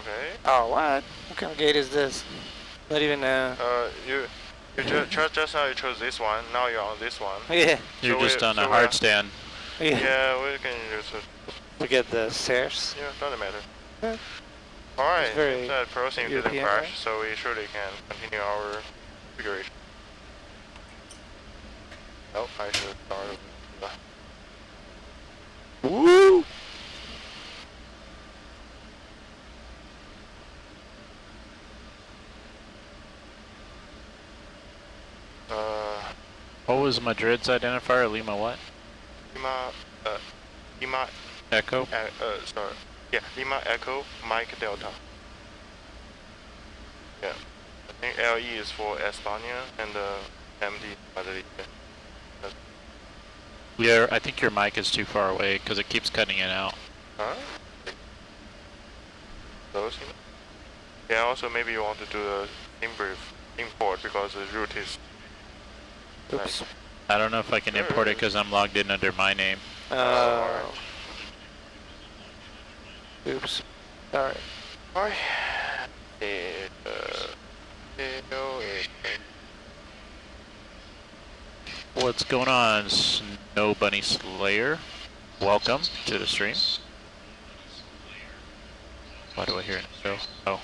Okay. Oh, what? What kind of gate is this? Not even you just now you chose this one. Now you're on this one. Yeah. You're just on a hard stand. Yeah, we can just forget the stairs. Yeah, doesn't matter. Yeah. Alright, seems that Prosim didn't crash, right? so we surely can continue our configuration. Oh, I should start with the... Woo! What was Madrid's identifier? Lima what? Lima Echo? sorry. Yeah, Lima Echo Mike Delta. Yeah. I think LE is for Estonia and MD Madrid. I think your mic is too far away because it keeps cutting it out. Huh? Those? Yeah, also maybe you want to do a import because the root is... Oops. Like, I don't know if I can import it because I'm logged in under my name. Oops. Alright. Alright. What's going on, Snow Bunny Slayer? Welcome to the stream. Why do I hear an echo? Oh.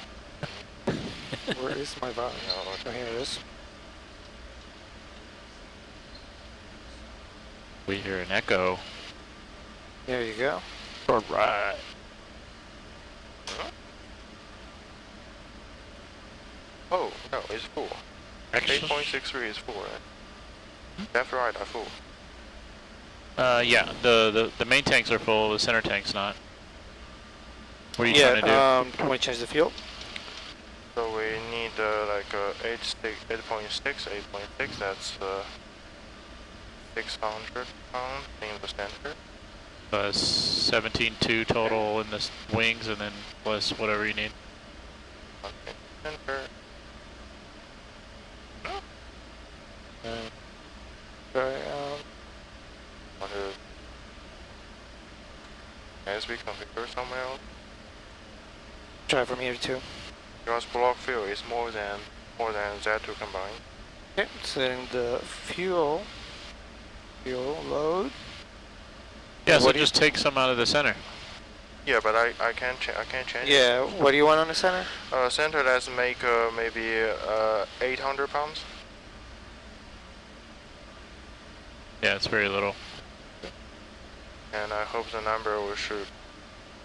Where is my volume? Oh, here it is. We hear an echo. There you go. Alright. Oh, no, it's full. 8.63 is full, right? Left, right are full. Yeah, the main tanks are full, the center tank's not. What are you trying to do? Can we change the fuel? So we need like 8.6, 8.6, that's 600 pounds in the center. 17.2 total in the wings and then plus whatever you need. Okay, center. Sorry, As we configure somewhere else. try from here too. Because block fuel is more than Z2 combined. Okay, setting the fuel load. Yeah, so just take some out of the center. Yeah, but I can't change. Yeah, what do you want on the center? Center, let's make maybe 800 pounds. Yeah, it's very little. And I hope the number should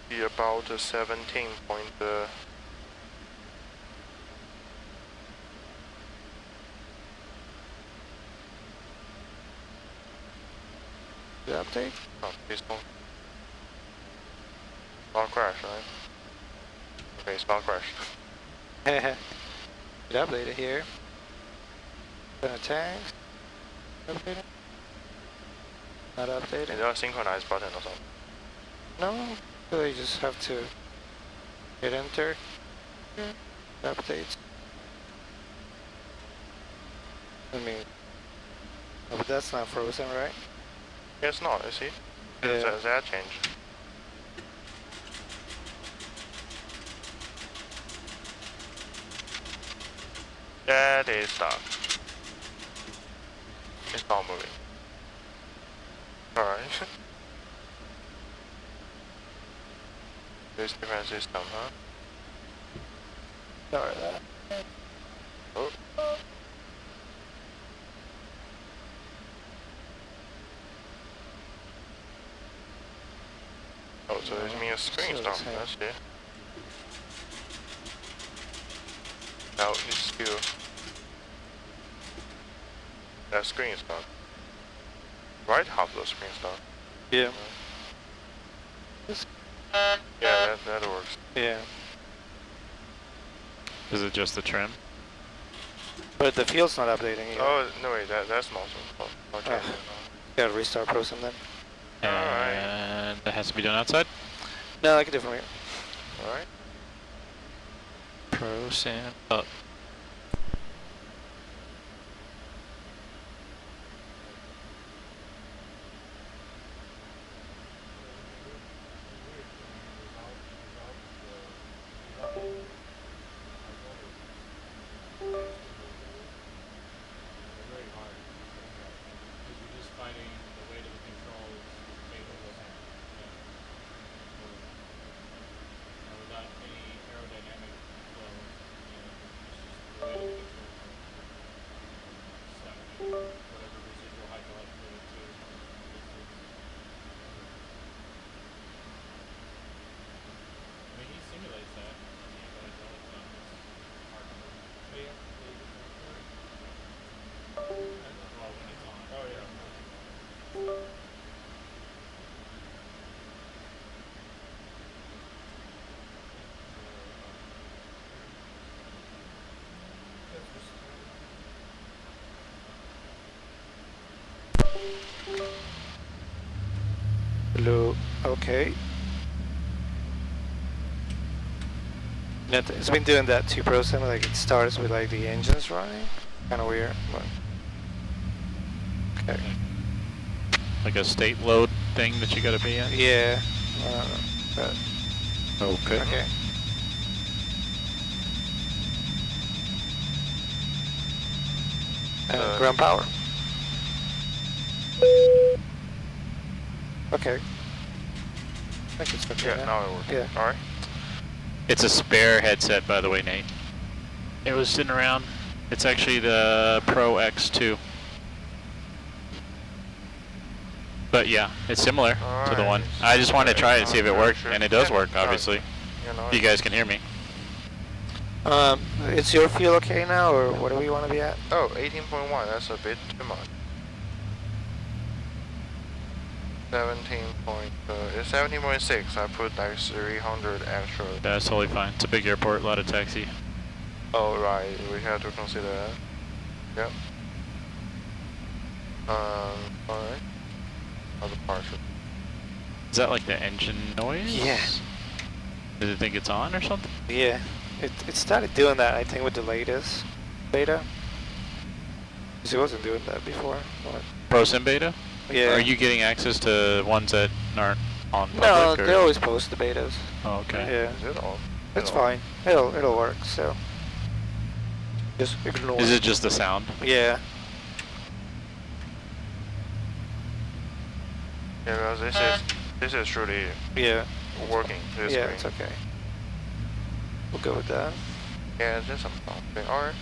be about 17 point. The update? Oh, please don't. Not crash, right? Okay, it's not crashed. It updated here. Gonna tanks. Updated. Not updated. Is there a synchronized button or something? No, so you just have to hit enter. Updates. I mean, oh, but that's not frozen, right? Yeah, it's not, you see? Yeah. That changed. That is stuck. It's not moving. Alright. There's different system, huh? Sorry, that. Oh. Oh, so it means screen so stop, that's it. Now G.Skill. That screen stop. Right half the screen stop. Yeah. Yeah, that works. Yeah. Is it just the trim? But the field's not updating either. Oh, no wait, that's not so. Okay. Gotta restart Prosim then. And that has to be done outside? No, I can do it from here. Alright. Prosim up. Blue, okay. It's been doing that too, Prosim, like it starts with like the engines running. Kinda weird, but... Okay. Like a state load thing that you gotta be in? Yeah, but... Okay. Okay. Ground power. Okay. I think it's okay Yeah, now it works. Yeah. Alright. It's a spare headset, by the way, Nate. It was sitting around. It's actually the Pro X2. But yeah, it's similar to the one. I just wanted to try it and see if it worked, and it does work, obviously. You guys can hear me. Is your fuel okay now, or what do we want to be at? Oh, 18.1, that's a bit too much. 17.6, I put like 300 extra. That's totally fine. It's a big airport, a lot of taxi. Oh, right, we have to consider that. Yep. Alright. Other parts. Is that like the engine noise? Yeah. Does it think it's on or something? Yeah. It started doing that, I think, with the latest beta. Because it wasn't doing that before. But Prosim beta? yeah. Are you getting access to ones that aren't on public? No, or? they always post the betas. Oh, okay. Yeah. Is it on? It's fine. It'll work, so. Just ignore Is it just the sound? Yeah. Yeah, because this is truly Yeah. working. This Yeah, screen. it's okay. We'll go with that. Yeah, just something. Alright.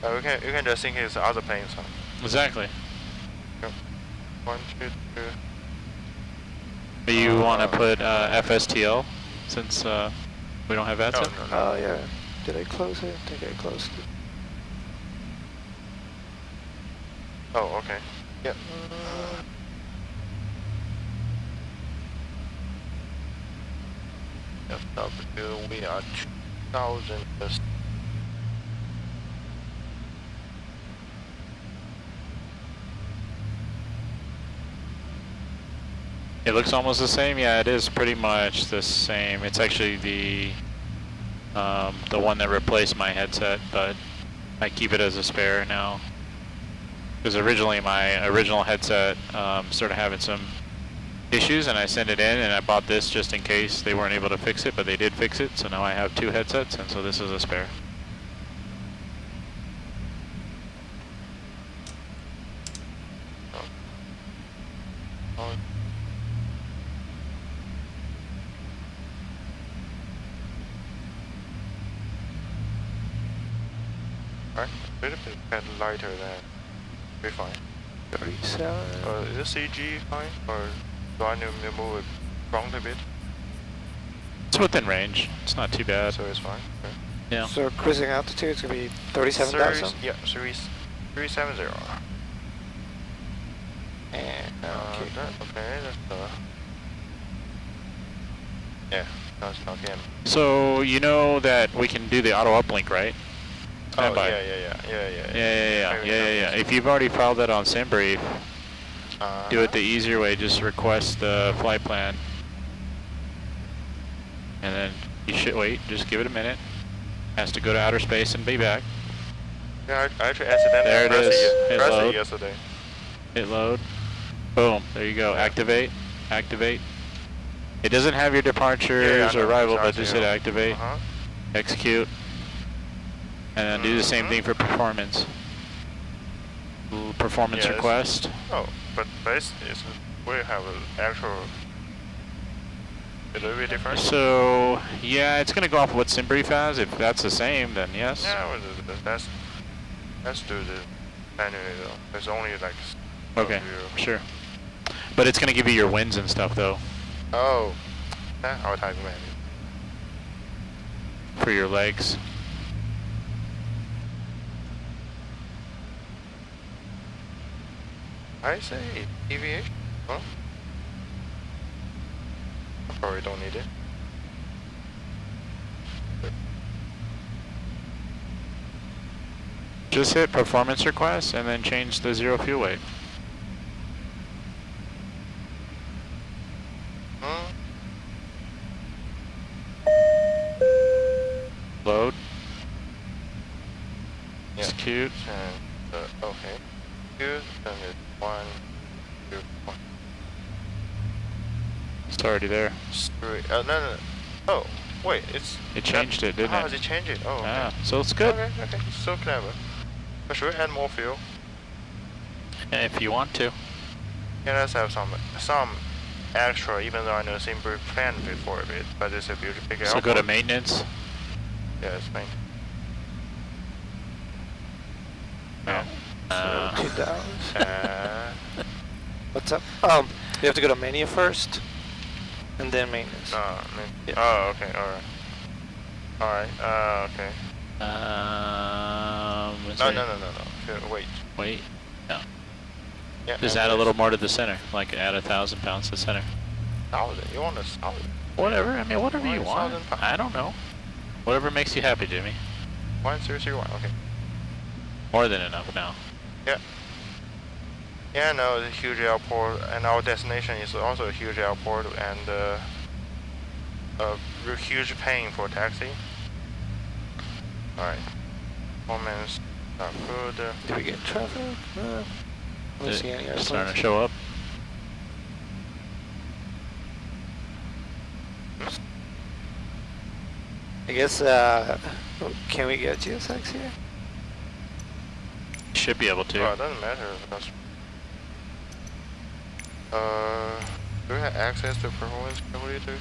You can just think it's other planes. Huh? Exactly. Yep. 1, 2, 2. Do you want to put FSTL since we don't have that No, set? no, no. Oh, yeah. Did I close it? I think I closed it. Oh, okay. Yep. FW, we are 2,000. It looks almost the same. Yeah, it is pretty much the same. It's actually the one that replaced my headset, but I keep it as a spare now. Because originally my original headset started having some issues, and I sent it in, and I bought this just in case they weren't able to fix it, but they did fix it. So now I have 2 headsets, and so this is a spare. Alright, a little bit lighter than be fine. 37. Is the CG fine, or do I need to move it front a bit? It's within range. It's not too bad. So it's fine. Okay. Yeah. So cruising altitude is going to be 37,000? Yeah, 370. And, okay. That's yeah, that's not him. So you know that we can do the auto uplink, right? Oh, Standby. Yeah. If you've already filed that on SimBrief, do it the easier way. Just request the flight plan, and then you should wait. Just give it a minute. Has to go to outer space and be back. Yeah, I actually accidentally There it pressed is. Hit pressed load. it yesterday. Hit load. Boom. There you go. Activate. Activate. It doesn't have your departures or arrival, but just hit activate. Execute. And then do the same thing for performance. Performance Yes. request. Oh, but we have an actual a little bit different. So yeah, it's gonna go off what SimBrief has. If that's the same, then yes. Yeah, well, let's do the manually though. There's only like. Okay, sure. But it's gonna give you your wins and stuff though Oh, I'll type manually. for your legs. I say deviation. Huh? I probably don't need it. Just hit performance request and then change the 0 fuel weight. 2, then it's 1, 2, 1. It's already there. 3. No. Oh, wait, it's. It changed it, didn't How it? does it change it? Oh, okay. Ah, so it's good. Okay, so clever. But should we add more fuel? If you want to. Yeah, let's have some extra, even though I know Simber planned for a bit, but it's a beautiful big So go to maintenance. Yeah, it's main. Yeah. So $2. Uh, What's up? You have to go to menu first, and then maintenance. yeah. Oh, okay, alright. Okay. No. Wait. Wait. No. Yeah, Just add a little more to the center. Like add 1,000 pounds to the center. 1,000. You want 1,000? Whatever. I mean, whatever you want. 1,000 pounds. I don't know. Whatever makes you happy, Jimmy. 1001. Okay. More than enough now. Yeah. Yeah, no, it's a huge airport, and our destination is also a huge airport, and a huge pain for taxi. Alright. Performance, not good. Did we get traffic? No. I don't see any It's starting airplanes. to show up. I guess, can we get GSX here? Should be able to. Oh, it doesn't matter. Because, do we have access to performance calculator?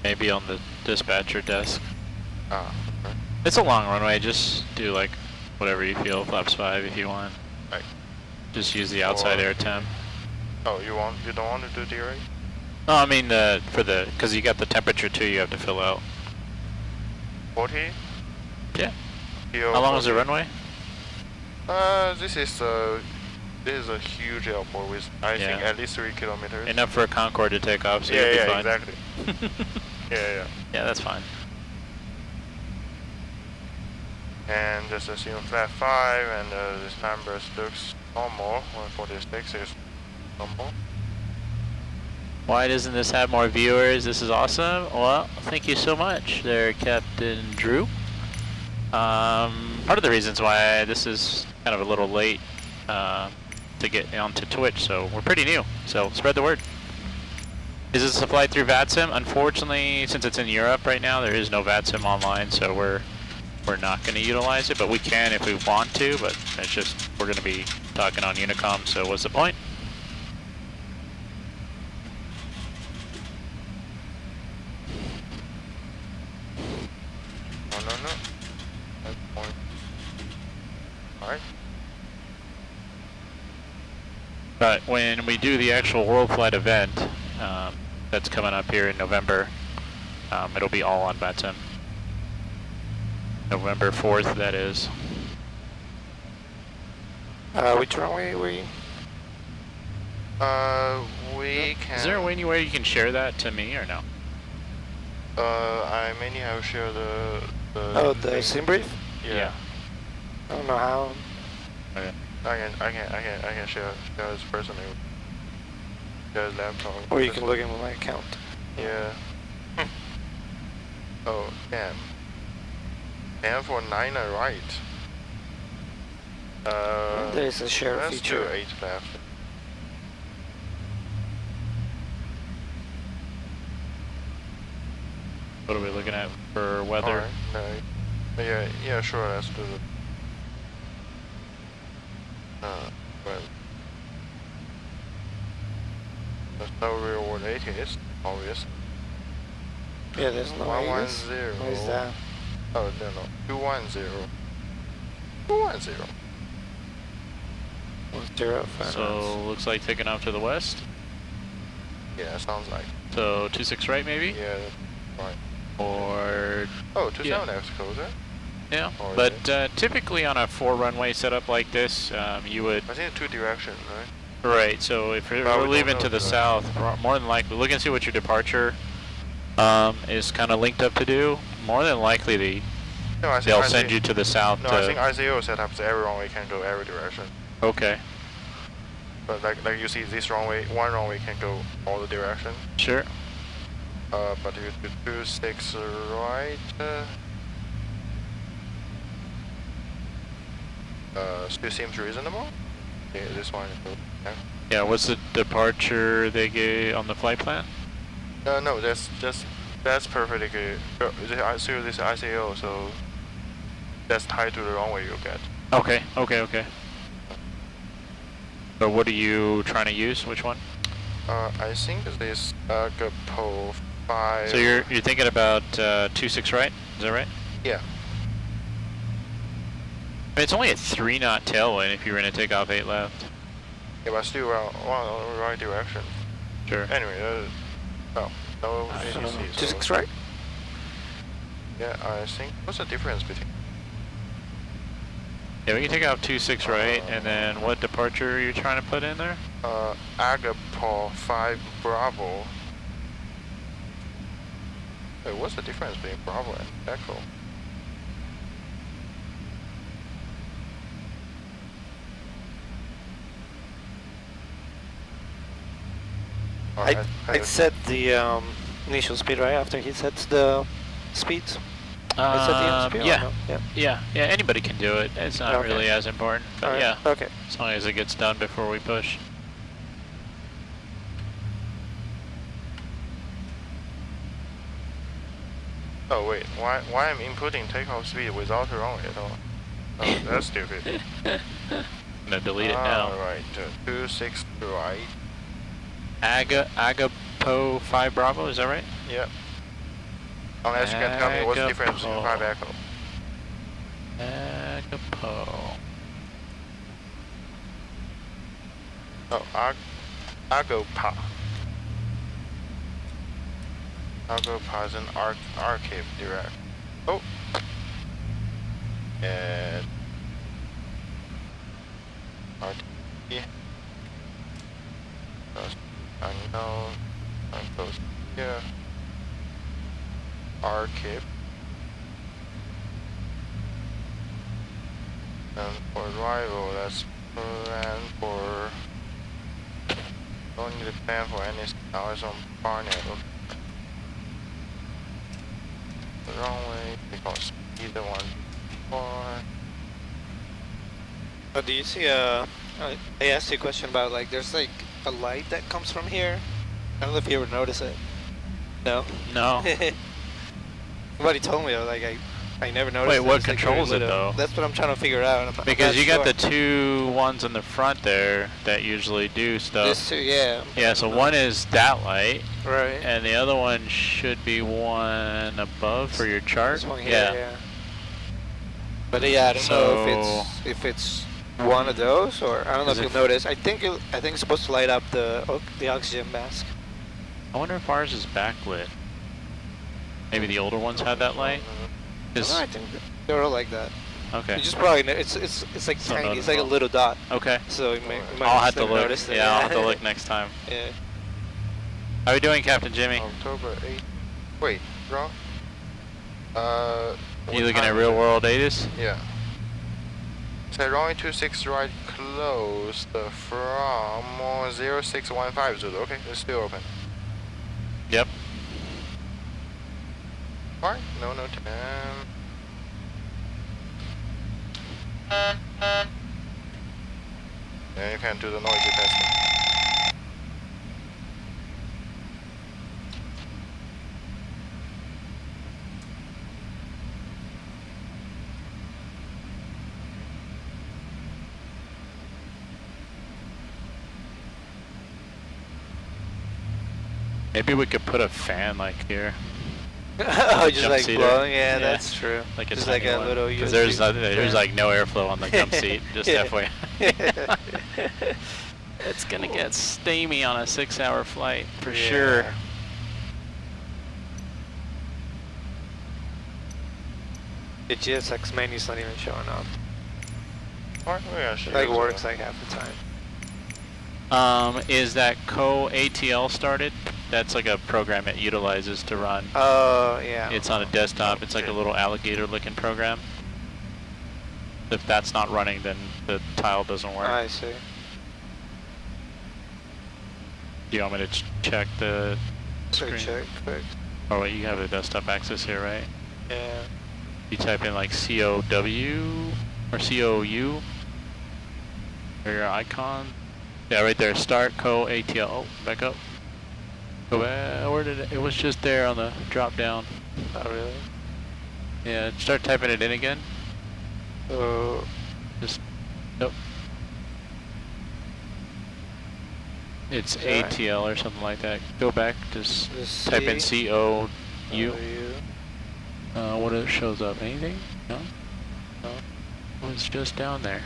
Maybe on the dispatcher desk. Ah, okay. It's a long runway. Just do like whatever you feel. Flaps 5 if you want. Right. Just use the outside Or- air temp. Oh, you don't want to do DRA? No, I mean because you got the temperature too. You have to fill out. 40? Yeah. PO How long is the 40? runway? This is a huge airport with I think Yeah. at least 3 kilometers. Enough for a Concorde to take off, so Yeah, you'll be yeah, fine. exactly. Yeah. Yeah, that's fine. And just assume flat 5, and this number looks normal. 146 is normal. Why doesn't this have more viewers? This is awesome. Well, thank you so much there, Captain Drew. Part of the reasons why this is kind of a little late to get onto Twitch, so we're pretty new, so spread the word. Is this a flight through VATSIM? Unfortunately, since it's in Europe right now, there is no VATSIM online, so we're not going to utilize it, but we can if we want to, but it's just, we're going to be talking on Unicom, so what's the point? No. That's point. Alright. But when we do the actual World Flight event, that's coming up here in November, it'll be all on VATSIM. November 4th, that is. Which runway were you? We can. Is there any way you can share that to me or no? I mainly have shared the. Oh, the thing. sim brief? Yeah. I don't know how. Okay. I can share this personally. Share his laptop. Or you can look into my account. Yeah. Oh, damn. And for 9 right. There's a share let's feature. do 8 left. What are we looking at for weather? Alright, no. Yeah, sure, let's do the. Well. There's no real world 8 is obvious. Yeah, there's no 110. What is that? Oh, no. 210. 210. 105. So looks like taking off to the west. Yeah, sounds like. So 26 right maybe? Yeah, right. Or Oh, 27 X closer. yeah. Or But typically on a 4 runway setup like this, you would I think 2 direction, right? right. So if But we we're don't leaving know to the that. south, more than likely, look and see what your departure is kind of linked up to do. More than likely, No, I think they'll send you to the south. No, I think ICO setup so every runway can go every direction. Okay, But like you see this runway, one runway can go all the direction. sure. But you do 26 right. still seems reasonable. Yeah, this one. Yeah. Yeah, what's the departure they gave on the flight plan? No, that's perfectly good. This is ICO, so that's tied to the runway you get. Okay. But what are you trying to use? Which one? I think this GoPro 5. So you're thinking about 26, right? Is that right? Yeah. I mean, it's only a 3-knot tailwind if you're going to take off 8 left. Yeah, but still on the right direction. Sure. Anyway, no ACC. 26 right? Yeah, I think what's the difference between? Yeah, we can take off 26 right, and then what departure are you trying to put in there? Agapol 5 Bravo. Wait, what's the difference between Bravo and Echo? I set the initial speed right after he sets the speeds. I set the speed. Yeah. No? Yeah. Yeah, anybody can do it. It's not Okay. really as important, but Alright, yeah. Okay. As long as it gets done before we push. Oh wait, why I'm inputting takeoff speed without a runway at all? Oh, that's stupid. I'm gonna delete it now. Alright, 26 right. Agapo 5 Bravo, is that right? Yep. Unless you can tell me what's the difference between 5 Echo. Agapo. Oh, Agopa. Agopa is an archive direct. Oh. And RT. Unknown. Close here. Archive. And for arrival, that's plan for. Don't need to plan for any hours on Barnet. The runway, because either one. But do you see I asked you a question about like there's like a light that comes from here. I don't know if you ever notice it. No. No. Somebody told me like I never noticed. Wait, it. what It's, like, controls very it little. though? That's what I'm trying to figure out. I'm Because not you got sure. the 2 ones in the front there that usually do stuff. This too, yeah. Yeah, so one is that light, Right. and the other one should be one above for your chart. This one here, yeah. But yeah, I don't know if it's one of those or I don't know if you'll notice. I think it's supposed to light up the oxygen mask. I wonder if ours is backlit. Maybe the older ones had that light. No, I think they're all like that. Okay. You just probably it's like So tiny. It's like a noticeable. little dot. Okay. So you might I'll have to never look. notice it. Yeah, I'll have to look next time. Yeah. How are you doing, Captain Jimmy? October 8th. Wait, wrong? You looking at real world ATIS? Yeah. So runway 26 right closed from 0615 Zulu. Okay, it's still open. Yep. Alright, no time. Then you can do the noisy testing. Maybe we could put a fan like here. Oh, just Jump like seater. blowing. Yeah, Yeah. that's true. Like a just like tiny a one. little. 'Cause USB. there's like no airflow on the jump seat. Just Yeah. halfway. It's gonna get steamy on a 6-hour flight for sure. The GSX menu's not even showing up. Alright, we gotta show Like you works something. like half the time. Is that co-ATL started? That's like a program it utilizes to run. Oh yeah. It's on a desktop. It's like a little alligator-looking program. If that's not running, then the tile doesn't work. I see. Do you want me to check the So screen? check quick. Oh wait, you have the desktop access here, right? Yeah. You type in like COW or COU. Or your icon. Yeah, right there. Start ATL. Oh, back up. Go back. Where did it was just there on the drop down. Oh, really? Yeah, start typing it in again. Just, nope. It's ATL or something like that. Go back, just type in COU. What it shows up? Anything? No? No. It was just down there.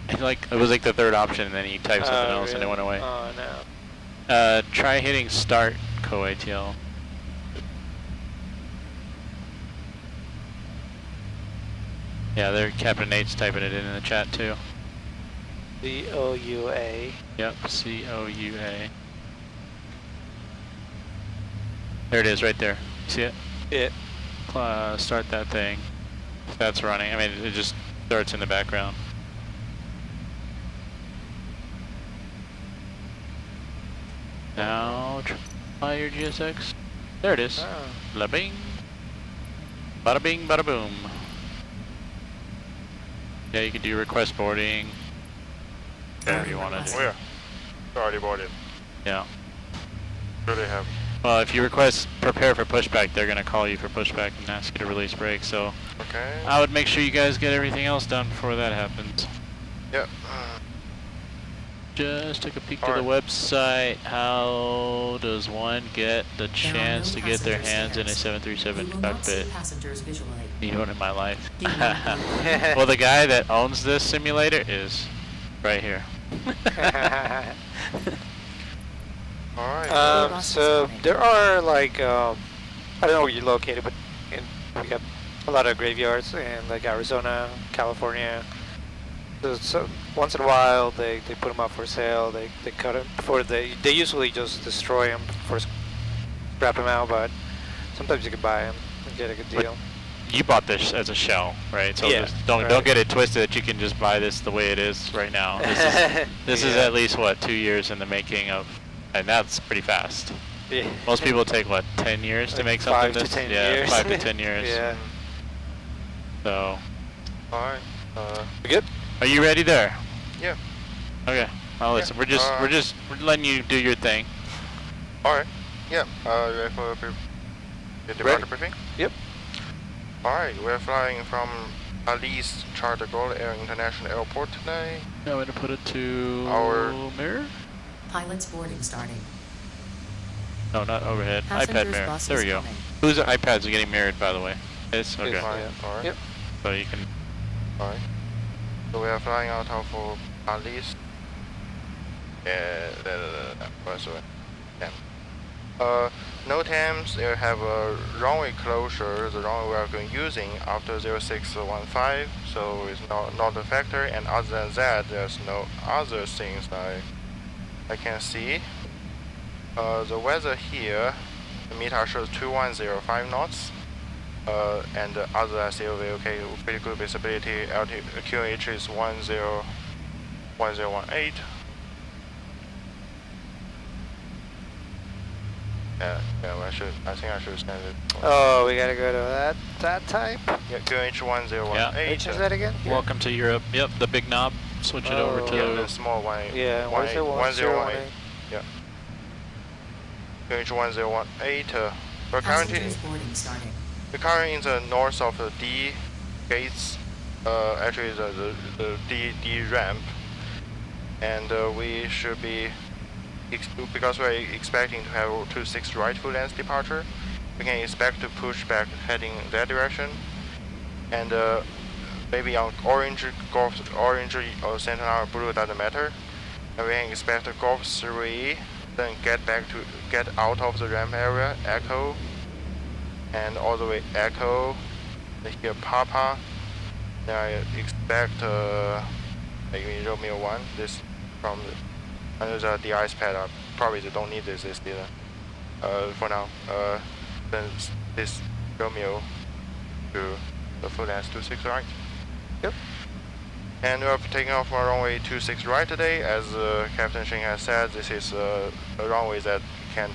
It was like the third option, and then he typed something else and it went away. Oh no. Try hitting start ATL. Yeah, there. Captain Nate's typing it in the chat too. COUA. Yep, COUA. There it is, right there. See it? Yeah. Start that thing. That's running. I mean, it just starts in the background. Now, try your GSX. There it is. Oh. La bing. Bada bing, bada boom. Yeah, you can do request boarding. Whatever you want to do. Oh yeah. Already boarded. Yeah. Sure they have. Well, if you request prepare for pushback, they're going to call you for pushback and ask you to release brake, so Okay. I would make sure you guys get everything else done before that happens. Yep. Just took a peek to the website. How does one get the chance to get their hands in a 737 cockpit? Need one in my life. Well, the guy that owns this simulator is right here. Alright. So there are like I don't know where you're located, but we got a lot of graveyards in like Arizona, California. So once in a while they put them up for sale. They cut them before they usually just destroy them before scrap them out. But sometimes you can buy them and get a good deal. But you bought this as a shell, right? So Yeah, just don't get it twisted that you can just buy this the way it is right now. This is at least what 2 years in the making of, and that's pretty fast. Yeah. Most people take what 10 years to Like make something 5 to this. 10 Yeah, years. 5 to 10 years. Yeah. So, Alright. We good? are you ready there? Yeah. Okay. Well, listen, we're letting you do your thing. Alright. Yeah. Ready for the departure briefing? Yep. Alright, we're flying from Alice Charter Gaulle Air International Airport today. I'm going to put it to Our mirror? Pilot's boarding starting. No, not overhead. Passengers iPad mirror. bus There is we go. coming. Whose iPads are getting mirrored, by the way? It's okay. It's Fine. Yeah. Alright. Yep. So you can. Alright. So we are flying out of Alice. No TAMs, they have a runway closure, the runway we are going using after 0615, so it's not a factor, and other than that, there's no other things I can see. The weather here, the META shows 2105 knots, and the other SUV, okay, pretty good visibility, QH is 1018. Yeah, I think I should send it. Oh, we gotta go to that type. Yeah, QH 1018. Which is that again? Welcome to Europe. Yep, the big knob. Switch it over to. Yeah, the small one. Yeah, what is it? 1018. Yeah. QH 1018. We're currently Passengers boarding starting. in the north of the D gates. Actually the D ramp, and we should be. Because we're expecting to have 26 right full length departure, we can expect to push back heading that direction, and maybe on orange, orange or Sentinel blue doesn't matter, and we can expect Golf 3, then get out of the ramp area, echo, and all the way echo, here Papa, then I expect maybe Romeo 1, this from the under the DI's pad up. Probably they don't need this either. For now. Then this Romeo to the full length 26 right. Yep. And we're taking off our runway 26 right today. As Captain Shing has said, this is a runway that can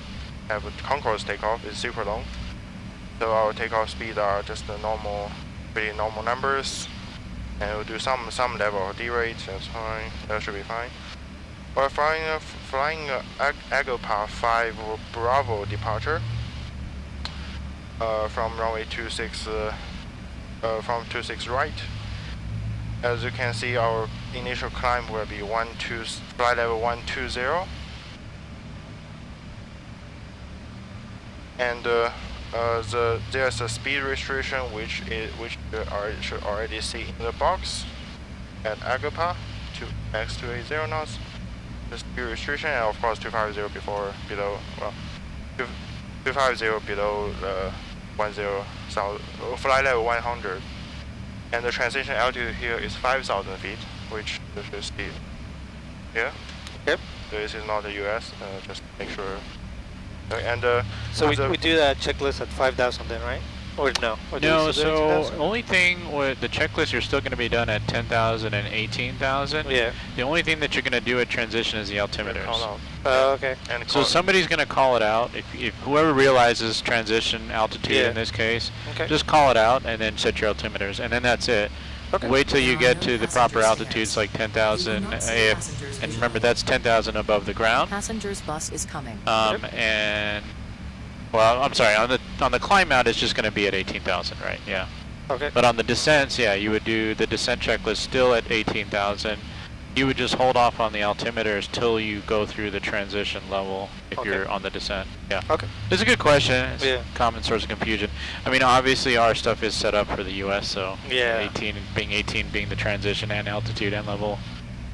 have a concourse takeoff. It's super long. So our takeoff speed are just the normal, pretty normal numbers. and we'll do some level of D rate. That's fine. That should be fine. We're flying Agopar 5 Bravo departure from runway 26 from 26 right. As you can see, our initial climb will be flight level 120, and there's a speed restriction which you should already see in the box at Agopar to max 280 knots. The speed restriction, and of course 250 below 250 below 10,000 flight level 100, and the transition altitude here is 5,000 feet, which you should see here. Yep. This is not the US. Just make sure. And so we do that checklist at 5,000 then, right? Or no? Or No, so only thing with the checklist, you're still going to be done at 10,000 and 18,000. Yeah. The only thing that you're going to do at transition is the altimeters. Oh, okay. And So somebody's going to call it out. If whoever realizes transition altitude in this case, just call it out and then set your altimeters, and then that's it. Okay. Wait till you get to the proper altitudes like 10,000 AF, and remember that's 10,000 above the ground. Passengers bus is coming. And well, I'm sorry, on the climb out it's just going to be at 18,000, right? Yeah. Okay. But on the descents, yeah, you would do the descent checklist still at 18,000. You would just hold off on the altimeters till you go through the transition level if you're on the descent. Yeah. Okay. It's a good question. It's a common source of confusion. I mean, obviously our stuff is set up for the U.S., so 18 being the transition and altitude and level.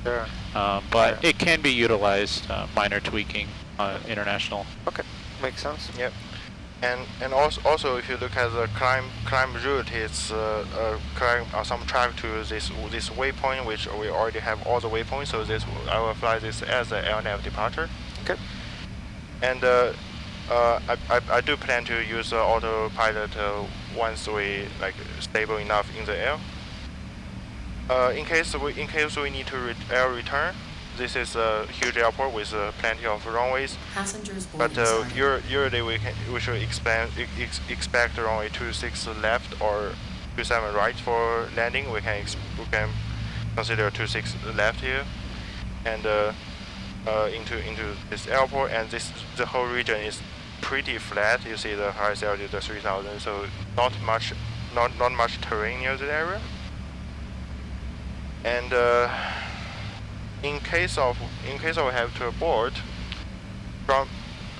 Sure. But it can be utilized, minor tweaking, international. Okay. Makes sense. Yep. And also if you look at the climb route, it's climb some track to this waypoint, which we already have all the waypoints. So I will fly this as a LNAV departure. Okay. And I do plan to use autopilot once we stable enough in the air. In case we need to air return. This is a huge airport with plenty of runways. Passengers but boarding usually we should expect runway 26 left or 27 right for landing. We can consider 26 left here, and into this airport. And the whole region is pretty flat. You see the highest altitude 3,000, so not much terrain near the area. And in case of we have to abort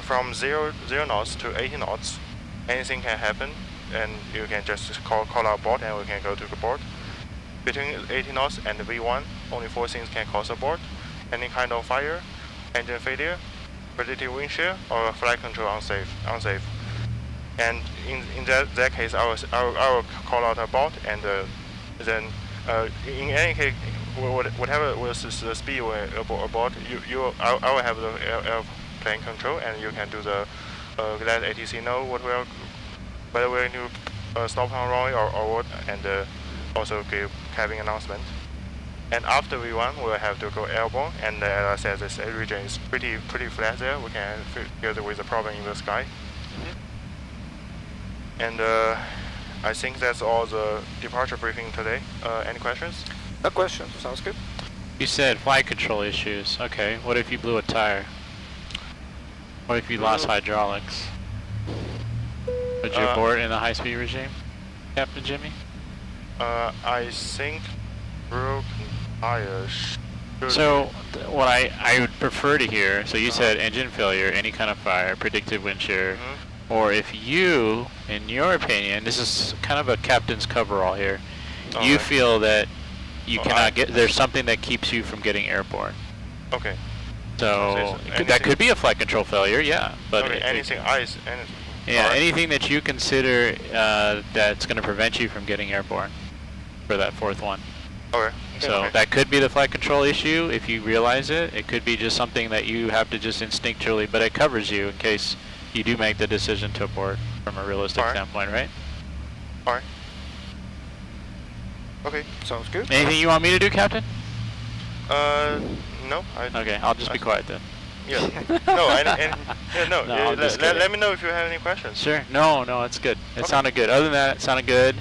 from 0 knots to 80 knots, anything can happen, and you can just call our abort, and we can go to the abort. Between 80 knots and V1, only 4 things can cause abort: any kind of fire, engine failure, predictive wind shear, or flight control unsafe. And in that case, I will call out abort, and then in any case, whatever was the speed abort, I will have the airplane control, and you can do the let ATC know whether we're going to stop on runway or what, and also give cabin announcement. And after V1, we'll have to go airborne, and as I said, this region is pretty flat there. We can deal with the problem in the sky. And I think that's all the departure briefing today. Any questions? No questions. Sounds good. You said flight control issues. Okay, what if you blew a tire? What if you lost hydraulics? Would you abort in the high-speed regime, Captain Jimmy? I think broken tires. So what I would prefer to hear, so you said engine failure, any kind of fire, predictive wind shear, or if you, in your opinion, this is kind of a captain's coverall here, you feel that you cannot there's something that keeps you from getting airborne. Okay. So that could be a flight control failure, yeah. But anything. Anything that you consider that's going to prevent you from getting airborne for that fourth one. Okay. So that could be the flight control issue if you realize it. It could be just something that you have to just instinctually, but it covers you in case you do make the decision to abort from a realistic standpoint, right? Alright. Okay. Sounds good. Anything you want me to do, Captain? No. Okay, I'll just be quiet then. Yeah. No. Let me know if you have any questions. Sure. No, it's good. It sounded good. Other than that, it sounded good.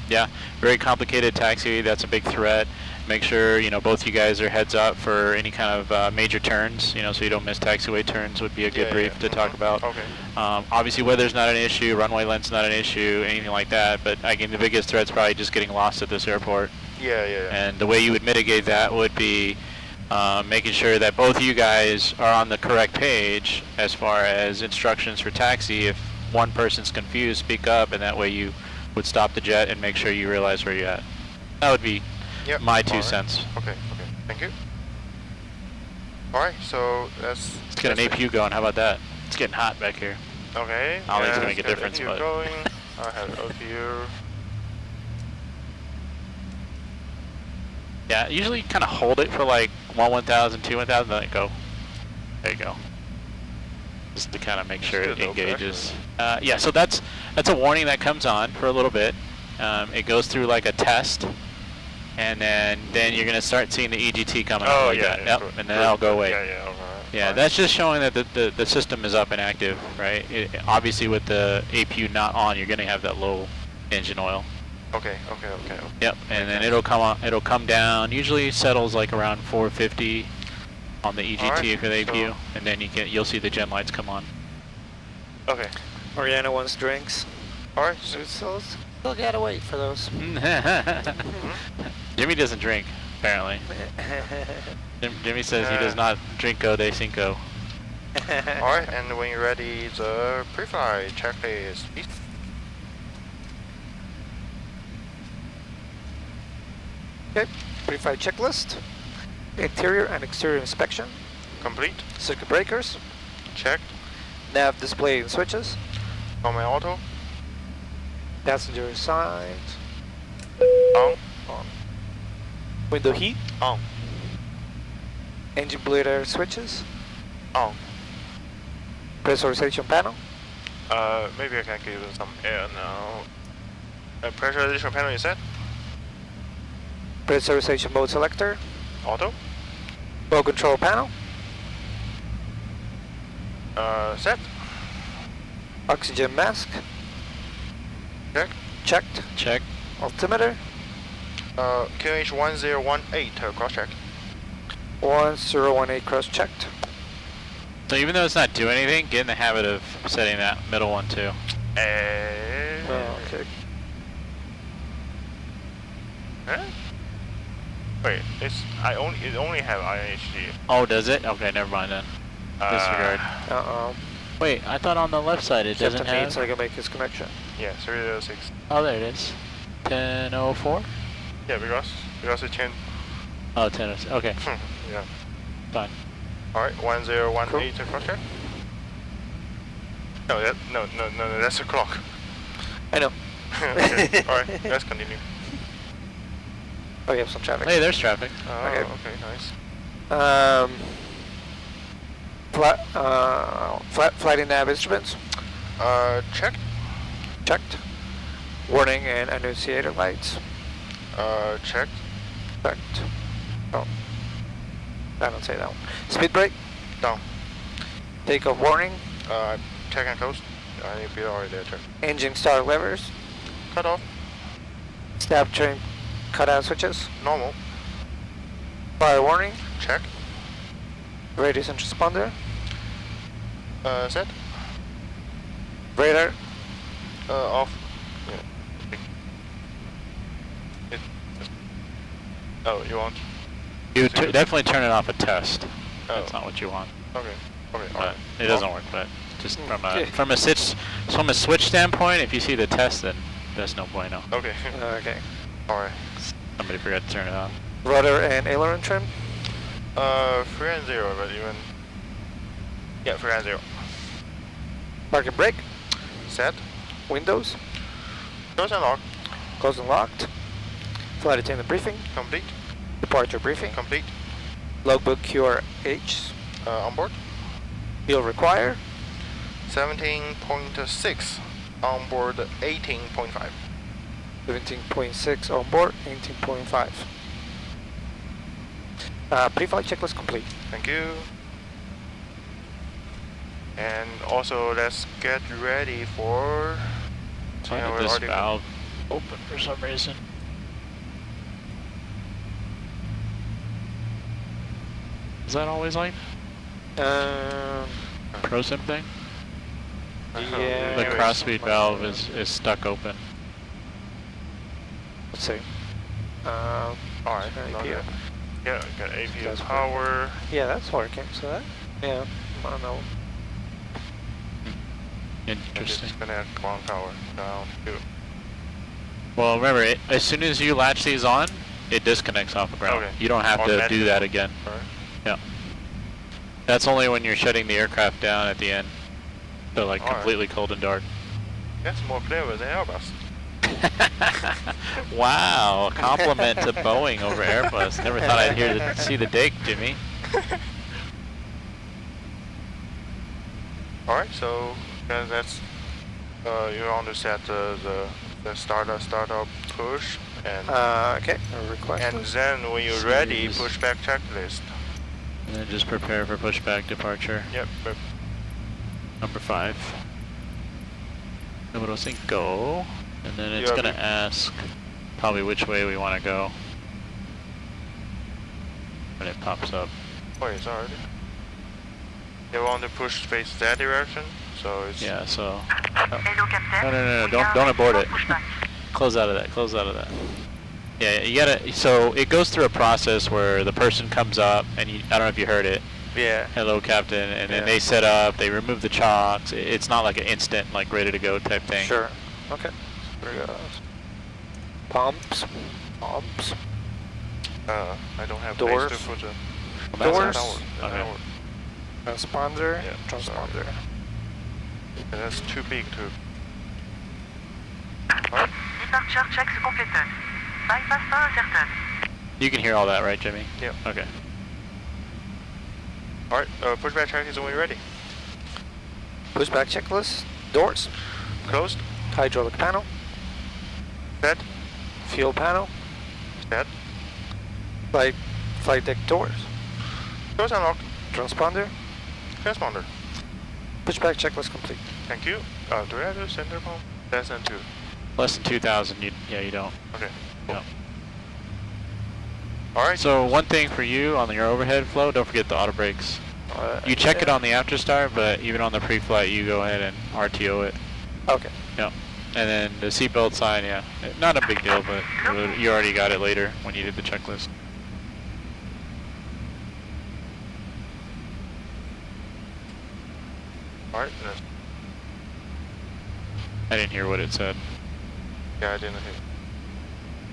Yeah, very complicated taxi. That's a big threat. Make sure both you guys are heads up for any kind of major turns. So you don't miss taxiway turns would be a good brief to talk about. Okay. Obviously, weather's not an issue. Runway length's not an issue. Anything like that. But again, the biggest threat's probably just getting lost at this airport. Yeah. And the way you would mitigate that would be making sure that both of you guys are on the correct page as far as instructions for taxi. If one person's confused, speak up, and that way you would stop the jet and make sure you realize where you're at. That would be my 2 cents. Okay, thank you. Alright, so let's get an APU going, how about that? It's getting hot back here. Okay. I don't think it's gonna make a difference, but going. I have APU. Yeah, usually kind of hold it for like 1,000, 2,000, then go. There you go. Just to kind of make sure it engages. Yeah, so that's a warning that comes on for a little bit. It goes through like a test, and then you're gonna start seeing the EGT coming up like that. Yep, and then that'll go away. Yeah, that's just showing that the system is up and active, right? Obviously, with the APU not on, you're gonna have that low engine oil. Okay. Yep, and then it'll come down. Usually settles like around 450 on the EGT for the APU, and then you'll see the gen lights come on. Okay. Mariana wants drinks. Alright. So still gotta wait for those. Jimmy doesn't drink, apparently. Jimmy says he does not drinko de cinco. Alright, and when you're ready, the pre-flight checklist, please. Okay, pre-flight checklist. Interior and exterior inspection. Complete. Circuit breakers. Checked. Nav display and switches. On my auto. Passenger side. On. Window heat. On. Engine bleed air switches. On. Pressurization panel. Maybe I can give it some air now. Pressurization panel is set. Pressurization mode selector. Auto. Flow control panel. Set. Oxygen mask. Check. Checked. Check. Altimeter. QH1018 cross check. 1018 cross checked. So even though it's not doing anything, get in the habit of setting that middle one too. Oh, okay. Huh? Wait, it only have INHD. Oh, does it? Okay, never mind then. Disregard. Wait, I thought on the left side it doesn't have. So I can make his connection. Yeah, 306. Oh, there it is. 1004. Yeah, because it changed. Oh, 10. Okay, Yeah. fine. Alright, 1018 cross check. No, that's a clock. I know. Okay. Alright, let's continue. Oh, you have some traffic. Hey, there's traffic. Oh, Okay. okay, nice. Flight and nav instruments. Check. Checked. Warning and annunciator lights. Checked. Checked. Oh. I don't say that one. Speed brake. Down. Takeoff warning. Check and coast. I need to be already there, check. Engine start levers. Cut off. Stab trim cutout switches. Normal. Fire warning. Check. Radius and transponder. Set. Radar. Off. Yeah. Oh, you want? You definitely turn it off at test. Oh. That's not what you want. Okay. But Alright. it doesn't work. But just from a switch standpoint, if you see the test, then that's no bueno. Okay. Okay. Alright. Somebody forgot to turn it off. Rudder and aileron trim. 3 and 0, but even. Yeah, 3 and 0. Park and brake. Set. Windows. Doors and lock. Closed and locked. Flight attendant briefing. Complete. Departure briefing. Complete. Logbook QRH. On board. You'll require. 17.6. On board 18.5. 17.6 on board, 18.5. Pre-flight checklist complete. Thank you. And also, let's get ready for. Why did this valve open for some reason. Is that always like Prosim thing? Yeah. The cross-feed valve is stuck open. Let's see. Alright, APU. yeah, got APU That's power. Yeah, that's working. So that, yeah, I don't know. Interesting. Disconnect ground power down too. Well, remember, as soon as you latch these on, it disconnects off the ground. Okay. You don't have to Automatically. do that again. Alright. Yeah. That's only when you're shutting the aircraft down at the end. So like Alright. completely cold and dark. That's more clever than Airbus. Wow, a compliment to Boeing over Airbus. Never thought I'd see the dig, Jimmy. Alright, so that's you want to set the startup push and Okay. A request. and list. then when you're ready, pushback checklist. And then just prepare for pushback departure. Yep. Number 5. Número 5. And then it's Yeah, gonna ask probably which way we want to go when it pops up. Wait, sorry. They want to push face that direction, so it's Yeah, so Hello, Captain. no, We are don't abort for it. pushback. Close out of that. Close out of that. Yeah, you gotta. So it goes through a process where the person comes up, and I don't know if you heard it. Yeah. Hello, Captain, and then Yeah. they set up. They remove the chocks. It's not like an instant, like ready to go type thing. Sure. Okay. There it goes. Pumps. Pumps. I don't have Doors. place to put the Doors. Okay. Transponder. Yeah, Transponder. And that's too big to. Departure checks completed. Bypass certain. You can hear all that, right, Jimmy? Yep. Okay. Alright, pushback check is when we're ready. Pushback checklist. Doors. Closed. Hydraulic panel. Set. Fuel panel. Set. Flight deck doors. Doors unlocked. Transponder. Transponder. Pushback checklist complete. Thank you. Do we have a center pump? Less than 2. Less than 2,000. You don't. Okay. No. Alright. So one thing for you on your overhead flow, don't forget the auto brakes. You check it on the after start, but even on the pre-flight, you go ahead and RTO it. Okay. Yep. And then the seatbelt sign, yeah, not a big deal, but you already got it later when you did the checklist. Alright. I didn't hear what it said. Yeah, I didn't hear.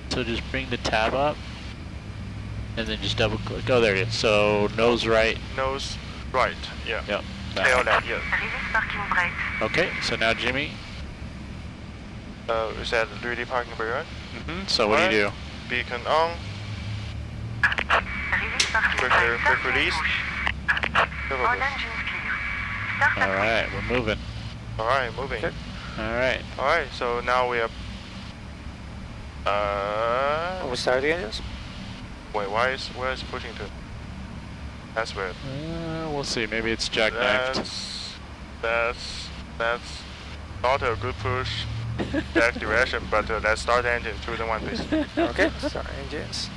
So just bring the tab up, and then just double click. Oh, there it is. So nose right. Nose right. Yeah. Yep. Tail left. Yeah. Release parking brakes. Okay. So now Jimmy. Is that 3D parking brake, right? So what do you do? Beacon on. Release parking Quick, brakes. quick release. All engines clear. Start All at right, we're moving. Alright, moving. Okay. All right. Alright, so now we have. We start the engines. Wait, where is pushing to? That's weird. We'll see. Maybe it's jackknifed. That's not a good push that direction, but let's start the engine 2 to 1, please. Okay. Start engines.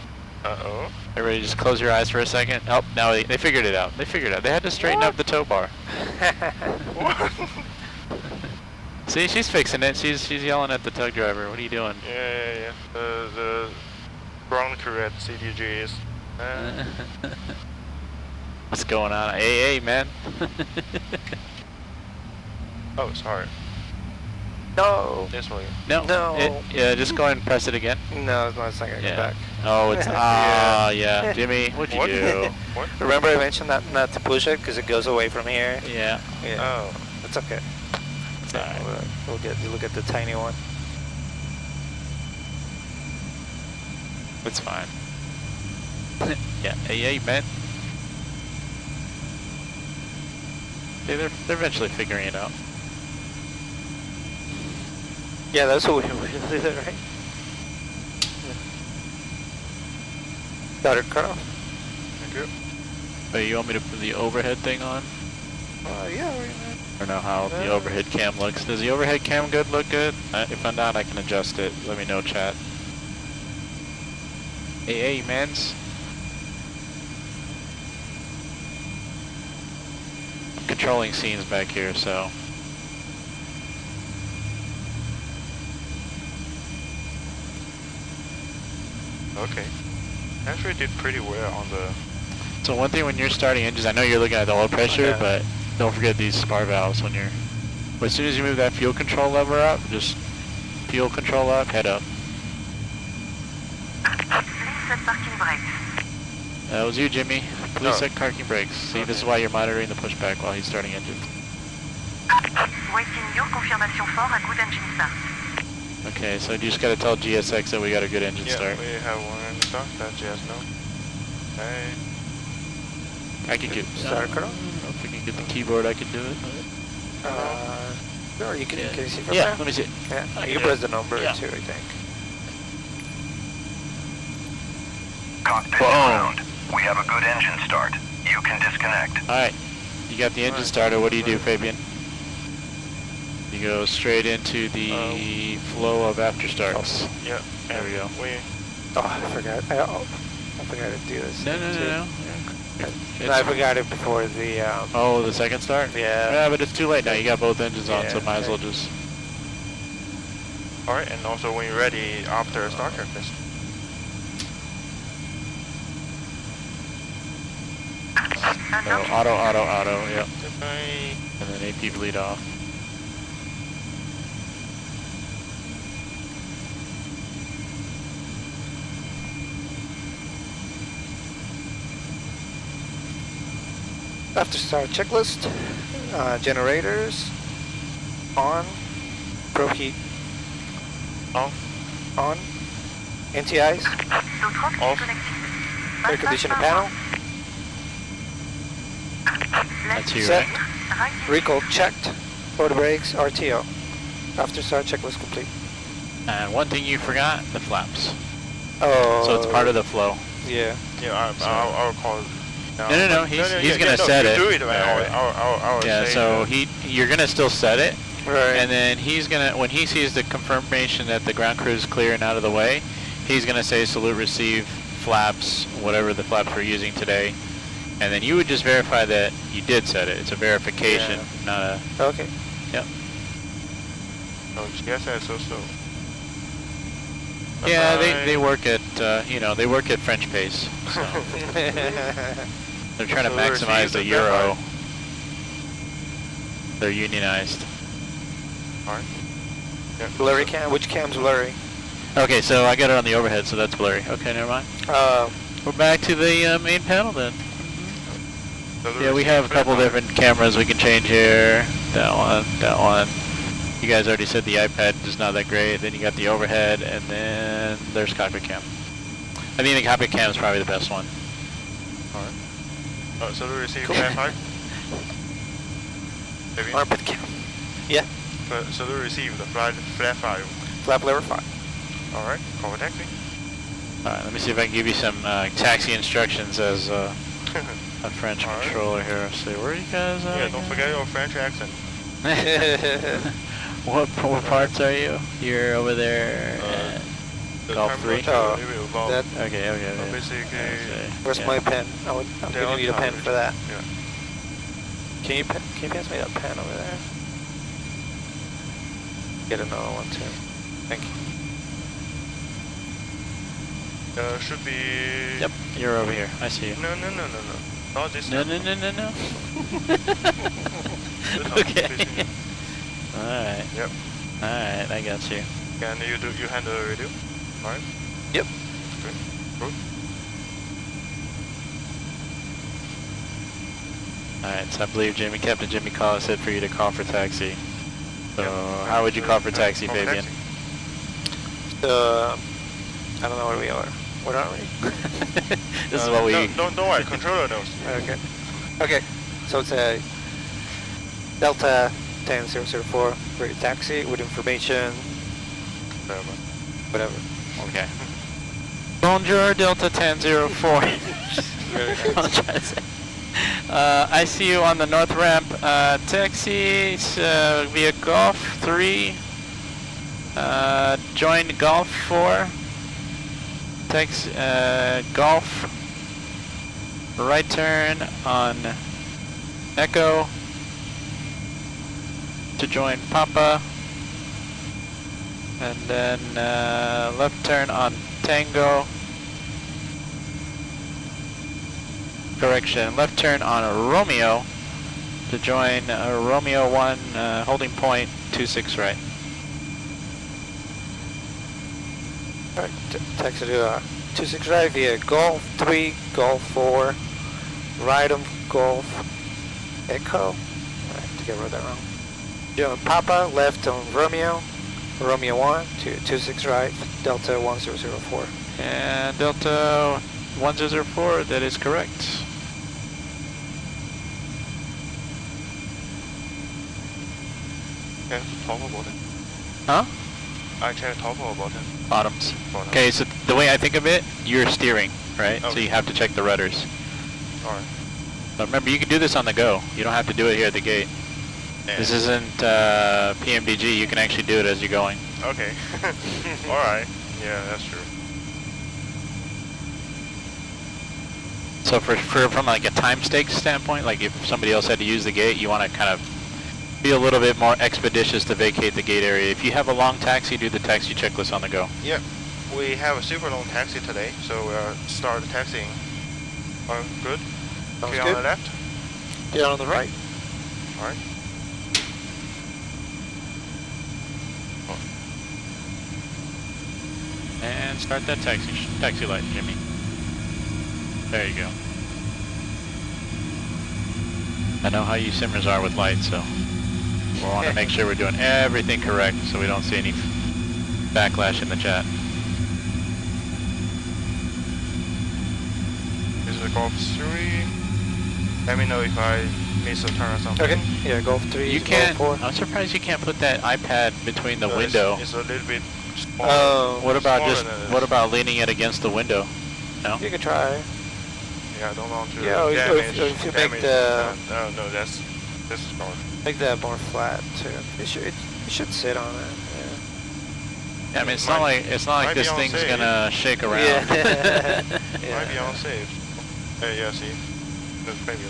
Uh-oh. Everybody just close your eyes for a second. Oh, now they figured it out. They figured it out. They had to straighten up the tow bar. See, she's fixing it. She's yelling at the tug driver. What are you doing? Yeah. The ground crew at CDG is. What's going on? Hey, man. Oh, sorry. No. This way. No. No. Yeah, just go ahead and press it again. No, it's not gonna go back. Oh, it's yeah. Jimmy, what'd you What? do? What? Remember I mentioned that not to push it because it goes away from here. Yeah. Yeah. Oh. It's okay. It's all right. We'll look at the tiny one. It's fine. Yeah. Hey, man. Yeah, they're eventually figuring it out. Yeah, that's what we did, right? Got it cut off. Thank you. But you want me to put the overhead thing on? Yeah. I don't know how the overhead cam looks. Does the overhead cam look good? If I'm not, I can adjust it. Let me know, chat. Hey, mans. I'm controlling scenes back here, so. Okay. Actually did pretty well on the... So one thing when you're starting engines, I know you're looking at the oil pressure, but don't forget these spar valves when you're... But as soon as you move that fuel control lever up, just fuel control up, head up. Please set parking brakes. That was you, Jimmy. Please set parking brakes. See, this is why you're monitoring the pushback while he's starting engine. Waiting your confirmation for a good engine start. Okay, so you just gotta tell GSX that we got a good engine start. we have one engine start, that GS no. Okay. I can get... Start I don't know if I can get the keyboard, I can do it. Or you can see from Yeah, there? let me see. Yeah, you can press the number too, I think. Cockpit ground. We have a good engine start. You can disconnect. Alright, you got the engine started. What do you do, Fabian? You go straight into the flow of after starts. Yeah. There we go. Oh, I forgot. I forgot to do this. No. I forgot it before the... Oh, the second start? Yeah. Yeah, but it's too late now. You got both engines on, so might as well just... Alright, and also when you're ready after start checklist. So auto, yep. Goodbye. And then AP bleed off. After start checklist, generators, on, probe heat, On. NTIs, Off. air conditioner panel, That's you, set, right? recall checked, rotor brakes, RTO. After start checklist complete. And one thing you forgot, the flaps. Oh. So it's part of the flow. Yeah. Yeah, I'll call... No, he's gonna set it. Do it, man. I'll Yeah, say so you're gonna still set it, Right. and then he's gonna, when he sees the confirmation that the ground crew is clear and out of the way, he's gonna say salute receive flaps, whatever the flaps we're using today, and then you would just verify that you did set it. It's a verification, not a... Okay. Yep. Oh, GSS also. Yeah, they work at, they work at French pace. So. They're trying to So maximize the receive euro. They're unionized. Alright. Yeah. Blurry cam? Which cam's blurry? Okay, so I got it on the overhead, so that's blurry. Okay, never mind. We're back to the main panel then. So Yeah, we have a couple different cameras we can change here. That one. You guys already said the iPad is not that great. Then you got the overhead, and then there's cockpit cam. I think the cockpit cam is probably the best one. Alright. So we receive flap 5? Armpit cam. Yeah. So we receive the flap 5. Flap lever 5. Alright, call for taxi. Alright, let me see if I can give you some taxi instructions as a French controller here. So where are you guys at? Yeah, don't forget your French accent. What parts are you? You're over there at Golf 3? Oh, that, Okay. Basically, where's my pen? I'm gonna need a pen for that. Yeah. Can you pass me that pen over there? Get another one too. Thank you. Should be... Yep, you're over here. I see you. No. Not this No. time. Okay. Alright. Yep. Alright, I got you. Can you handle the radio? Alright. Yep. Good. Good. Alright, so I believe Captain Jimmy Collis said for you to call for taxi. So Yep. how would you call for taxi, Call for Fabian? taxi. I don't know where we are. Where are we? This is what we... Don't worry, controller knows. Okay. So it's a Delta 10004 for your taxi with information, whatever. Okay. Bonjour, Delta 1004. Very nice. I'll try to say. I see you on the north ramp. Taxi via Golf 3. Join Golf 4. Taxi Golf. Right turn on Echo to join Papa. And then left turn on Tango. Correction, left turn on Romeo to join Romeo 1, holding point 26 right. Alright, taxi to 26 right via Golf 3, Golf 4, right on Golf Echo. Alright, to get rid of that wrong. Join Papa, left on Romeo, Romeo 1 to 26 right, Delta 1004. And Delta 1004, that is correct. Okay, toggle button. Huh? I check toggle button. Bottoms. Bottom. Okay, so the way I think of it, you're steering, right? So Okay. you have to check the rudders. Alright. But remember, you can do this on the go. You don't have to do it here at the gate. Yeah. This isn't PMDG, you can actually do it as you're going. Okay. Alright. Yeah, that's true. So from like a time stakes standpoint, like if somebody else had to use the gate, you want to kind of be a little bit more expeditious to vacate the gate area. If you have a long taxi, do the taxi checklist on the go. Yeah. We have a super long taxi today, so we'll start taxiing. Good. Sounds Okay, on good. the left. Yeah, on the right. Alright. And start that taxi light, Jimmy. There you go. I know how you simmers are with lights, so we want to make sure we're doing everything correct so we don't see any backlash in the chat. This is Golf 3. Let me know if I miss a turn or something. Okay, yeah, Golf 3, You can't, Golf 4. I'm surprised you can't put that iPad between the No, window. It's a little bit smaller. Oh, What about smaller just, than it what is. about leaning it against the window? No? you can try. Yeah, I don't want to Yeah, or if you make damage. the- No, this is gone. Make that more flat too. It should sit on it. Yeah, I mean, it's Might- not like might be this on thing's save. gonna shake Yeah. around. yeah. Might be unsafe. Yeah, see? That's maybe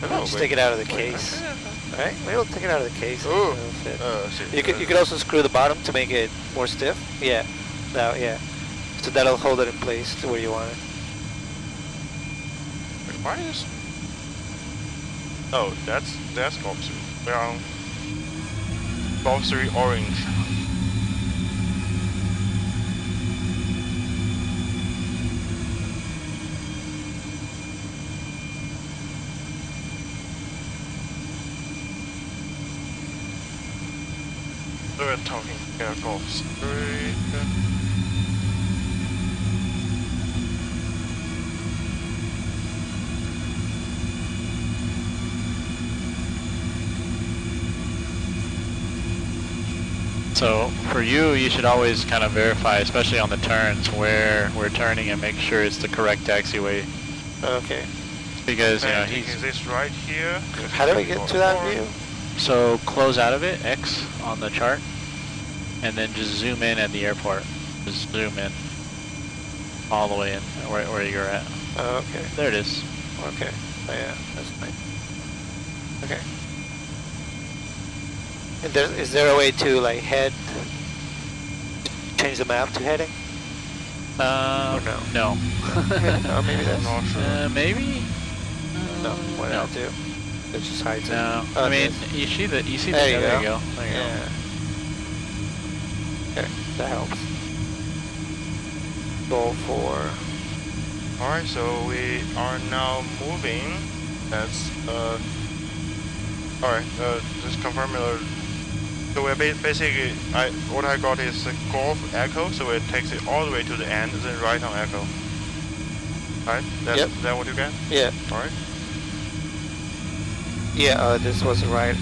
not. We'll just take it out of the case, right? Maybe we'll take it out of the case. Ooh. It'll fit. See, You could also screw the bottom to make it more stiff. Yeah, yeah. So that'll hold it in place to where you want it. Why is... Oh, that's Golf 3. We're on Golf 3 orange. We're talking Golf 3. So for you, you should always kind of verify, especially on the turns, where we're turning and make sure it's the correct taxiway. Okay. Because, you know, And is this right here? How do we get to that view? So close out of it, X on the chart, and then just zoom in at the airport. Just zoom in all the way in where you're at. Oh, okay. There it is. Okay. Oh, yeah, that's nice. Okay. And is there a way to like change the map to heading? Or no? No. Oh, maybe that's Not sure. Maybe? no. Why No. not do? It just hides No. it. Oh, I mean, yes. you see the, There you there go. you go. There you go. Yeah. Okay, that helps. Goal for. Alright, so we are now moving. That's alright, just confirm so we're basically what I got is a Golf Echo, so it takes it all the way to the end, then right on Echo. Right? That's Yep. that what you get? Yeah. Alright. Yeah. This was right.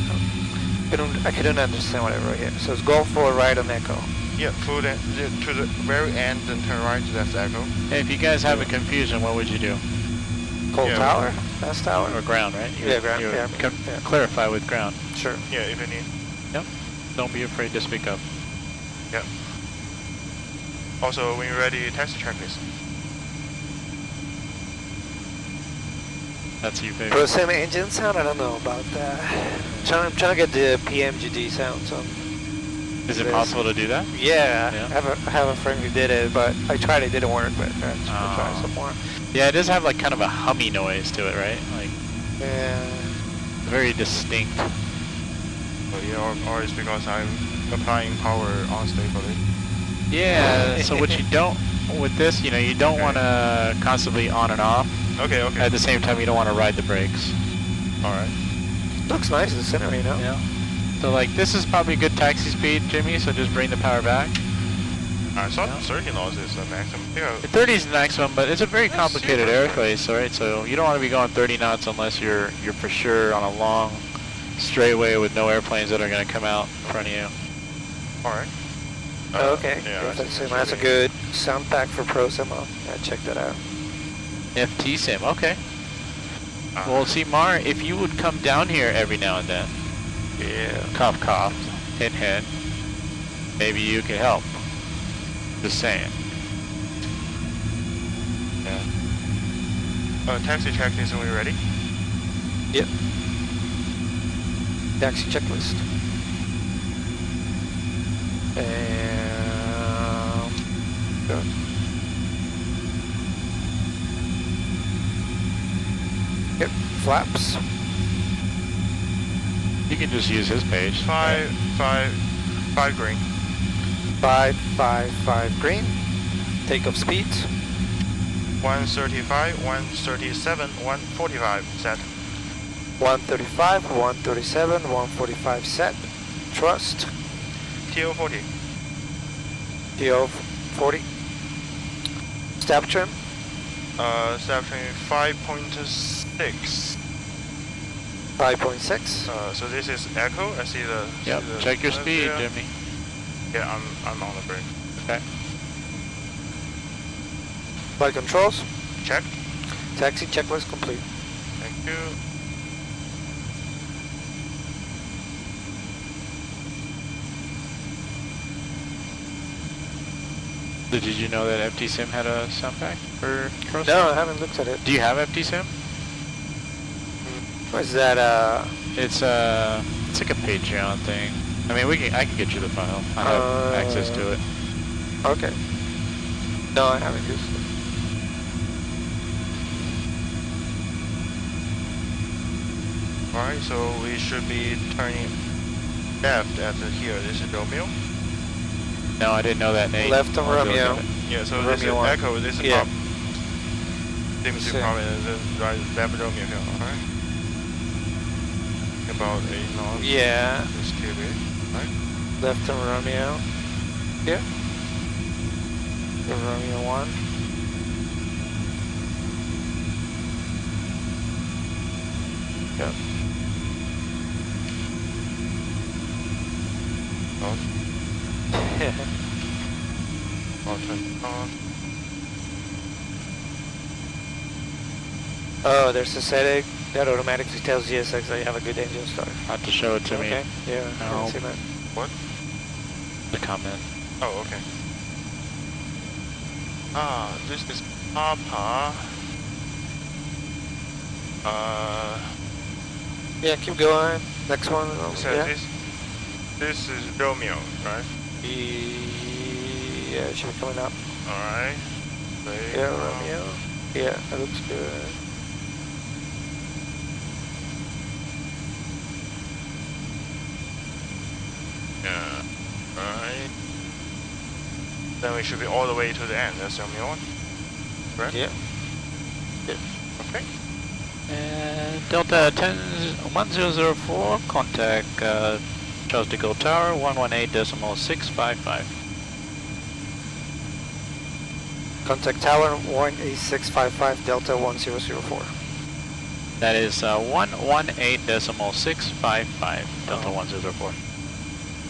I couldn't understand what I wrote here. So it's goal for right on Echo. Yeah, to the very end, then turn right, that's Echo. Hey, if you guys have a confusion, what would you do? Cold Yeah, tower? Fast tower? Or ground, right? Yeah, ground, You yeah, can yeah. clarify with ground. Sure. Yeah, if you need. Yep. Don't be afraid to speak up. Yeah. Also, when you're ready, taxi checklist. That's your favorite. Prosim engine sound? I don't know about that. I'm trying to get the PMGD sounds on. Is it this. possible to do that? Yeah, Yeah. I have a friend who did it, but I tried it, didn't work, but I'll try Oh. some more. Yeah, it does have like kind of a hummy noise to it, right? Like Yeah. very distinct. But yeah, or it's because I'm applying power unstably. Yeah, so what you don't, with this, you know, you don't want to constantly on and off. Okay, okay. At the same time, you don't want to ride the brakes. Alright. Looks nice, the scenery, no? Yeah. So like, this is probably a good taxi speed, Jimmy, so just bring the power back. I thought Yeah. 30 knots is the maximum. Yeah. 30 is the maximum, but it's a very That's complicated super airplace, right? So you don't want to be going 30 knots unless you're for sure on a long straightaway with no airplanes that are going to come out in front of you. Alright. Okay, Yeah, yeah, I think that's a good sound pack for Prosim. Yeah, check that out. FT sim, okay. Well, see, Mar, if you would come down here every now and then, Yeah. cough, cough, hint, hint, maybe you could help. Just saying. Yeah. Taxi checklist when we're ready. Yep. Taxi checklist. Go. Yep, flaps. You can just use his page. 5 green. 555 green. Takeoff speeds. 135, 137, 145 set. 135, 137, 145 set. Thrust. TO 40. TO 40. Stab trim. Step train 5.6. 5.6. So this is echo. I see the. Yep, see the check your speed, yeah. Jimmy. Yeah, I'm on the brake. Okay. Flight controls. Check. Taxi checklist complete. Thank you. Did you know that FT Sim had a sound pack for Prosim? No, I haven't looked at it. Do you have FT Sim? What is that? It's like a Patreon thing. I mean, I can get you the file. I have access to it. Okay. No, I haven't used it. Alright, so we should be turning left at here. This is Romeo. No, I didn't know that, Nate. Left on I'll go Romeo. get it. Yeah, so Romeo this is one. echo. This is Yeah. seems to be Same. probably the right left Romeo here. Alright. About 8 knots. Yeah. This QB. Right. Left on Romeo. Yeah. The Romeo 1. Yep. On. I'll turn it on. Oh, there's a setting that automatically tells GSX that you have a good engine start. Have to show it to me. Okay. Yeah, I No. didn't see that. What? The comment. Oh, okay. Ah, this is Papa. Yeah, keep going. Next one. So Yeah. this is Romeo, right? Yeah, it should be coming up. Alright. Yeah, Romeo. Yeah, that looks good. Yeah. Alright. Then we should be all the way to the end. That's Romeo 1. Right? Yeah. Okay. And Delta 10-1004, contact Charles de Gaulle Tower, 118.655. Contact tower 18655 Delta 1004. That is 118.655, Delta 104.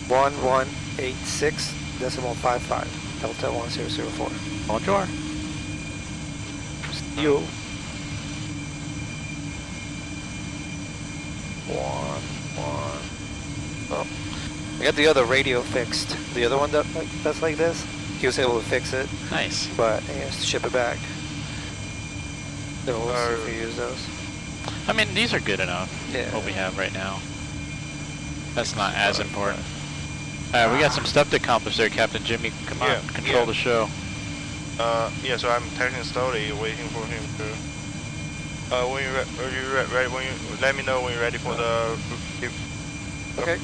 1186.55 Delta 1004. Bonjour. You. 1, 1. Oh, I got the other radio fixed. The other one that's like this. He was able to fix it, Nice. but he has to ship it back. So we'll see if we use those. I mean, these are good enough. Yeah. What we have right now. That's not as important. Alright, we got some stuff to accomplish there, Captain Jimmy. Come on, control the show. Yeah, so I'm texting slowly, waiting for him to. When you ready, when you let me know when you're ready for the. Okay.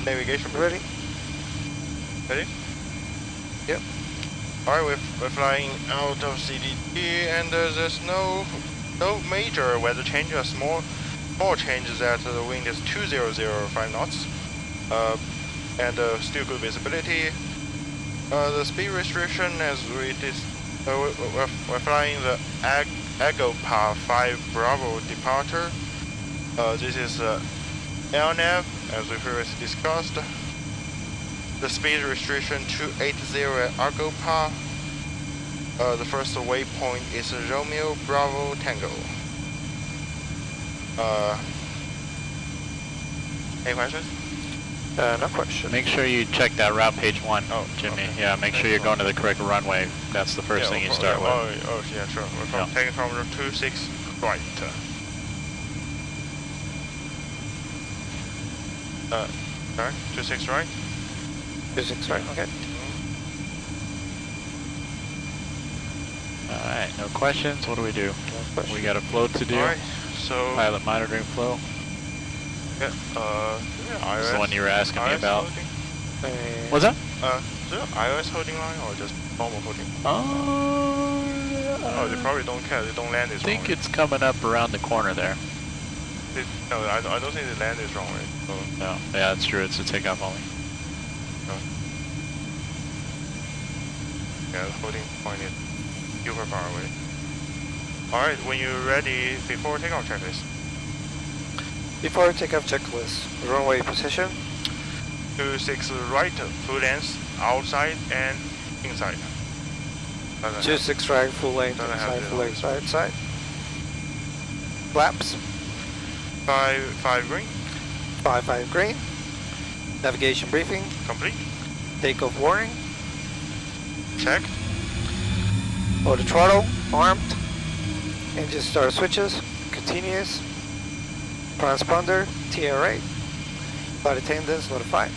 Navigation. Ready? Ready? Yep. Alright, we're flying out of CDT, and there's no major weather changes. Small changes that the wind is 2005 knots. And still good visibility. The speed restriction, as we're flying the AGOPA 5 Bravo departure. This is LNAV, as we previously discussed. The speed restriction 280 at AGOPA. The first waypoint is Romeo Bravo Tango. Any questions? No question. Make sure you check that route page 1, Jimmy. Okay. Yeah, make sure you're going to the correct runway. That's the first thing you start with. Oh, yeah, sure. We're taking from 26 right. Sorry, 26 right? 26 right, okay. Alright, no questions. What do we do? No question. We got a float to do. Alright, so. Pilot monitoring flow. Yeah, That's the one you were asking me iOS about. Holding? What's that? Is it iOS holding line or just normal holding? Oh, they probably don't care. They don't land this I think wrong. it's coming up around the corner there. No, I don't think the land is wrong, right? So, No, yeah, that's true. It's a takeoff only. yeah, the holding point is super far away. Alright, when you're ready, before takeoff checklist. Before takeoff checklist, runway position. 26 right, full length, outside and inside. 26 right, full length, Doesn't have inside, the- full length, right side. Flaps, 5 green, 5 green. Navigation briefing, complete, takeoff warning. check, Auto throttle, armed. Engine start switches, continuous. Transponder, TRA. Flight attendants notified.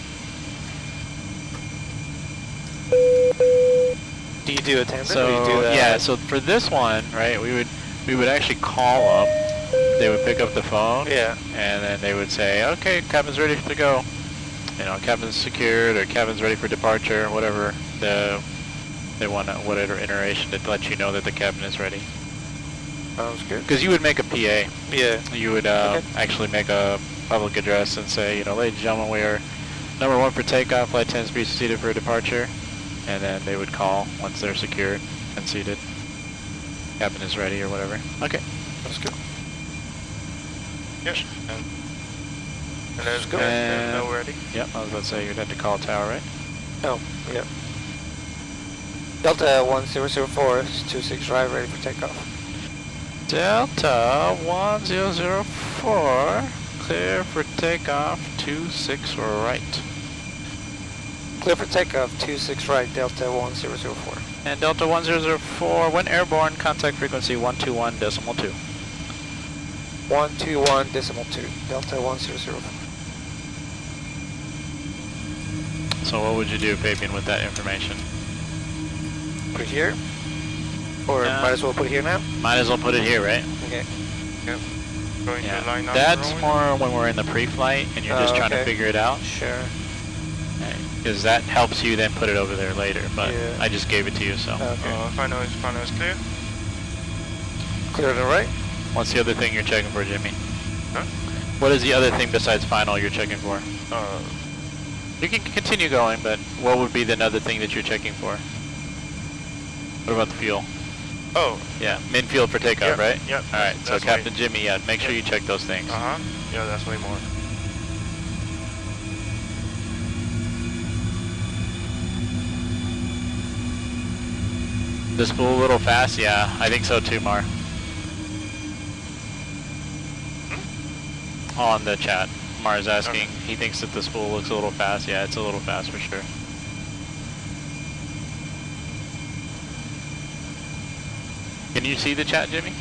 Do you do attendant or you do that? yeah, so for this one, right, we would actually call them. They would pick up the phone. Yeah. And then they would say, okay, cabin's ready to go. You know, cabin's secured or cabin's ready for departure, whatever they want, whatever iteration to let you know that the cabin is ready. Sounds good. Because you would make a PA. Yeah. You would actually make a public address and say, you know, ladies and gentlemen, we are number 1 for takeoff, flight 10 be seated for departure. And then they would call once they're secured and seated. Cabin is ready or whatever. Okay. That's good. yep, and let's go. And- Now we're ready. Yep, I was about to say you'd have to call tower, right? Oh, yep. Delta 1004, 26 right, ready for takeoff. Delta 1004, clear for takeoff, 26 right. Clear for takeoff, 26 right, Delta 1004. And Delta 1004, when airborne, contact frequency 121.2. 121.2, Delta 1004. So what would you do, Fabian, with that information? Put it here? Or Yeah. might as well put it here now? Might as well put it here, right? Okay. Yep. Going Yeah. to line up. That's runway. more when we're in the pre-flight and you're just trying to okay. figure it out. Sure. Because that helps you then put it over there later. But Yeah. I just gave it to you, so. Okay. Final is clear. Clear to the right? What's the other thing you're checking for, Jimmy? Huh? What is the other thing besides final you're checking for? Uh, You can continue going, but what would be the other thing that you're checking for? What about the fuel? oh, Yeah, min fuel for takeoff, Yep, right? yep, Alright, so that's Captain way- Jimmy, yeah, make sure you check those things. yeah, that's way more. This flew a little fast, yeah, I think so too, Mar. on the chat. Mars asking, he thinks that the spool looks a little fast. Yeah, it's a little fast for sure. Can you see the chat, Jimmy?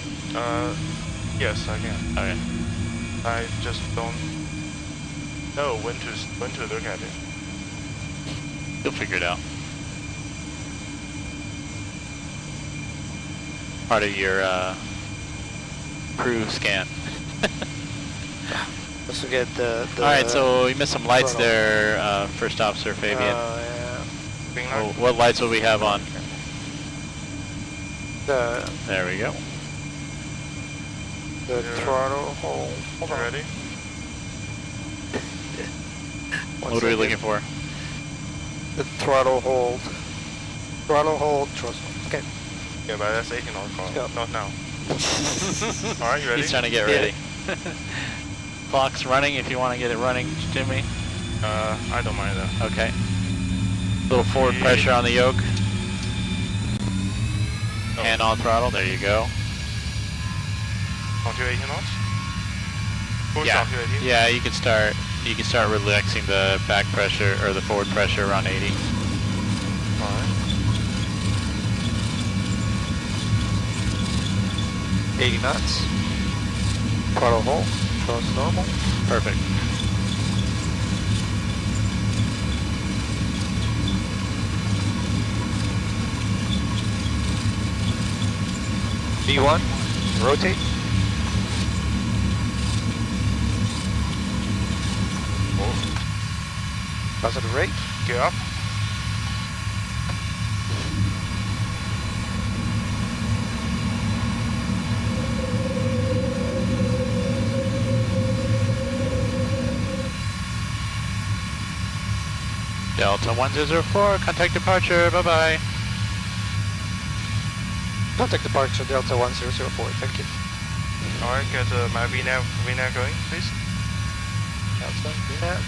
Yes, I can. Okay. I just don't know when to look at it. You'll figure it out. Part of your crew scan. Let's get the Alright, so we missed some lights there, First Officer Fabian. yeah. Green Oh, light? what lights will we have on? The There we go. throttle hole. Hold You on. ready? One What are we second. looking for? The throttle hold. Throttle hold. Trust. Okay. Yeah, but that's 18 on call. Go. Not now. Alright, you ready? He's trying to get Yeah. ready. Clock's running if you want to get it running, Jimmy. I don't mind that. Okay. Little forward pressure on the yoke. Hand on throttle, there you go. Onto 18 knots? Push Yeah. onto 18? Yeah, you can start relaxing the back pressure or the forward pressure around 80. Alright. 80 knots. Throttle hold. Trust normal. Perfect. V1. Rotate. Positive rate. Gear up. Delta 1004, contact departure, bye-bye. Contact departure Delta 1004. Thank you. Alright, get my VNAV going, please. Delta. Yeah.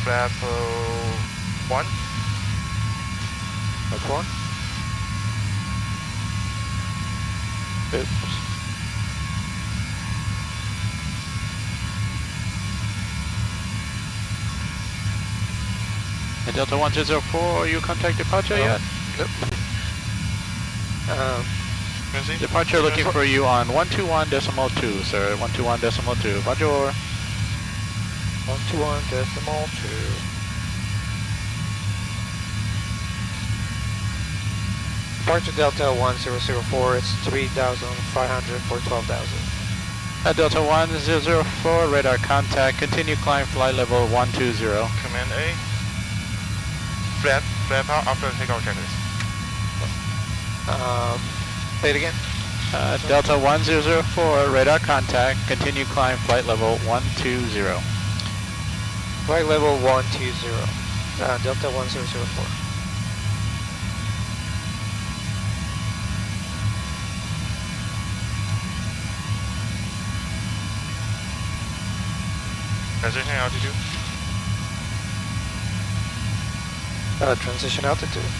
Flap 1. That's one. Oops. And Delta 1004, you contact departure No. yet? Nope. Can you see? Departure looking for you on 121.2, sir. 121.2. Roger. 121.2. Departure Delta 1004, it's 3,500 for 12,000. At Delta 1004, radar contact, continue climb flight level 120. Command A. Flap out after takeoff checklist. Say it again. Delta 1004, radar contact, continue climb flight level 120. Flight level 120. Delta 1004. Transition altitude. Transition altitude.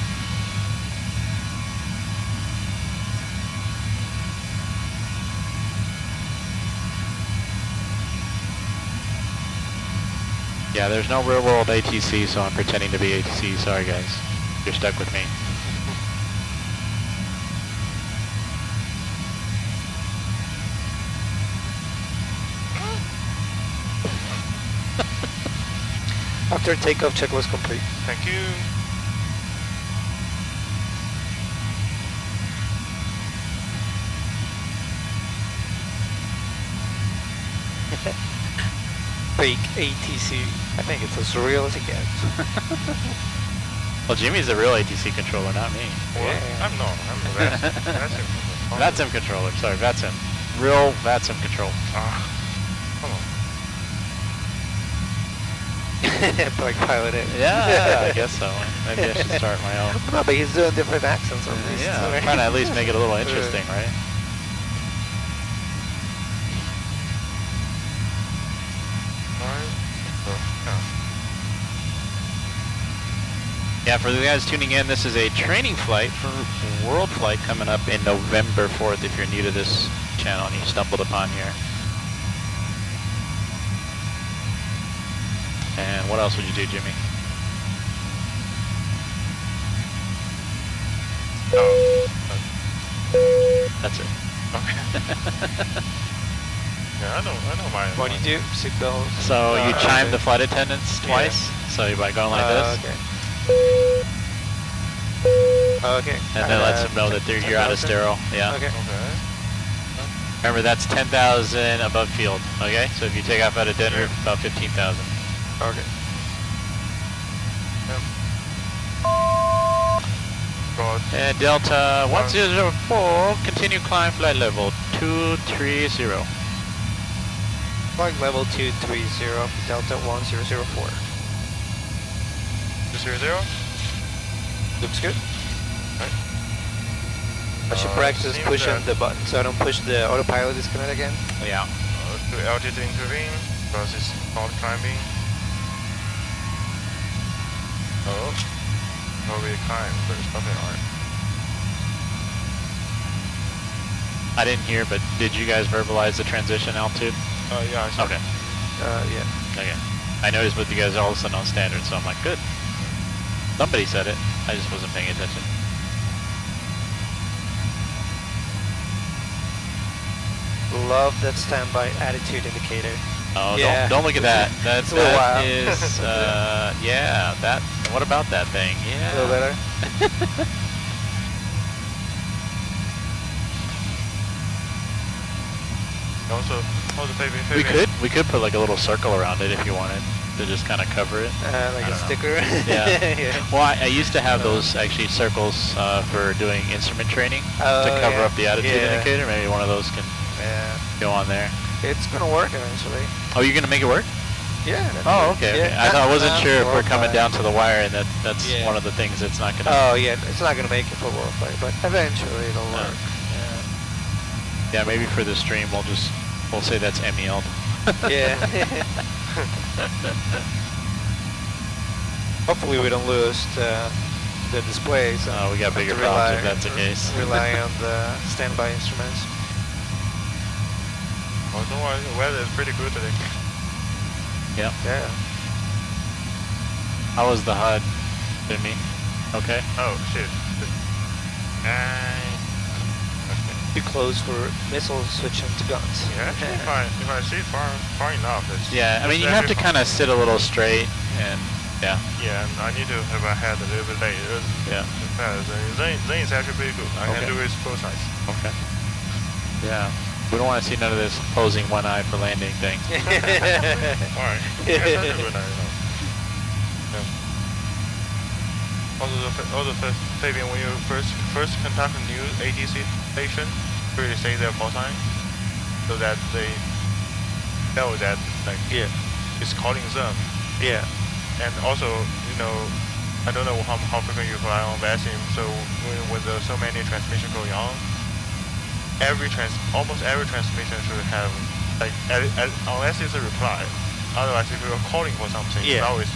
Yeah, there's no real world ATC, so I'm pretending to be ATC. Sorry guys, you're stuck with me. After takeoff checklist complete. Thank you. Fake ATC. I think it's as real as it gets. Well, Jimmy's the real ATC controller, not me. What? Yeah. I'm not. I'm the best. That's it. VATSIM controller, sorry, VATSIM. Real VATSIM control. Come on. Like pilot it. Yeah, I guess so. Maybe I should start my own. No, but he's doing different accents on these. Yeah, I'm trying to at least make it a little interesting, right? Alright. Yeah, for the guys tuning in, this is a training flight for World Flight coming up in November 4th if you're new to this channel and you stumbled upon here. And what else would you do, Jimmy? Oh, That's it. okay. Yeah, I know my. What do you do? Seatbelt. So you chime okay. the flight attendants twice. So by going like this, Okay. Okay. and then lets them know that you're out of sterile. Yeah. Okay. Okay. Remember, that's 10,000 above field. Okay. So if you take off out of Denver, about 15,000. Okay. God. And Delta 1004, continue climb flight level 230. Flight level 230, Delta 1004. 200? Looks good. Right. I should practice seems pushing that- the button so I don't push the autopilot disconnect again. Yeah. To altitude intervene because it's not climbing. Oh, probably climb, but it's nothing on it. I didn't hear, but did you guys verbalize the transition altitude? Yeah, I saw. Okay. Yeah. Okay. I noticed with you guys all of a sudden on standard, so I'm like, good. Somebody said it. I just wasn't paying attention. Love that standby attitude indicator. Oh, Yeah. don't look at that. It's a little That wild. is, yeah. That. What about that thing? Yeah. A little better. Also, We could put like a little circle around it if you wanted to just kind of cover it. Like I a don't know. sticker. Yeah. Well, I used to have those actually circles for doing instrument training Oh, to cover yeah. up the attitude Yeah. indicator. Maybe one of those can Yeah. go on there. It's gonna work eventually. Oh, you're gonna make it work? Yeah. Oh, okay. Okay. I wasn't sure if we're coming down to the wire, and that's Yeah. one of the things that's not gonna. Oh yeah, it's not gonna make it for World Flight, but eventually it'll No. work. Yeah, maybe for the stream we'll say that's MEL'd. Yeah. Hopefully we don't lose the display. So We got have bigger to problems if that's the case. Rely on the standby instruments. Oh, don't worry, the weather is pretty good today. Yeah. Yeah. How was the HUD, Jimmy? Okay. Oh, shit. Too close for missiles switching to guns. Yeah, actually, if I see it far enough, it's... Yeah, I mean, it's you have to actually kind of sit a little straight, and yeah. Yeah, and I need to have my head a little bit late. Yeah. Then it's actually pretty good. I Okay. can do it both sides. Okay. Yeah. We don't want to see none of this closing one eye for landing thing. Alright. Yeah, that's a good idea. Yeah. Also, Fabian, when you first contact a new ATC station, really say their call sign, so that they know that it's calling them. Yeah. And also, I don't know how frequent you fly on Vasim, so when there's so many transmission going on, almost every transmission should have, unless it's a reply, otherwise if you're calling for something, it's always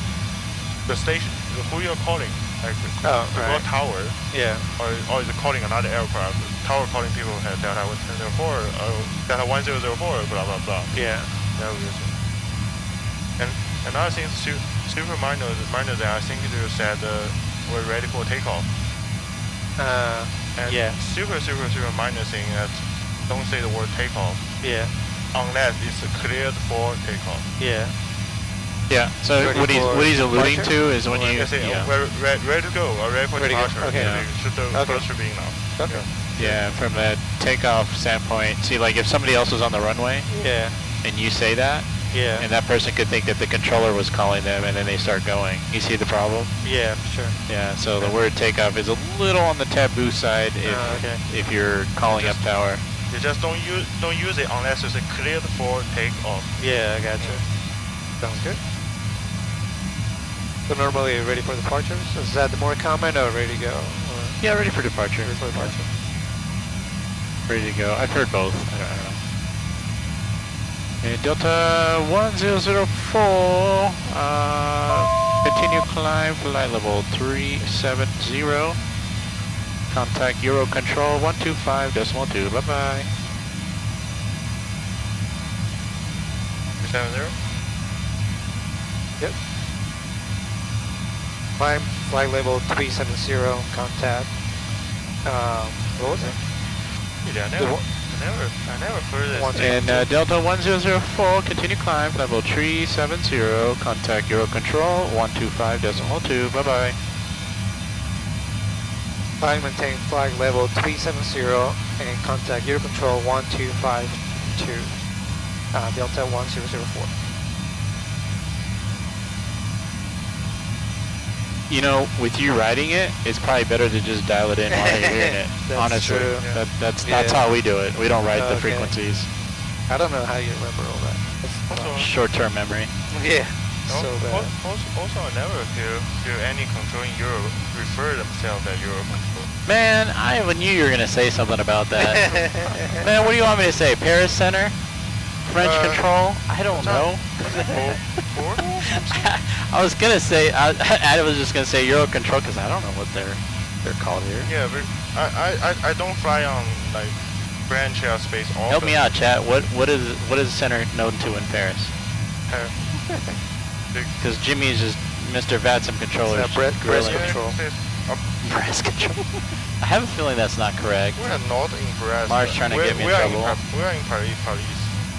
the station, who you're calling, right. tower, Yeah. or is it calling another aircraft, tower calling people have Delta 104, Delta 1004, blah, blah, blah. Yeah. That would be it. And another thing, super minor that I think you said we're ready for takeoff. And yeah. super minor thing that don't say the word takeoff Yeah. unless it's cleared for takeoff. Yeah. Yeah. So Ready what he's for alluding departure? to is when Or you. I say, Yeah. we're ready to go, or ready for Ready to go, departure. okay. Yeah. First should be enough. Okay. Yeah, from a takeoff standpoint, see, like if somebody else was on the runway Yeah. and you say that, Yeah. and that person could think that the controller was calling them, and then they start going. You see the problem? Yeah, for sure. Yeah. So the word takeoff is a little on the taboo side Okay. if you're calling up tower. You just don't use it unless it's cleared for takeoff. Yeah, I gotcha. Sounds good. So normally ready for departures? Is that the more common or ready to go? Or Yeah, ready for departure. ready for departure? Ready to go. I've heard both. I don't know. And Delta 1004, continue climb, flight level 370. Contact Euro Control 125.2, bye-bye. 370? Yep. Climb flight level 370, contact. What was it? Yeah, I never heard this. And Delta 1004, continue climb, level 370, contact Euro Control 125.2, bye-bye. Climb, maintain flight level 370 and contact Euro Control 1252, Delta 1004. You know, with you writing it, it's probably better to just dial it in while you're hearing it. That's honestly, true. that's how we do it. We don't write the Okay. frequencies. I don't know how you remember all that. Also, Short-term memory. Yeah, no, so bad. also, I never hear any control in Europe refer themselves as Euro control. Man, I knew you were gonna say something about that. Man, what do you want me to say? Paris Center? French control? I don't know. I was gonna say, I was just gonna say Euro control because I don't know what they're called here. Yeah, but I don't fly on like French airspace often. Help me out, chat. What is the center known to in Paris? Because Jimmy is just Mr. Vatsum controller. breast control. Breast control. I have a feeling that's not correct. We are not in Paris. Mars trying to get me in trouble. We are in Paris.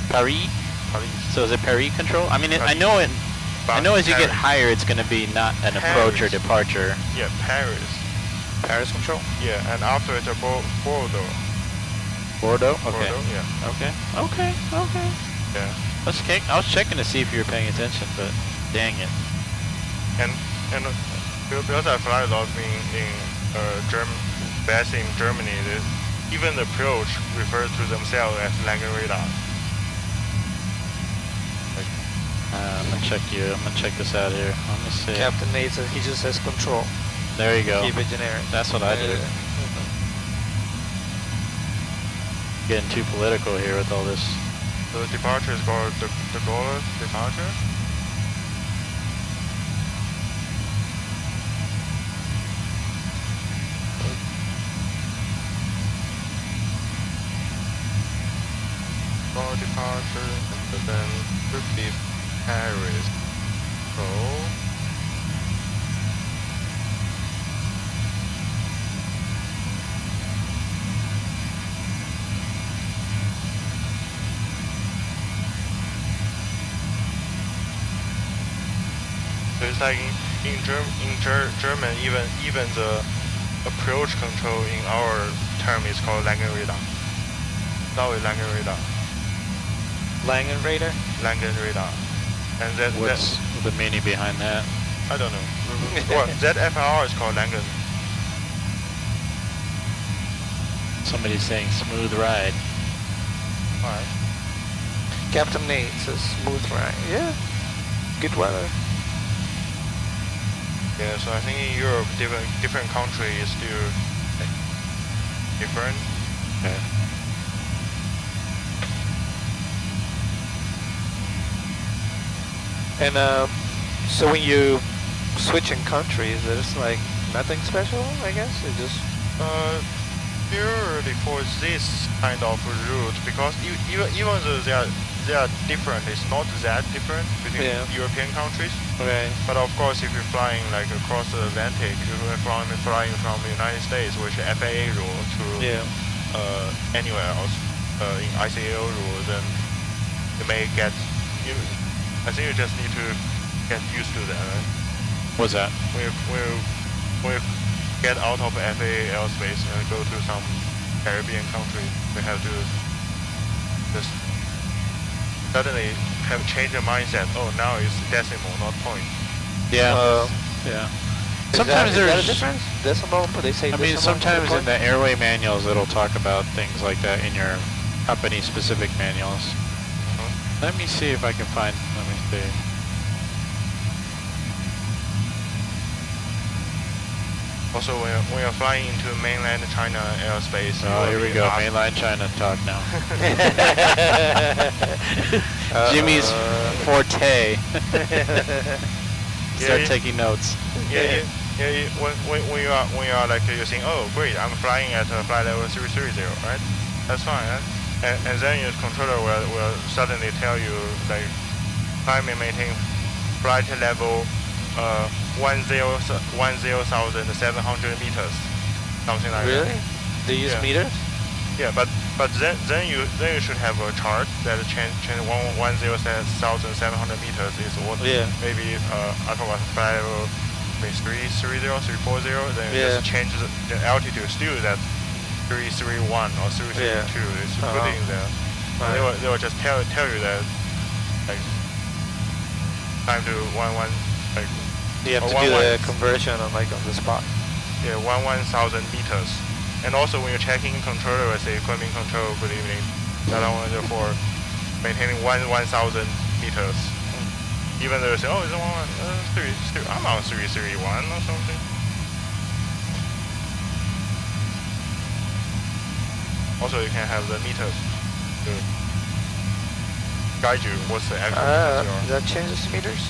Paris? So is it Paris control? I mean, I know it. I know as you get higher, it's going to be not an approach or departure. Yeah, Paris. Paris control? Yeah, and after it's a Bordeaux. Bordeaux? Okay. Bordeaux, yeah. Okay. Yeah. I was checking to see if you were paying attention, but dang it. And because I fly a lot in Germany, even the approach refers to themselves as Langenradar. I'm gonna check this out here. Let me see. Captain Nate says he just says control. There you go. Keep it generic. That's what I did. Getting too political here with all this. The departure is called the Gaulle departure. Gaulle departure, and then should be Paris. So it's like in German, even the approach control in our term is called Langenradar. Now it's Langenradar. Langenradar? Langenradar. And What's the meaning behind that? I don't know. Well, ZFR is called Langen. Somebody's saying smooth ride. Alright. Captain Nate says smooth ride. Yeah. Good weather. Yeah, so I think in Europe, different country is still different. Okay. And so when you switch in countries, there's like nothing special, I guess. It just Purely for this kind of route, because even though they are different, it's not that different between European countries. okay. But of course, if you're flying like across the Atlantic, you're flying from the United States, which is FAA rule, to anywhere else in ICAO rule, then you may get. I think you just need to get used to that. Right? What's that? When you get out of FAA airspace and go to some Caribbean country, we have to just suddenly have changed your mindset. Oh, now it's decimal, not point. Yeah. Yeah. Sometimes is that there's a difference? Decimal? They say I mean, decimal sometimes to in the airway manuals, it'll talk about things like that in your company-specific manuals. Let me see if I can find. Let me see. Also, when you're flying into mainland China airspace, Oh, here we go. Mainline China talk now. Jimmy's forte. Start taking notes. When you are like you're saying, oh great, I'm flying at flight level 330, right? That's fine. And then your controller will suddenly tell you like climb and maintain flight level 10,700 meters, something like that. Really? They use meters? Yeah, but then you should have a chart that change 10,700 meters is what maybe I forgot flight level 330, 340. Then you just change the altitude. Still that 331 or 332 is put in there. They will just tell you that like time to 11 like. You have to do the conversion on the spot. Yeah, 1,000 meters. And also when you're checking controller, let's say equipment control, good evening, that I wanted for maintaining 1,000 meters. Even though you say, oh, it's I'm on 331 or something. Also, you can have the meters to guide you what's the actual meters you are. That changes meters?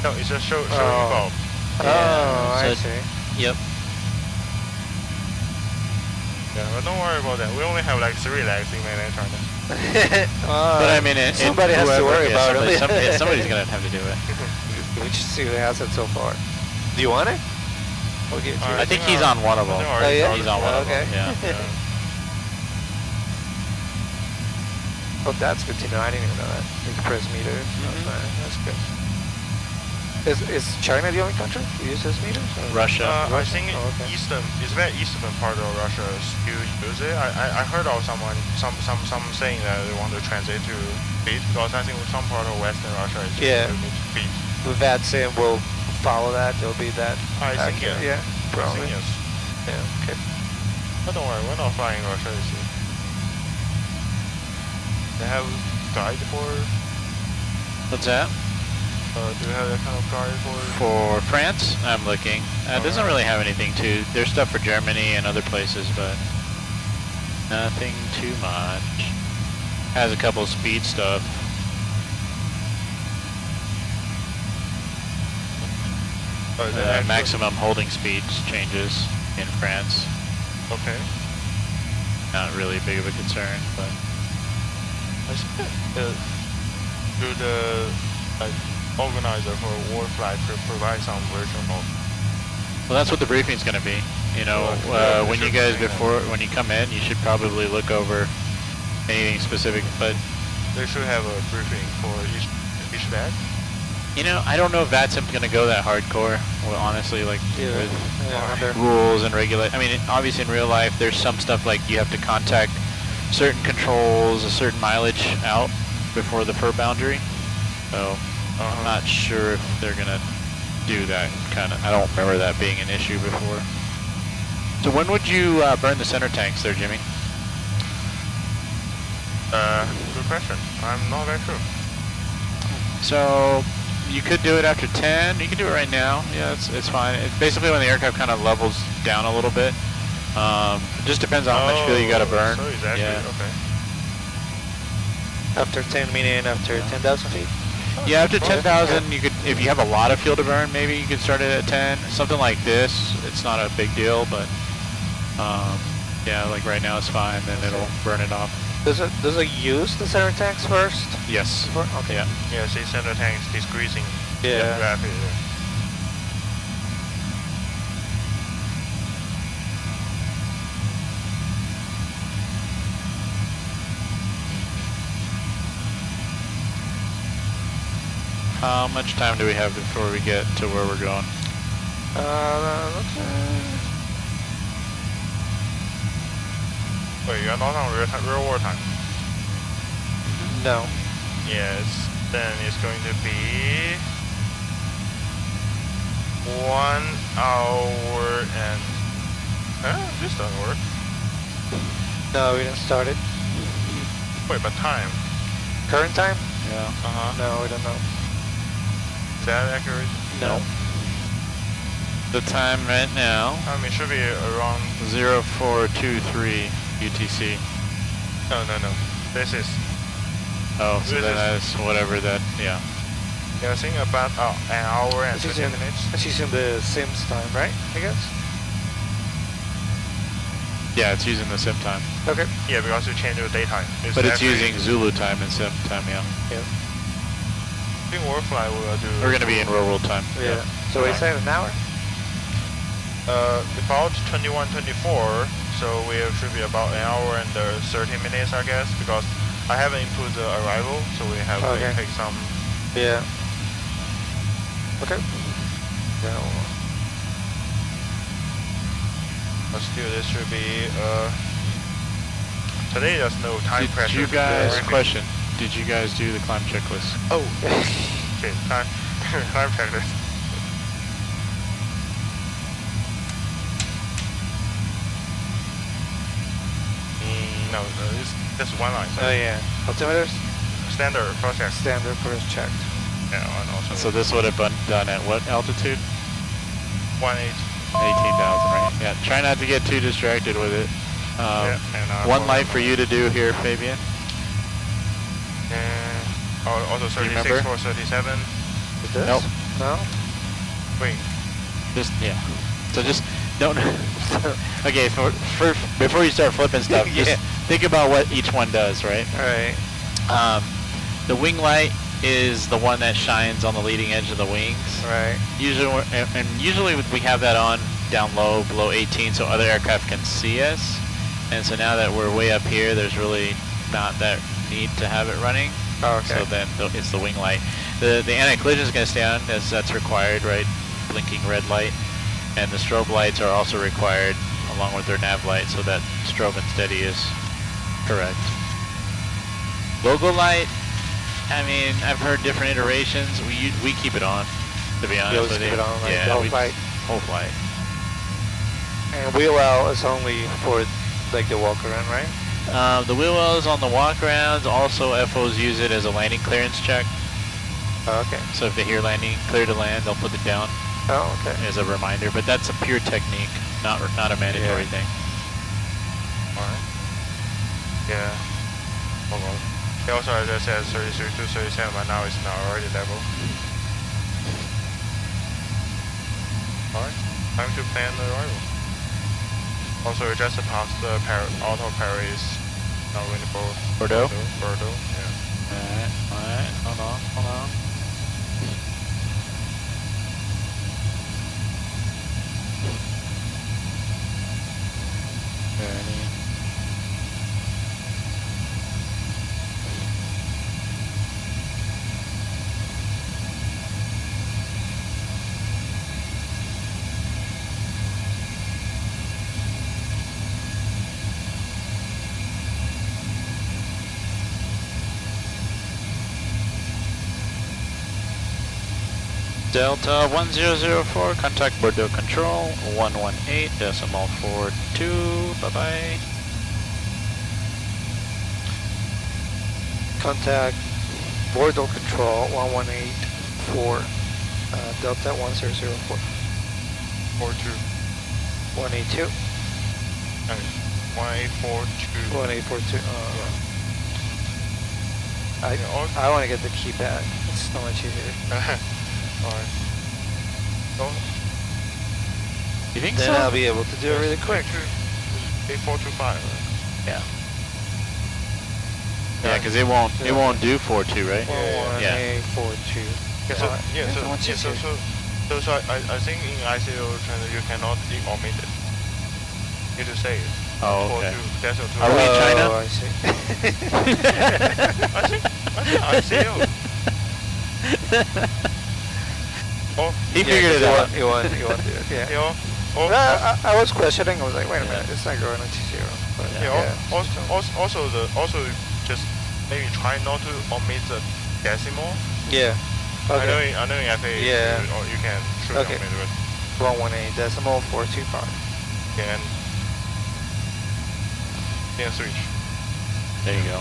No, it's just showing bulb. I see. Yep. Yeah, but don't worry about that. We only have like 3 legs in mainland China. But I mean, somebody has to worry about it. Somebody's gonna have to do it. We should see who has it so far. Do you want it? We'll give it to you. I think he's on one of them. He's on one of them. Yeah. Oh, that's good to know. I didn't even know that. You can press meters. That's good. Is China the only country who uses meters? Russia. I think it's very eastern part of Russia still use it. I heard of some saying that they want to translate to feet, because I think some part of Western Russia is feet. With that saying, we'll follow that. There'll be that. I think yeah, probably. I think yes. Yeah. Okay. But don't worry, we're not flying Russia. They have guide for. What's that? Do you have that kind of guide For France, I'm looking. It doesn't really have anything too. There's stuff for Germany and other places, but nothing too much. Has a couple speed stuff. Maximum holding speeds changes in France. Okay. Not really big of a concern, but. Do the organizer for a war flight to provide some version of? Well, that's what the briefing's going to be. You know, when you guys when you come in, you should probably look over anything specific. But they should have a briefing for each bag. You know, I don't know if that's going to go that hardcore. Well, honestly, like with rules and regulate. I mean, obviously in real life, there's some stuff like you have to contact certain controls, a certain mileage out before the FER boundary. So I'm not sure if they're gonna do that kind of. I don't remember that being an issue before. So when would you burn the center tanks there, Jimmy? Good question. I'm not very sure. So you could do it after 10. You can do it right now. Yeah, it's fine. It's basically when the aircraft kind of levels down a little bit. It just depends on how much fuel you got to burn. So exactly, okay. After 10 meaning after 10,000 feet? Yeah, after 10,000, you could, if you have a lot of fuel to burn, maybe you could start it at 10. Something like this, it's not a big deal, but yeah, like right now it's fine. Then it'll burn it off. Does it use the center tanks first? Yes. Okay. Yeah. Yeah, see center tanks decreasing Yeah. rapidly. How much time do we have before we get to where we're going? Wait, you're not on real war time? No. Yes, then it's going to be 1 hour and... this doesn't work. No, we didn't start it. Wait, but time? Current time? Yeah. No, we don't know. Is that accurate? No. The time right now, I mean, it should be around... 0423 UTC. No. This is... Oh, so then that's whatever that, yeah. Yeah, I think about an hour and It's 15 using, minutes. it's using the Sims time, right? I guess. Yeah, it's using the sim time. Okay. Yeah, because you change your daytime. But it's actually- using Zulu time and sim time, yeah. Yeah. I think Warfly will do. We're gonna be in real world time. Yeah. So we said an hour. About 21:24, so we should be about an hour and 30 minutes, I guess, because I haven't input the arrival, so we have Okay. to take some. Yeah. Okay. Yeah. But still, this should be. Today there's no time Did pressure. you to guys, do everything. question, did you guys do the climb checklist? Oh. Okay, time checklist. No, it's just one line. Oh yeah. Altimeters. Standard process. Standard first checked. Yeah, and also. So this would have been done at what altitude? 1.8. 18,000, right? Yeah, try not to get too distracted with it. Yeah, and, One light for you to do here, Fabian. And also Do you remember? 36 for 37. Is this? Nope. No. Wait. Just, yeah. So just don't. Okay, before you start flipping stuff, Yeah. just think about what each one does, right? All right. The wing light is the one that shines on the leading edge of the wings. Right. Usually, usually we have that on down low, below 18, so other aircraft can see us. And so now that we're way up here, there's really not that need to have it running. Oh, okay. So then it's the wing light. The anti-collision is going to stay on as that's required, right? Blinking red light. And the strobe lights are also required along with their nav light, so that strobe and steady is correct. Logo light, I mean, I've heard different iterations. We keep it on, to be honest You always with keep you. it on, like, yeah, the whole flight? Whole flight. And wheel well is only for like the walk around, right? The wheel wells on the walk-arounds, also FOs use it as a landing clearance check. Oh, okay. So if they hear landing, clear to land, they'll put it down Oh, okay. as a reminder. But that's a pure technique, not a mandatory Yeah. thing. Alright. Yeah. Hold on. They also, as I said, 33 to 37, but now it's not already level. Alright. Time to plan the arrival. Also, just past the auto Paris. Not really Bordeaux? Bordeaux, yeah. Alright, hold on. Ready. Delta 1004, contact Bordeaux Control 118.42, bye-bye. Contact Bordeaux Control 1184 Delta 1004 42. 182 Okay. 1842. 1842. Yeah, I want to get the keypad. It's so much easier. Alright. So, You think Then so? I'll be able to do it really quick. 8425, right? Yeah. Yeah, because it won't do 4.2, right? Yeah. 1842. Yeah, so I think in ICO channel you cannot omit it. You need to say it. Oh, okay. That's a Are we in China? Oh, I see. I think ICO. Oh, He figured it out. You want to do it, yeah. yeah. Oh, I was questioning. I was like, wait a minute, it's not going to T0. But yeah. Also just maybe try not to omit the decimal. Yeah. Okay. I know in FA Yeah. you can truly Okay. omit it. 118.425. And then switch. There you go.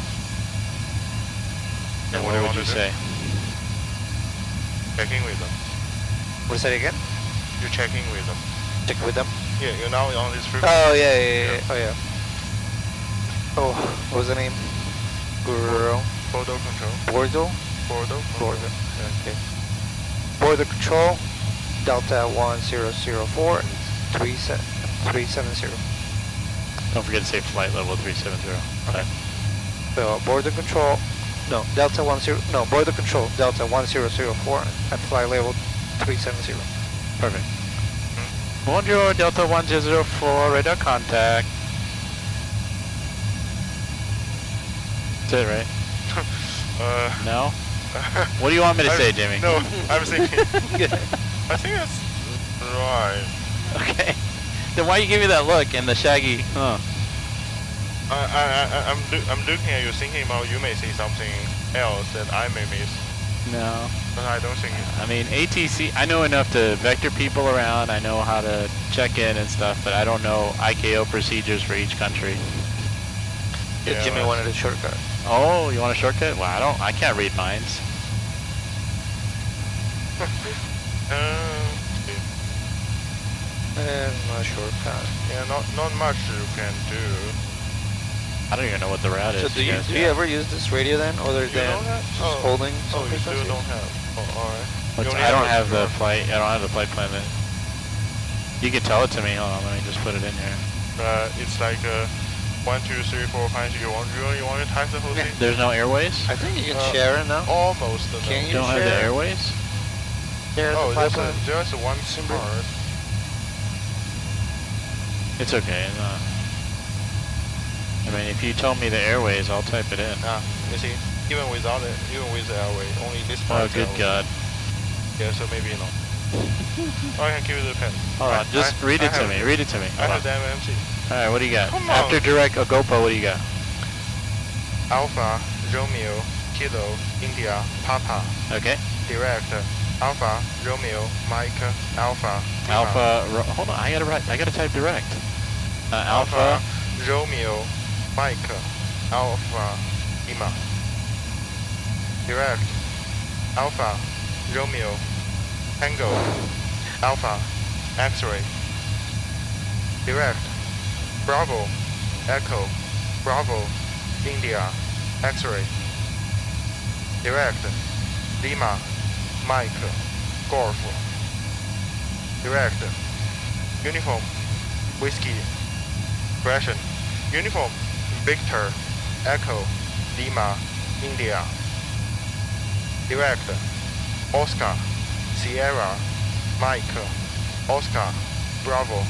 And what what do you would want you to do? say? Checking with them. What is that again? You're checking with them. Check with them. Yeah, you're now on this frequency. Oh yeah. Oh yeah. Oh, what was the name? Guru. Bordeaux control. Bordeaux. Bordeaux. Bordeaux. Yeah. Okay. Border control, Delta 1004, 370. Don't forget to say flight level 370. Okay. So border control, no, Delta 10, no, border control, Delta 1004 at flight level 370. Perfect. Bonjour, Delta 1004, radar contact. That's it, right? No? What do you want me to say, Jimmy? No, I'm thinking. I think that's right. Okay. Then why you give me that look and the shaggy? Huh. I'm looking at you, thinking about you may say something else that I may miss, No. but I don't think it. I mean, ATC, I know enough to vector people around. I know how to check in and stuff, but I don't know ICAO procedures for each country. Yeah, Jimmy well, wanted a shortcut. Oh, you want a shortcut? Well, I can't read minds. And a shortcut. Yeah, not much you can do. I don't even know what the route is. So do you ever use this radio then, other You than don't have? just holding Oh, some you still frequencies? don't have. Oh, alright. I don't have the flight. I don't have the flight plan. You can tell it to me. Hold on, let me just put it in here. It's like 1, 2, 3, 4, 5, 6. You want to type the whole thing? There's no airways. I think you can share it now. Almost. Can You you don't have the share? airways. Share the Oh, flight plan? there's one part. It's okay. I mean, if you told me the airways, I'll type it in. You see, even without it, even with the airway, only this part. Oh, good God. Yeah, so maybe not. I can give you the pen. Hold on, just read it to me. Read it to me. I Hold have on. the MMC. All right, what do you got? Come on. After direct Ogopa, what do you got? Alpha, Romeo, Kilo, India, Papa. Okay. Direct, Alpha, Romeo, Mike, Alpha. Lima. Alpha. Hold on, I gotta type direct. Alpha. Romeo, Mike, Alpha, Lima. Direct, Alpha, Romeo, Tango, Alpha, X-ray. Direct, Bravo, Echo, Bravo, India, X-ray. Direct, Lima, Mike, Golf. Direct, Uniform, Whiskey, Russian. Uniform, Victor, Echo, Lima, India. Direct, Oscar, Sierra, Mike, Oscar, Bravo.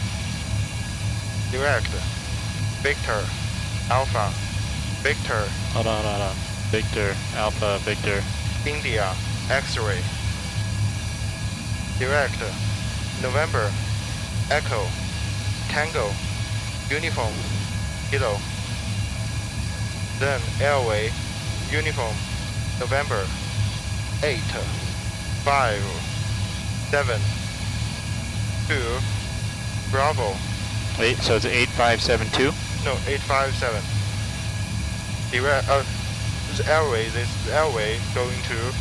Direct, Victor, Alpha, Victor, Hold on. Victor. Alpha. Victor. India, X-ray. Direct, November, Echo, Tango, Uniform, Kilo. Then Airway, Uniform, November, 8, 5, 7, 2, Bravo. Wait, so it's 8572? No, 857. Direct, this airway, going to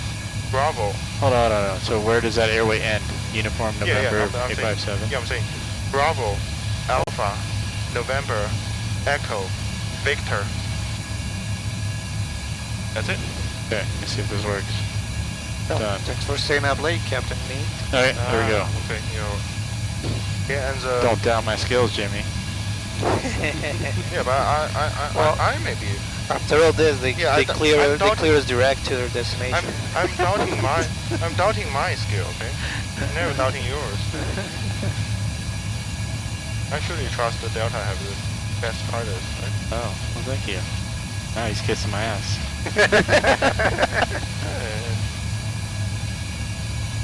Bravo. Hold on. So where does that airway end? Uniform November I'm 857? saying, I'm saying Bravo, Alpha, November, Echo, Victor. That's it. Okay, let me see if this works. Oh, Done. thanks for staying up late, Captain Neat. Alright, there we go. Okay, yeah, and Don't doubt my skills, Jimmy. yeah, but I maybe. After all this, they clear us direct to their destination. I'm doubting my skill. Okay, I'm never doubting yours. I truly trust the Delta have the best pilots. Right? Oh, well, thank you. Now he's kissing my ass.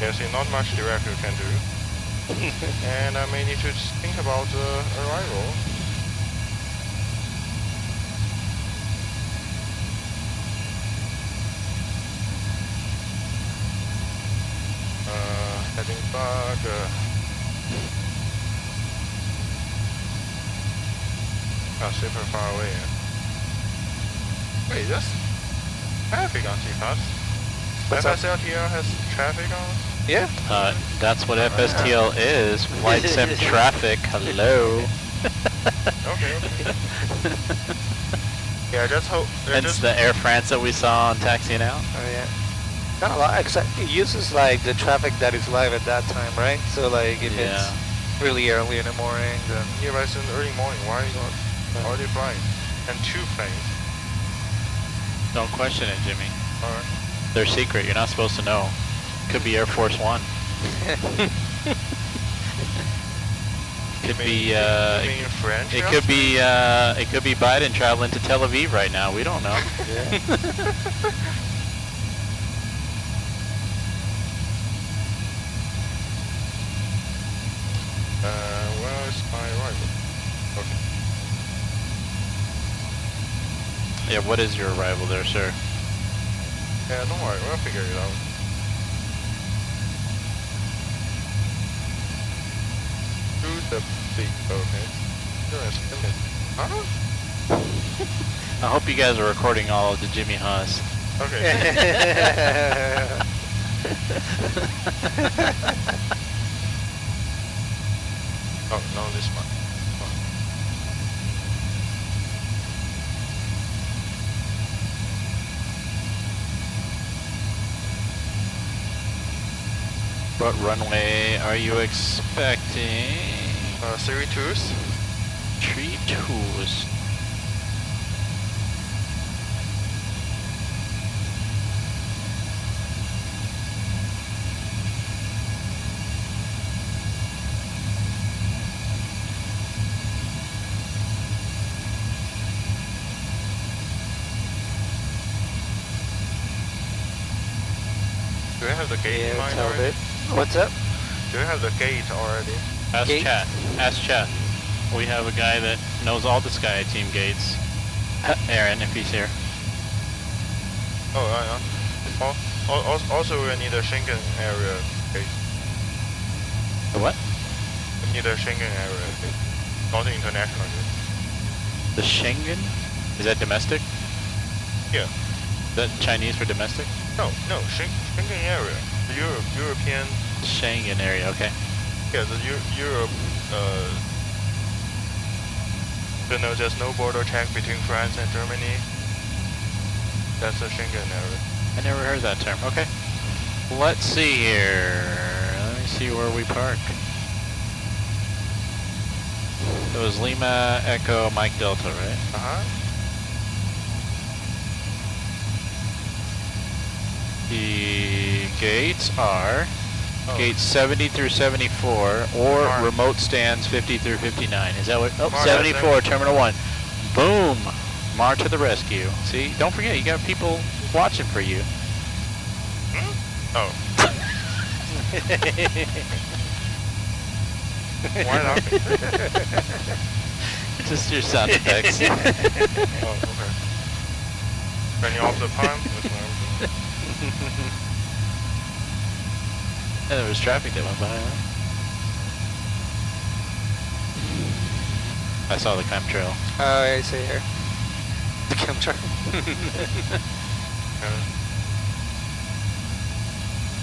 Yeah, see, not much direct you can do. And I may need to think about the arrival. Heading back. Super far away. Wait, that's traffic on C-Pass. FSLTL has traffic on? Yeah. That's what FSTL is. Flight sim traffic. Hello. Okay. Yeah, just hope. It's the Air France that we saw on taxiing out. Oh yeah. Not a lot, except it uses like the traffic that is live at that time, right? So like if Yeah. it's really early in the morning, then Yeah, but it's in the early morning. Why not already flying? And 2 planes. Don't question it, Jimmy. Alright. They're secret. You're not supposed to know. Could be Air Force One. Could be. You mean French? It could be. It could be Biden traveling to Tel Aviv right now. We don't know. yeah. Where's my arrival? Okay. Yeah. What is your arrival there, sir? Yeah, don't worry. We'll figure it out. Through the beat. Okay. Huh? I hope you guys are recording all of the Jimmy Haas. Okay. Oh, no, this one. What runway are you expecting? 32s. 32s. Do you have the gate in Yeah, mind tell already? it. What's up? Do you have the gate already? Ask Gate? chat. Ask chat. We have a guy that knows all the Sky Team gates. Aaron, if he's here. Oh, also we need a Schengen area gate. The what? We need a Schengen area gate. Not international gate. The Schengen? Is that domestic? Yeah. Is that Chinese for domestic? No, Schengen area. The European. Schengen area, okay. Yeah, the Europe. You know, there's no border check between France and Germany. That's the Schengen area. I never heard that term. Okay. Let's see here. Let me see where we park. It was Lima Echo Mike Delta, right? The gates are gates 70 through 74 or Mark. remote stands 50 through 59. Is that what? Oh, Mark, 74, Terminal 1. Boom! Mar to the rescue. See, don't forget, you got people watching for you. Oh. Why not? Just your sound effects. Oh, okay. Turning off the pump. And there was traffic that went by. Huh? I saw the chemtrail. Oh, I see here. The chemtrail.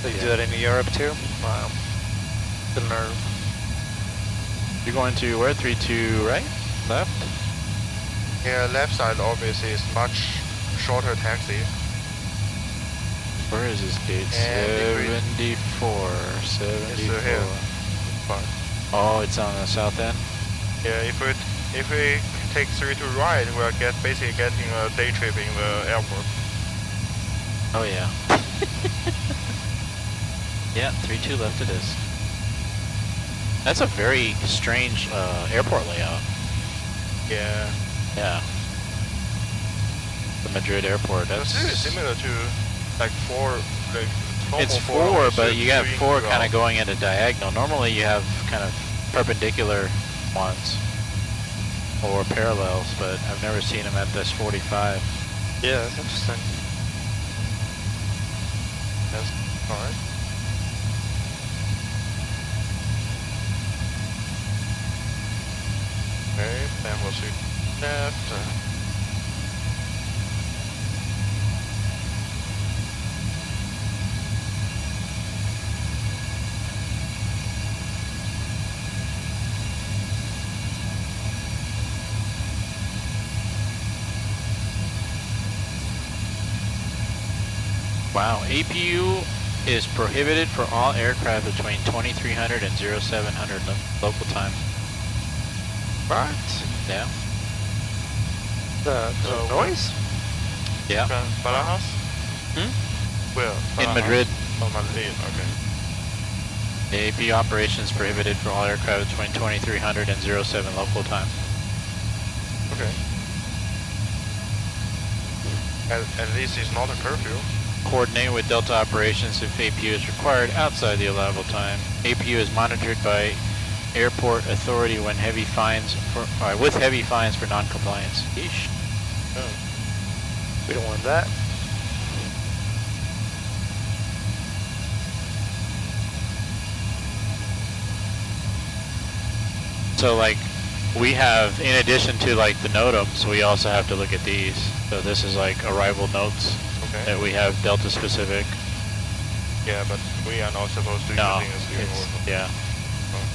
They do that in Europe too? Wow. The nerve. You're going to where? 32 right? Left? Yeah, left side obviously is much shorter taxi. Where is this gate? And 74. 74. here. But Oh, it's on the south end? yeah, if we take 32 right, we'll basically getting a day trip in the airport. Oh, yeah. Yeah, 32 left it is. That's a very strange airport layout. Yeah. Yeah. The Madrid airport. That's That's really similar to like It's normal four, but you have shooting four throughout. kind of going at a diagonal. Normally you have kind of perpendicular ones or parallels, but I've never seen them at this 45. Yeah, that's interesting. That's alright. Okay, then we'll shoot left. Wow, APU is prohibited for all aircraft between 2300 and 0700 local time. What? Yeah. The noise? Yeah. Barajas? Where? In Barajas? Madrid. Oh, Madrid, okay. The APU operation is prohibited for all aircraft between 2300 and 07 local time. Okay. At least it's not a curfew. Coordinate with Delta operations if APU is required outside the allowable time. APU is monitored by airport authority when heavy fines with heavy fines for non-compliance. Yeesh. We don't want that. So like, we have, in addition to like the NOTAMs, we also have to look at these. So this is like arrival notes that we have Delta specific. Yeah, but we are not supposed to No, using a steering wheel. yeah.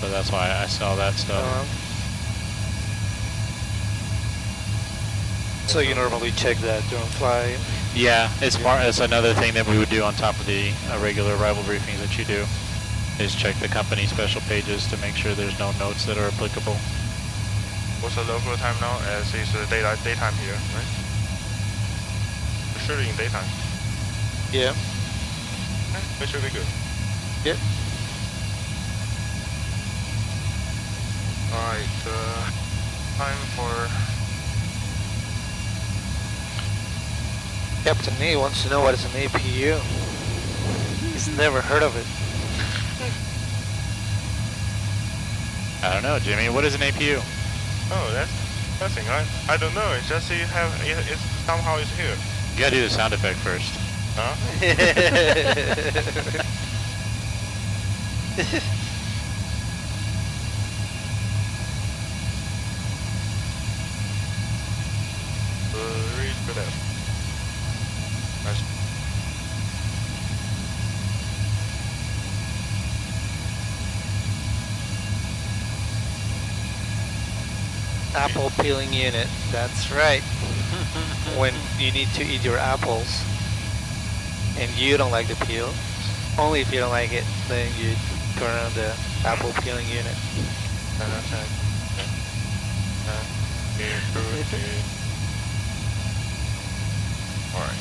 So that's why I saw that stuff. So you normally check that during flight? Yeah, it's another thing that we would do on top of the regular arrival briefings that you do, is check the company special pages to make sure there's no notes that are applicable. What's the local time now? As it's daytime here, right? Surely in daytime. Yeah. It should be good. Yep. Alright, time for... Captain A wants to know what is an APU. He's never heard of it. I don't know, Jimmy, what is an APU? Oh, that's nothing. I don't know. It's just it's somehow it's here. You gotta do the sound effect first. Huh? Read for that. Nice. Apple peeling unit. That's right. When you need to eat your apples and you don't like the peel, only if you don't like it, then you turn on the apple peeling unit. Alright.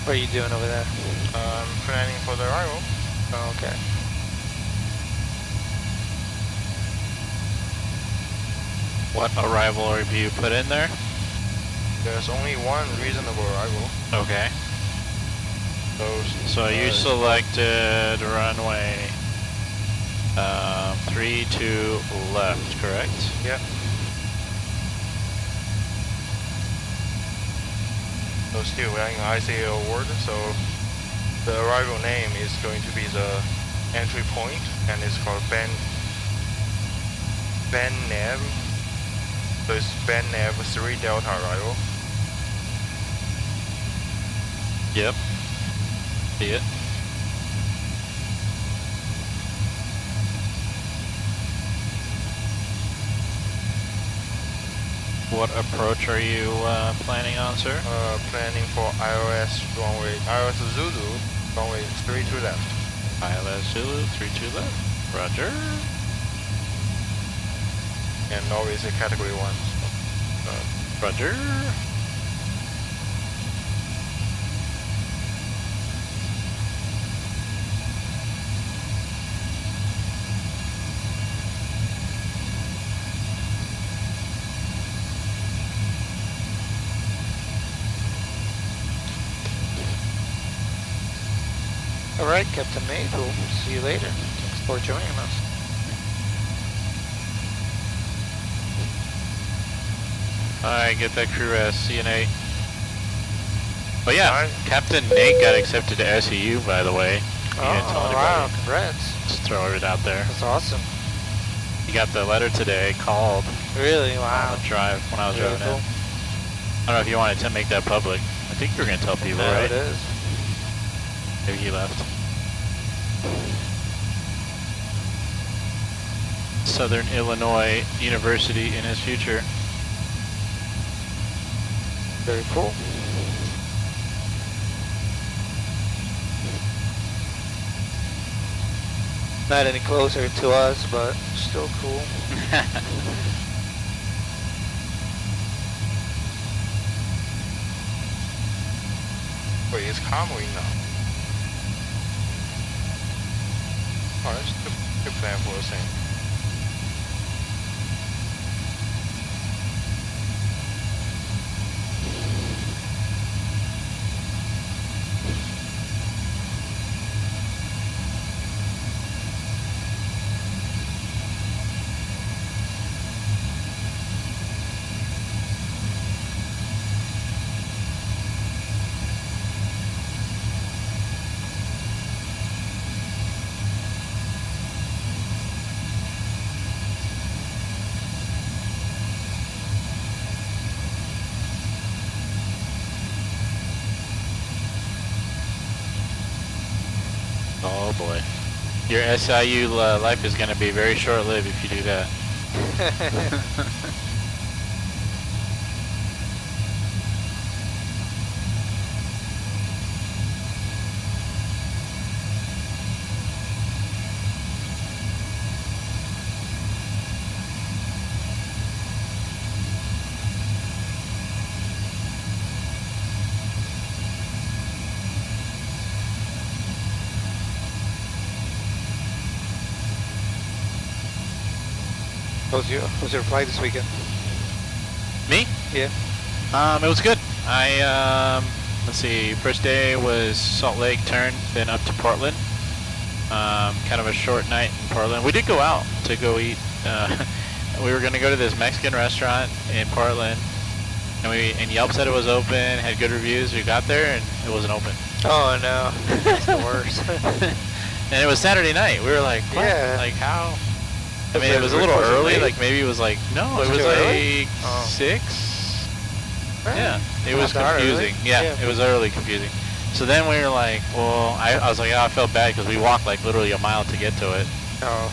What are you doing over there? Planning for the arrival. Oh, okay. What arrival have you put in there? There's only one reasonable arrival. Okay. So you selected runway 32 left, correct? Yeah. So still we're in ICA award, so the arrival name is going to be the entry point, and it's called Ben Nav. So it's Ben Nav 3 Delta arrival. Yep. See it. What approach are you planning on, sir? Planning for ILS Zulu, runway 32 left. ILS Zulu, 32 left. Roger. And always a category 1. Roger. Alright, Captain Nate, we'll see you later. Thanks for joining us. Alright, get that crew rest. See you, Nate. But yeah, Captain Nate got accepted to SEU, by the way. He didn't tell anybody. Wow, congrats. Just throw it out there. That's awesome. He got the letter today, called Really? on Wow. the drive when I was Really driving cool. in. I don't know if you wanted to make that public. I think you were going to tell people, No, right? it is. Maybe he left. Southern Illinois University in his future. Very cool. Not any closer to us, but still cool. Wait, it's calming now. Oh, that's good plan for a thing. Oh boy. Your SIU life is going to be very short-lived if you do that. How's your flight this weekend? Me? Yeah. It was good. Let's see, first day was Salt Lake turn, then up to Portland. Kind of a short night in Portland. We did go out to go eat. We were going to go to this Mexican restaurant in Portland, and Yelp said it was open, had good reviews. We got there and it wasn't open. Oh no, that's the worst. And it was Saturday night. We were like, what? Yeah. Like how? I Was mean, it- it was a little was it early. late? Like maybe it was like no, Was it it was too like early? Oh. 6. Yeah, it Not was that early. confusing. Yeah, it was early confusing. So then we were like, well, I was like, oh, I felt bad because we walked like literally a mile to get to it. Oh.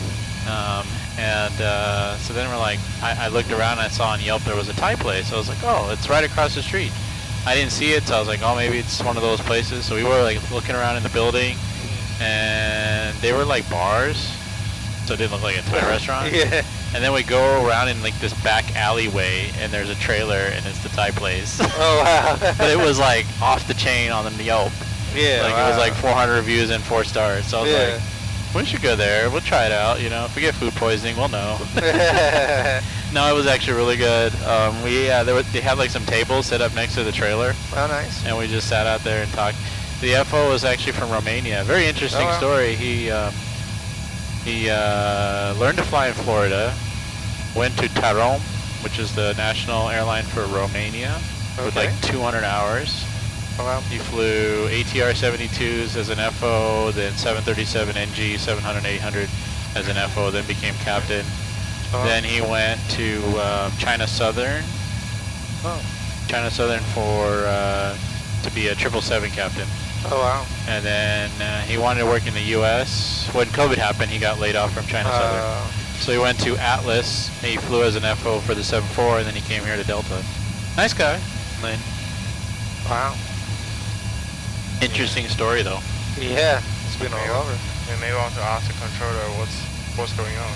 So then we're like, I looked around and I saw on Yelp there was a Thai place. I was like, oh, it's right across the street. I didn't see it, so I was like, oh, maybe it's one of those places. So we were like looking around in the building, and they were like bars, so it didn't look like a Thai restaurant. Yeah. And then we go around in like this back alleyway, and there's a trailer, and it's the Thai place. Oh wow. But it was like off the chain on the Yelp. Yeah. Like it was like 400 reviews and 4 stars. So I was like, we should go there. We'll try it out. You know, if we get food poisoning, we'll know. No, it was actually really good. They had like some tables set up next to the trailer, Oh, nice. and we just sat out there and talked. The FO was actually from Romania. Very interesting wow. story. He learned to fly in Florida, went to Trident, which is the national airline for Romania, with Okay. like 200 hours. Oh, wow. He flew ATR 72s as an FO, then 737 NG 700 800 as an FO, then became captain. Oh. Then he went to China Southern. Oh. China Southern to be a 777 captain. Oh wow. And then he wanted to work in the U.S. When COVID happened, he got laid off from China Southern. So he went to Atlas, and he flew as an FO for the 74, and then he came here to Delta. Nice guy. Lynn. Wow. Interesting story, though. Yeah. It's been all over. We may want to ask the controller what's going on.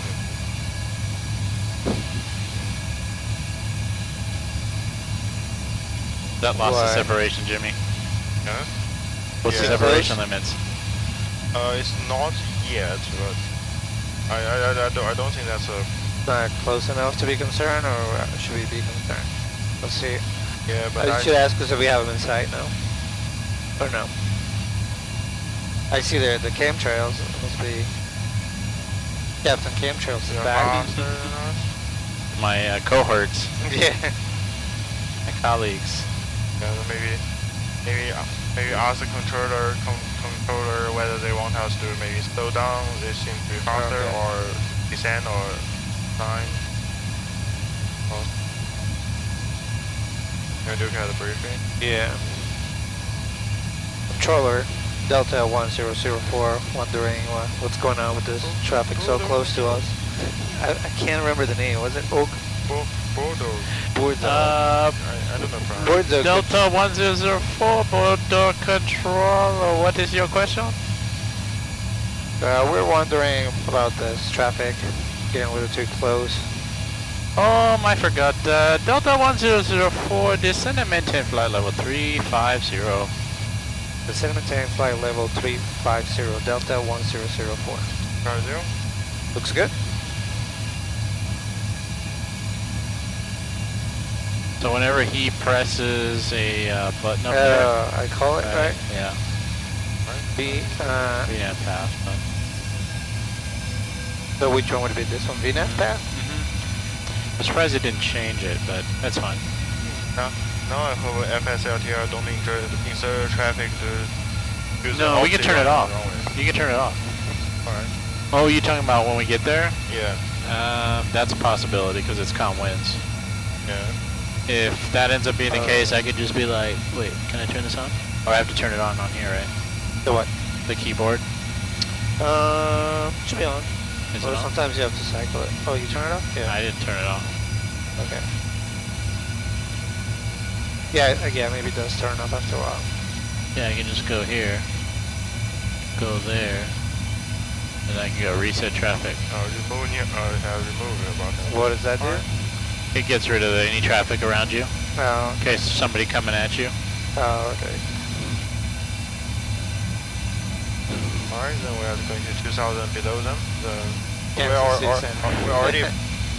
That lost Why? the separation, Jimmy. Yeah? What's the Yeah. separation limits? It's not yet, but I don't think that's a. Not close enough to be concerned, or should we be concerned? Let's see. Yeah, but I should ask us if we have them in sight now. Or no. I see there the chemtrails. It must be Captain Chemtrails is they're back. faster than us. My cohorts, Yeah. my colleagues. Yeah, maybe ask the controller whether they want us to maybe slow down. They seem to be faster, Okay. or descend, or climb. Can we look at the briefing? Yeah. Controller. Delta 1004, wondering what's going on with this traffic so close to us. I can't remember the name. Was it Oak? Bordeaux. Bordeaux. I don't know France. Bordeaux. Delta 1004, Bordeaux Controller. What is your question? We're wondering about this traffic getting a little too close. Oh, I forgot. Delta 1004, descend and maintain flight level 350. Descend and maintain flight level 350, Delta 1004. Brazil. Looks good. So whenever he presses a button up there, I call it, right? Yeah. VNAV path. So which one would be this one? VNAV path? I'm surprised it didn't change it, but that's fine. Now I hope FSLTR don't insert traffic to use No, we can turn it off. Always. You can turn it off. Alright. Oh, you talking about when we get there? Yeah. That's a possibility because it's com winds. Yeah. If that ends up being the case, I could just be like, wait, can I turn this on? Or I have to turn it on here, right? The what? The keyboard. Should be on. Is Or it on? sometimes you have to cycle it. Oh, you turn it off? Yeah. I didn't turn it off. Okay. Yeah, maybe it does turn off after a while. Yeah, I can just go here, go there, and I can go reset traffic. Remove it about that. What does that do? It gets rid of any traffic around you. Oh, In case somebody coming at you. okay. Alright, then we are going to 2000 below them. We're already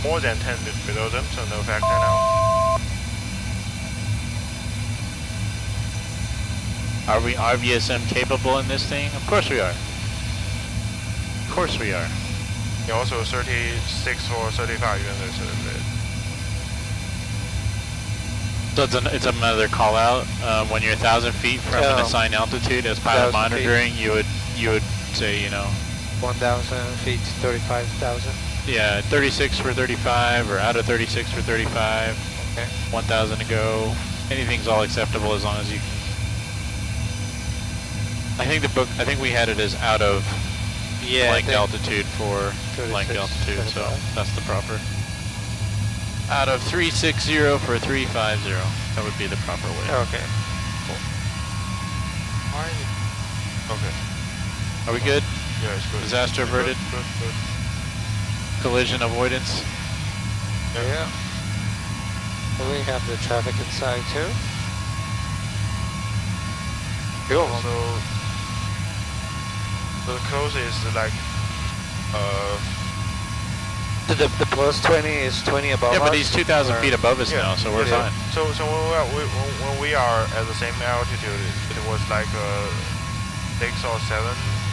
more than 10 below them, so no factor now. Are we RVSM capable in this thing? Of course we are. Of course we are. Yeah, also 36 or 35 units of it. So it's another call out. When you're 1,000 feet from an assigned altitude as pilot 1,000 feet. monitoring, you would say, you know, 1,000 feet, 35,000. yeah, 36 for 35 or out of 36 for 35. Okay. 1,000 to go. Anything's all acceptable as long as you can. I think we had it as out of blank altitude for blank 36, altitude, so 35. that's the proper. Out of 360 for 350. That would be the proper way. Okay. Okay. Are we good? Yeah, it's good. Disaster averted? Good. Collision avoidance? Yeah. We have the traffic inside too. Cool. So the closest is like The plus 20 is 20 above us? Yeah, but he's 2,000 feet above us yeah, now, so we're fine. So when we are at the same altitude, it was like 6 or 7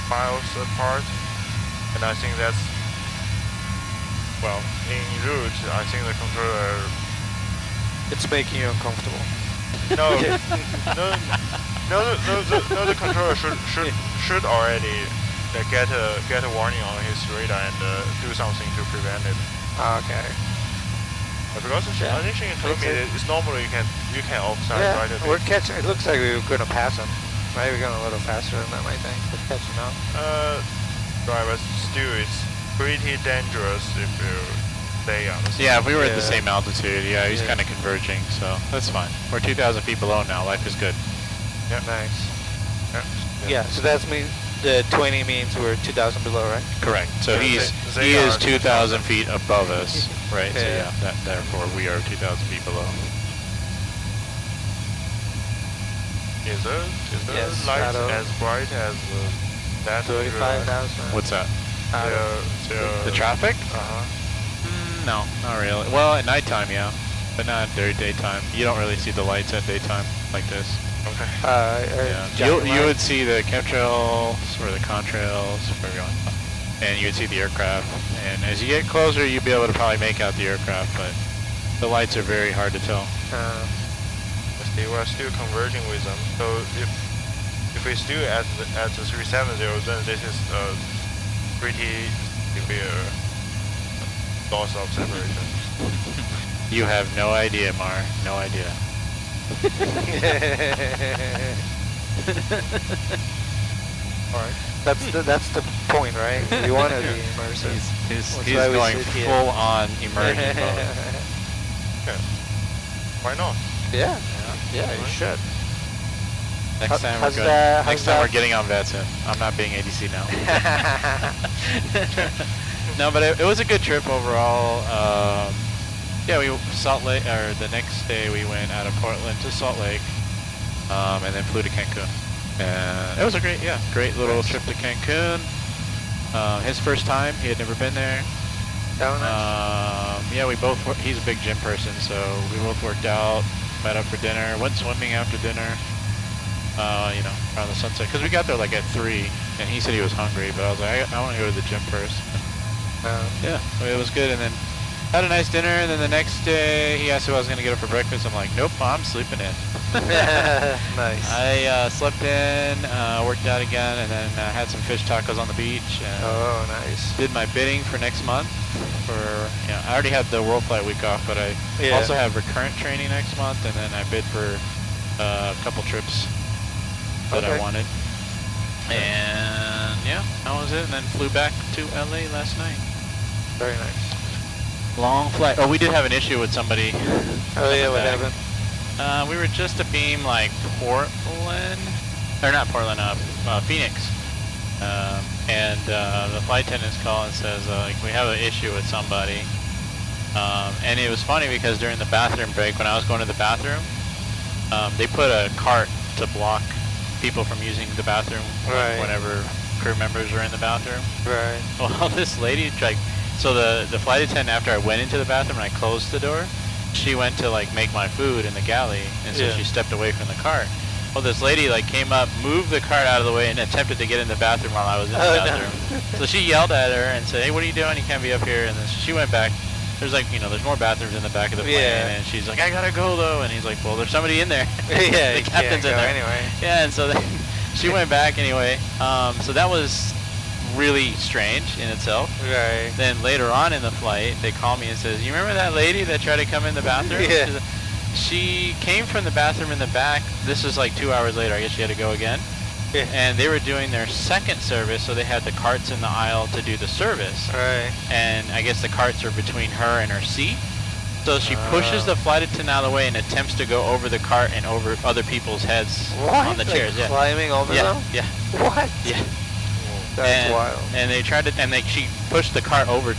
miles apart, and I think that's, well, in route, I think the controller. It's making you uncomfortable. No, the controller should already get a warning on his radar and do something to prevent it. Okay. Because I think she told me that it's normal you can offside right at we're catching. It looks like we were gonna pass him. Right, we're going a little faster than that, I think. We're catching up. Right, but still, it's pretty dangerous if you stay on the same. Yeah, if we were at the same altitude, yeah, he's kind of converging, so that's fine. We're 2,000 feet below now. Life is good. Yeah. Nice. Yeah. Yeah, so that's means the 20 means we're 2,000 below, right? Correct. So Yeah, he they is are 2,000 feet above us, right? So Yeah. yeah, therefore we are 2,000 feet below. Is the Yes, light shadow. as bright as that? 35,000. What's that? The The traffic? No, not really. Well, at nighttime, yeah, but not during daytime. You don't really see the lights at daytime like this. Okay. Yeah. You would see the chemtrails or the contrails, whatever you want, and you would see the aircraft. And as you get closer, you'd be able to probably make out the aircraft, but the lights are very hard to tell. We're still converging with them. So if we still at the 370, then this is pretty severe loss of separation. You have no idea, Mar. No idea. Alright. That's the point, right? You want to be immersive. He's That's why we going sit here. full on immersion mode. Yeah. Why not? Yeah, you should. Next time how's we're that- Next how's time that- we're getting on Vetson. I'm not being ADC now. No, but it was a good trip overall. Yeah, Salt Lake, or the next day we went out of Portland to Salt Lake, and then flew to Cancun. And it was a great little trip to Cancun. His first time, he had never been there. Oh, nice. Yeah, he's a big gym person, so we both worked out, met up for dinner, went swimming after dinner, around the sunset. Because we got there like at 3, and he said he was hungry, but I was like, I want to go to the gym first. Yeah, so it was good, and then had a nice dinner, and then the next day he asked if I was going to get up for breakfast. I'm like, nope, I'm sleeping in. Nice. I slept in, worked out again, and then had some fish tacos on the beach. And Oh, nice. did my bidding for next month. I already had the World Flight week off, but I also have recurrent training next month, and then I bid for a couple trips that I wanted. And yeah, that was it. And then flew back to LA last night. Very nice. Long flight. Oh, we did have an issue with somebody. Oh yeah, what happened? We were just to beam like Portland, or not Portland, Phoenix. And the flight attendants call and says, we have an issue with somebody. And it was funny because during the bathroom break, when I was going to the bathroom, they put a cart to block people from using the bathroom whenever crew members are in the bathroom. Right. Well, this lady, so the flight attendant, after I went into the bathroom and I closed the door, she went to make my food in the galley, and so she stepped away from the cart. Well, this lady like came up, moved the cart out of the way, and attempted to get in the bathroom while I was in the bathroom. No. So she yelled at her and said, "Hey, what are you doing? You can't be up here." And then she went back. There's like, there's more bathrooms in the back of the plane, and she's like, "I gotta go though," and he's like, "Well, there's somebody in there." Yeah, the captain's in there anyway. Yeah, and so then she went back anyway. So that was really strange in itself. Right. Then later on in the flight, they call me and says, "You remember that lady that tried to come in the bathroom?" Yeah. She came from the bathroom in the back. This is like 2 hours later. I guess she had to go again. Yeah. And they were doing their second service, so they had the carts in the aisle to do the service. Right. And I guess the carts are between her and her seat. So she pushes the flight attendant out of the way and attempts to go over the cart and over other people's heads on the chairs. Like climbing over them? Yeah. What? Yeah. That's wild. And they tried to, and she pushed the cart over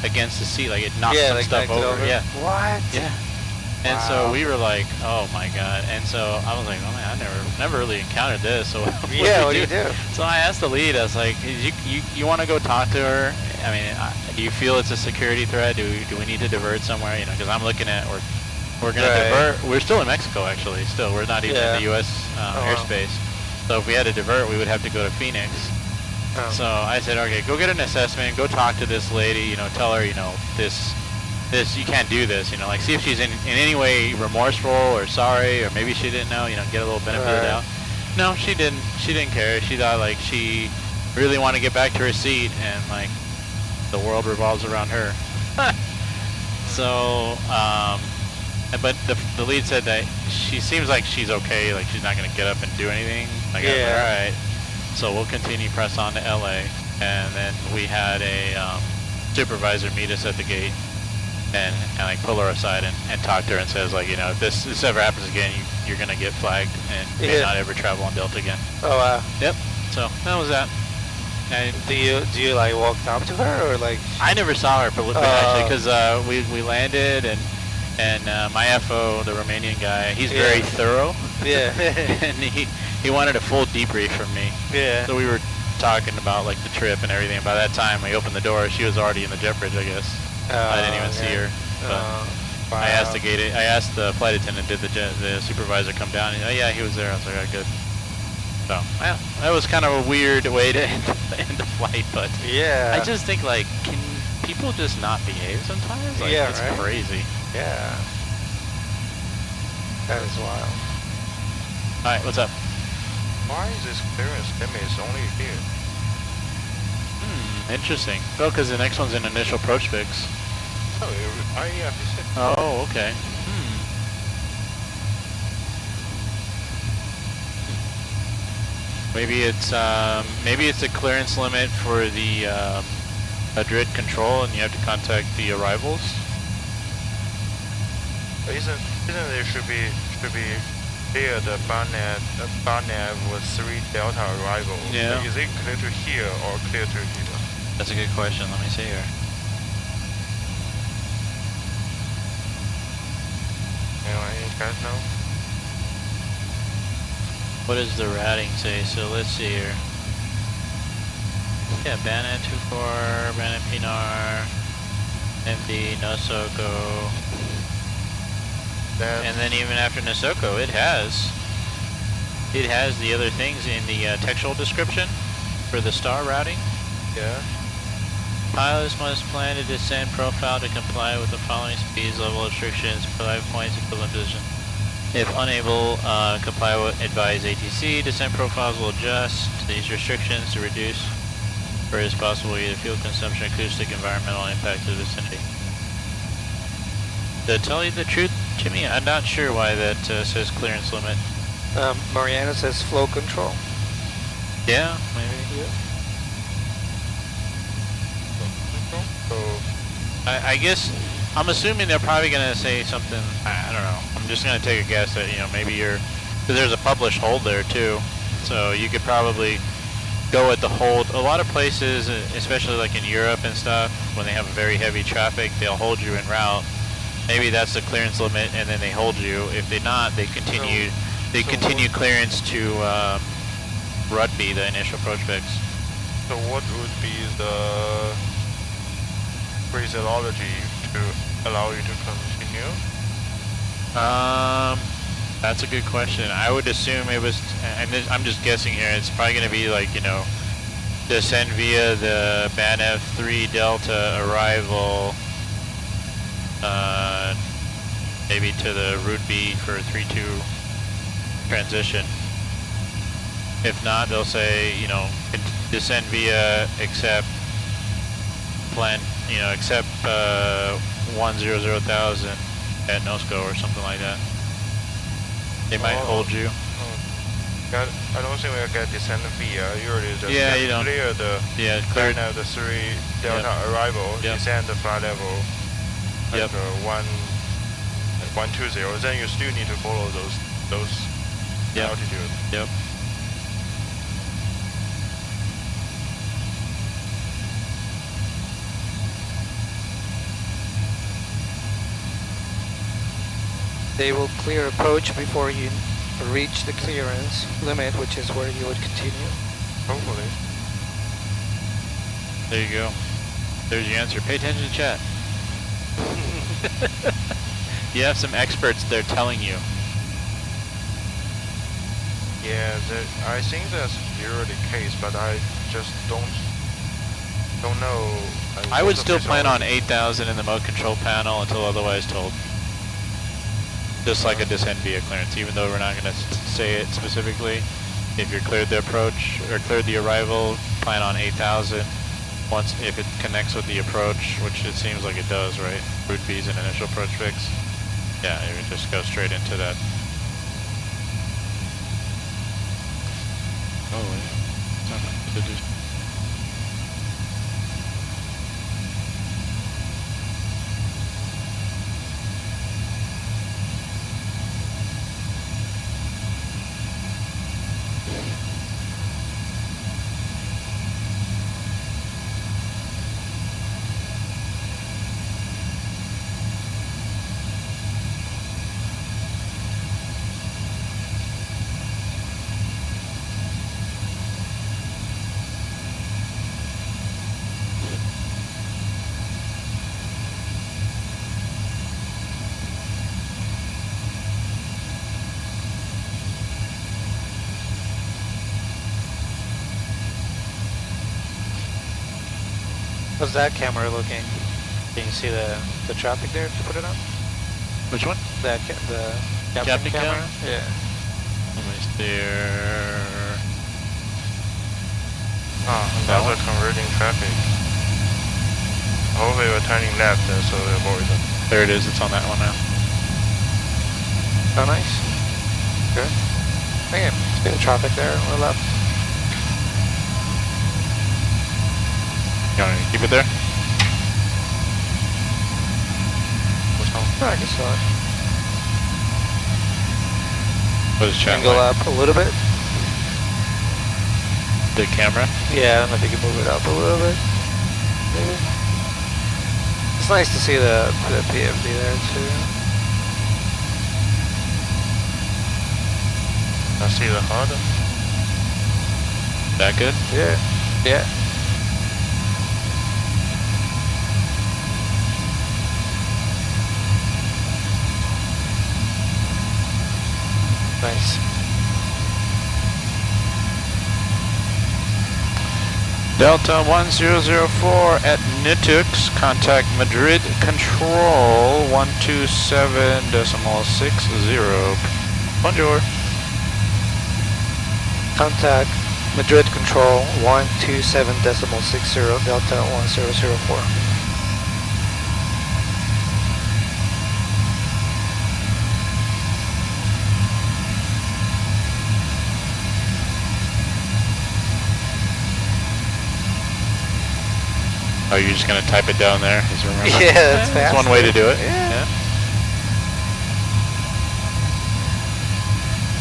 against the seat, like it knocked some stuff over. Yeah. What? Yeah. And so we were like, oh my god. And so I was like, oh man, I never really encountered this. So what do you do? So I asked the lead, I was like, you want to go talk to her? I mean, do you feel it's a security threat? Do we need to divert somewhere? Because I'm looking at, we're going to divert. We're still in Mexico, actually, still. We're not even in the U.S. Airspace. So if we had to divert, we would have to go to Phoenix. Oh. So I said, okay, go get an assessment, go talk to this lady, tell her, this, you can't do this, like see if she's in any way remorseful or sorry, or maybe she didn't know, get a little benefit of the doubt. No, she didn't care. She thought like she really wanted to get back to her seat, and like the world revolves around her. So, but the lead said that she seems like she's okay, like she's not gonna get up and do anything. Like, I was like, all right. So we'll continue press on to LA, and then we had a supervisor meet us at the gate and like pull her aside and talk to her and says like, if this ever happens again, you're gonna get flagged and may not ever travel on Delta again. Oh wow. Yep. So that was that. And do you like walk up to her or like? I never saw her actually because we landed and my FO, the Romanian guy, he's very thorough. Yeah. And he wanted a full debrief from me. Yeah. So we were talking about like the trip and everything. By that time we opened the door, she was already in the jet bridge, I guess. I didn't even see her. But wow. I asked the flight attendant, did the supervisor come down? And, yeah, he was there. I was like, oh, good. So yeah, that was kind of a weird way to end the flight, but I just think like, can people just not behave sometimes? Like, it's crazy. Yeah. That is wild. All right, what's up? Why is this clearance limit only here? Interesting. Well, because the next one's an initial approach fix. Oh, yeah, oh, okay. Maybe it's a clearance limit for the Madrid control, and you have to contact the arrivals. Isn't there should be clear the Barnev with 3 Delta arrival? Yeah. Is it clear to here or clear to here? That's a good question. Let me see here. Anyone, you guys know? What does the routing say? So let's see here. Yeah, Banet 24, Banet Pinar, MD, Nosoko. And then even after Nosoko, it has the other things in the textual description for the star routing. Yeah. Pilots must plan a descent profile to comply with the following speeds, level restrictions, 5 points equivalent position. If unable, comply with advise ATC, descent profiles will adjust these restrictions to reduce where it is possible either fuel consumption, acoustic, environmental impact to the vicinity. To tell you the truth, Jimmy, I'm not sure why that says clearance limit. Mariana says flow control. Yeah, maybe. Yeah. So I guess, I'm assuming they're probably going to say something, I don't know. I'm just going to take a guess that, maybe because there's a published hold there too. So you could probably go at the hold. A lot of places, especially like in Europe and stuff, when they have very heavy traffic, they'll hold you en route. Maybe that's the clearance limit, and then they hold you. If they're not, they continue. Clearance to Rugby, the initial approach-fix. So what would be the phraseology to allow you to continue? That's a good question. I would assume it was, and I'm just guessing here, it's probably going to be like, descend via the Banev 3 Delta arrival, maybe to the Route B for 3-2 transition. If not, they'll say, descend via accept plan, accept 100,000 at NOSCO or something like that. They might hold you. I don't think we'll get descend via. Usually just you don't. Clear the Clear the 3 Delta arrival, descend the flight level at 120. Then you still need to follow those altitude. Yep. They will clear approach before you reach the clearance limit, which is where you would continue. Hopefully. There you go. There's your answer. Pay attention to chat. You have some experts there telling you. Yeah, I think that's usually the case, but I just don't know. I would still plan on 8,000 in the mode control panel until otherwise told. Just like a descend via clearance, even though we're not going to say it specifically. If you're cleared the approach or cleared the arrival, plan on 8,000. If it connects with the approach, which it seems like it does, right? Route B is an initial approach fix. Yeah, you would just go straight into that. Oh, yeah. How's that camera looking? Can you see the traffic there if you put it on? Which one? The captain camera? cam? Yeah. Let me steer. Now we're converting traffic. Hopefully we're turning left, so we avoid them. There it is. It's on that one now. Oh, nice. Good. Okay, speed of traffic there on the left. You want to keep it there? What's wrong? No, I can saw it. What is chat Angle like? up a little bit. The camera? Yeah, I don't know if you can move it up a little bit. Maybe. It's nice to see the PFD there too. I see the HUD. That good? Yeah. Yeah. Nice. Delta 1004 at Nitux, contact Madrid Control 127.60. Bonjour. Contact Madrid Control 127.60 Delta 1004. Oh, you're just gonna type it down there? As a remember? Yeah, that's fast. That's one way to do it. Yeah.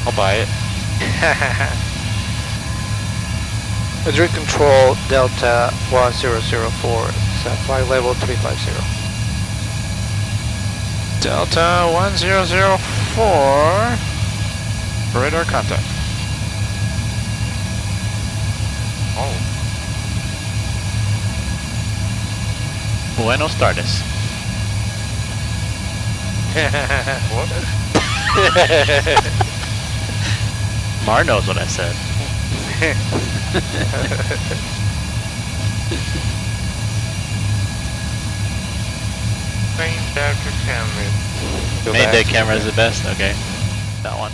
I'll buy it. Madrid Control Delta 1004. It's flight level 350. Delta 1004. Radar contact. Oh. Buenos tardes. What? Mar knows what I said. Main deck camera. Main deck camera is the best? Okay. That one.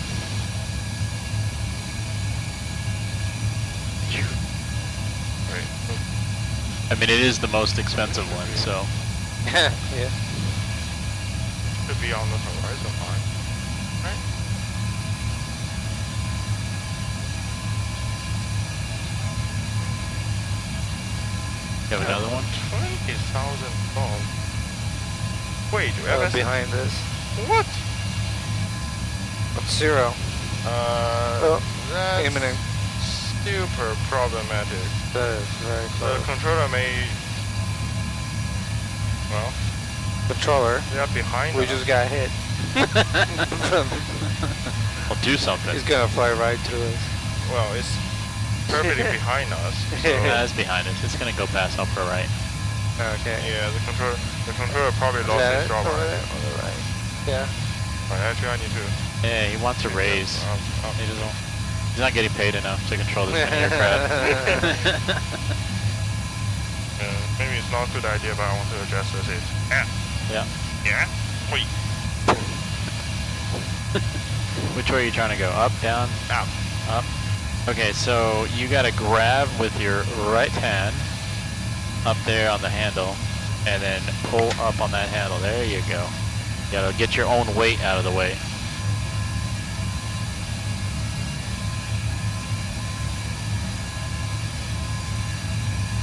Right. I mean, it is the most expensive one, so. Yeah. Should be on the horizon line. Right? You have another one? 20,000 volts. Wait, MS Behind this. what? Zero. That's Imminent. super problematic. That is very The close. controller may, well, Controller. they are behind We us. just got hit. Well, do something. He's gonna fly right through us. Well, it's perfectly behind us. So, Yeah, it's behind us. It's gonna go past upper right. Okay. yeah, the controller probably lost its job. Over Right? there? On the right. Yeah. Right, actually, I need to. Yeah, he wants to raise. He doesn't. He's not getting paid enough to control this many aircraft. Maybe it's not a good idea, but I want to adjust this. Yeah. Yeah. Yeah. Wait. Which way are you trying to go? Up, down? Up. Up. Okay, so you gotta grab with your right hand up there on the handle, and then pull up on that handle. There you go. You gotta get your own weight out of the way.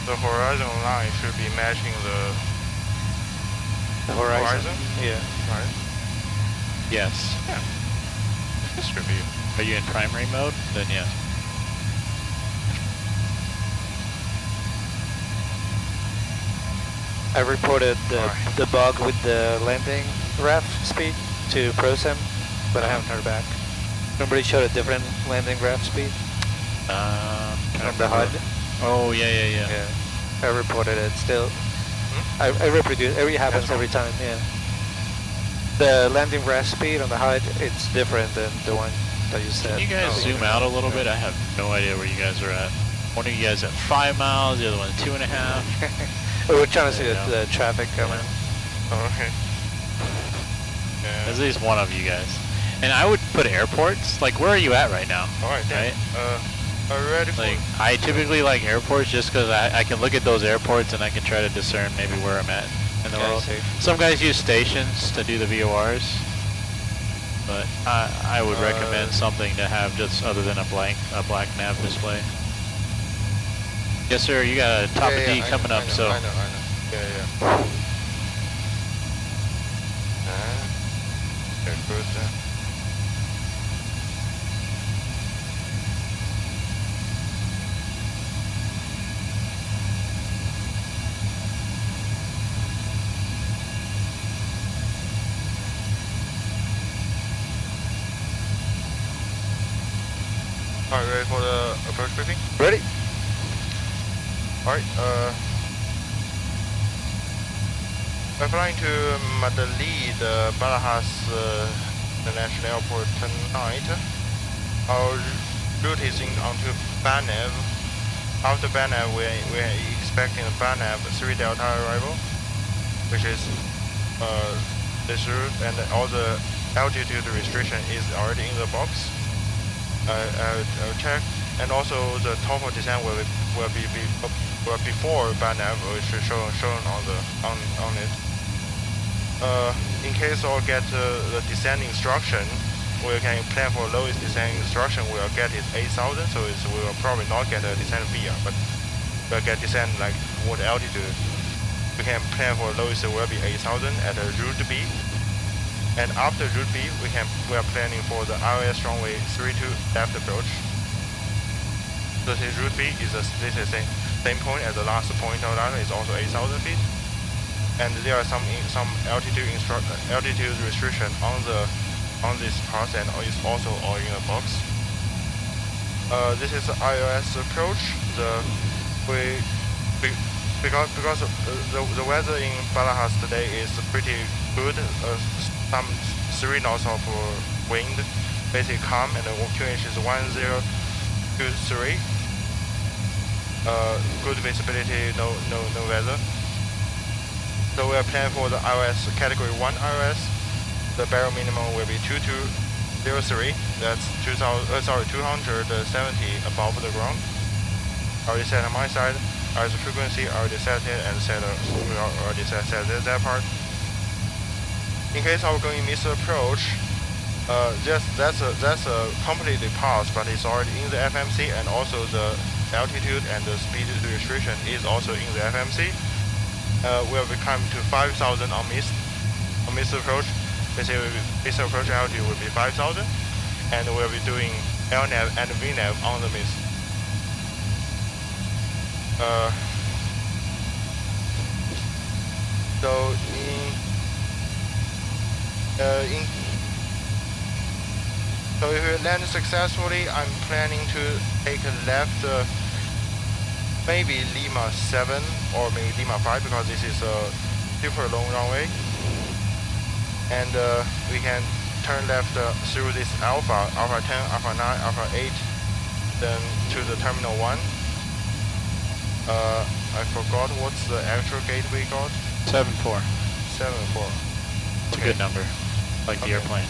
The horizon line should be matching the Horizon. Yeah. right? Yes. Yeah. This should be. Are you in primary mode? Then yes. I reported Alright. the bug with the landing ref speed to Prosim, but I haven't heard back. Remember he showed a different landing ref speed Kind from the HUD? Oh, yeah. Yeah. I reported it still. I reproduce, it happens every time, yeah. The landing ref speed on the HUD, it's different than the one that you said. Can you guys zoom out a little bit? I have no idea where you guys are at. One of you guys at 5 miles, the other one at 2.5. We were trying to see There you the traffic coming. Oh, okay. Yeah. At least one of you guys. And I would put airports. Like, where are you at right now? Alright, Right? are you ready for Like, I typically like airports just because I can look at those airports and I can try to discern maybe where I'm at in the Yeah, I world. see. Some guys use stations to do the VORs, but I would recommend something to have just other than a black nav display. Yes, sir. You got a top of D coming up, so. I know. Yeah. Okay, good. Alright, ready for the approach briefing? Ready? Alright, we're flying to Madrid, Barajas International Airport tonight. Our route is onto Banev. After Banev, we're expecting Banev 3 Delta arrival, which is this route, and all the altitude restriction is already in the box. I'll check, and also the top of descent will be before Banev, which is shown on it. In case we'll get the descent instruction, we can plan for lowest descent instruction. We'll get it 8,000, so we will probably not get a descent via, but we'll get descent like what altitude. We can plan for lowest will be 8,000 at route B. And after route B, we are planning for the IOS runway 32 left approach. So this route B is this is the same point as the last point of that is also 8,000 feet. And there are some altitude restriction on this part, and it's also all in a box. This is the IOS approach. Because the weather in Barajas today is pretty good. Some 3 knots of wind, basically calm, and the QH is 1023. Good visibility, no weather. So we are planning for the IOS category 1 IOS. The barrel minimum will be 2203. That's 270 above the ground. Already set on my side. As a frequency, already set it, and we already set that part. In case of going miss approach, that's a completely paused, but it's already in the FMC, and also the altitude and the speed restriction is also in the FMC. We'll be coming to 5,000 on miss approach. Basically, miss approach altitude will be 5,000, and we'll be doing LNAV and VNAV on the miss. So if we land successfully, I'm planning to take a left, maybe Lima 7 or maybe Lima 5, because this is a super long runway. And we can turn left through this Alpha 10, Alpha 9, Alpha 8, then to the Terminal 1. I forgot what's the actual gate we got. 7-4. 7-4. It's a good number, like the airplane.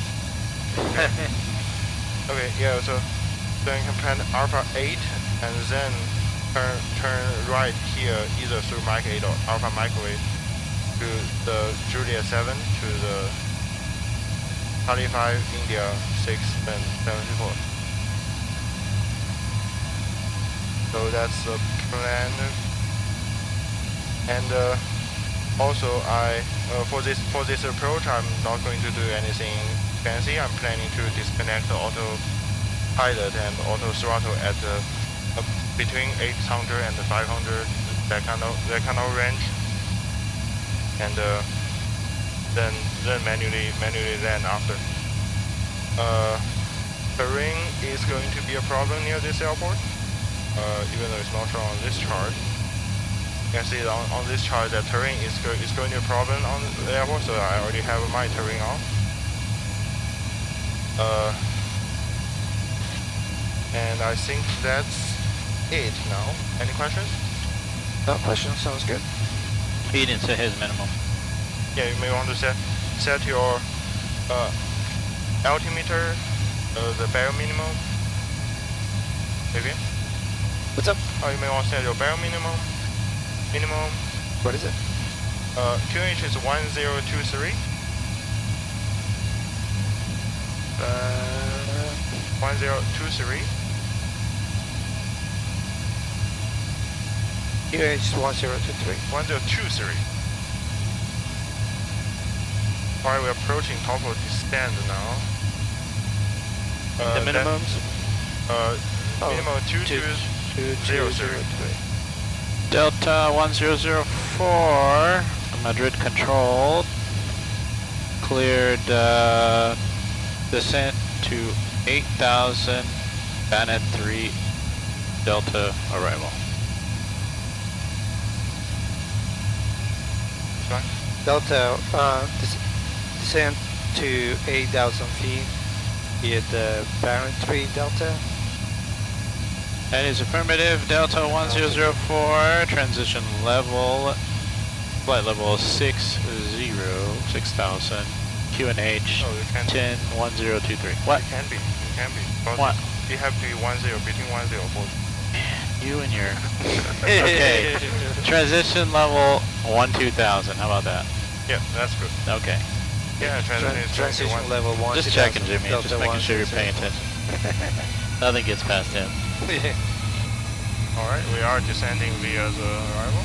Okay, yeah, so then you can plan Alpha 8 and then turn right here, either through Mach 8 or Alpha Microwave to the Juliet 7 to the 35 India 6 and 74. So that's the plan. And also for this approach, I'm not going to do anything fancy. I'm planning to disconnect the autopilot and auto throttle at between 800 and 500, that kind of range, and then manually land after. Terrain is going to be a problem near this airport, even though it's not shown on this chart. You can see on this chart that terrain is going to be a problem on the airport, so I already have my terrain on. And I think that's it now. Any questions? No questions, sounds good. He didn't set his minimum. Yeah, you may want to set your altimeter, the barrel minimum. Maybe? What's up? Oh, you may want to set your barrel minimum. What is it? QH is 1023. 1023. QH1023. 1023. Alright, we're approaching top of the stand now. The minimums? Minimum 2203. Delta 1004, Madrid controlled. Cleared descent to 8,000, Banet 3, Delta arrival. Delta, descent to 8,000 feet via the Baron 3 Delta. That is affirmative. Delta 1004, transition level, flight level 60, 6,000, QNH Oh, it can be. 101023. What? It can be. Because What? it have to be 10 between 10 You and your... Okay. Transition level 12,000. How about that? Yeah, that's good. Okay. Yeah, transition Transition level 1. Just checking, Jimmy. Just making sure you're paying attention. Nothing gets past him. Alright, we are descending via the arrival.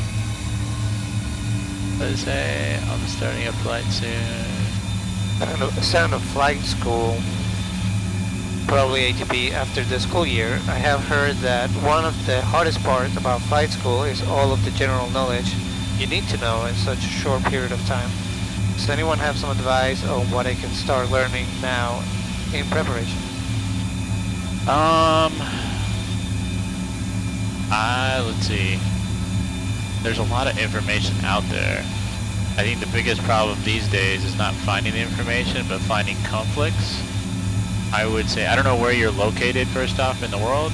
What did it say? I'll be starting a flight soon. Sound of flight school, probably ATP after the school year. I have heard that one of the hardest parts about flight school is all of the general knowledge you need to know in such a short period of time. Does anyone have some advice on what I can start learning now in preparation? Let's see. There's a lot of information out there. I think the biggest problem these days is not finding the information, but finding conflicts. I would say, I don't know where you're located first off in the world.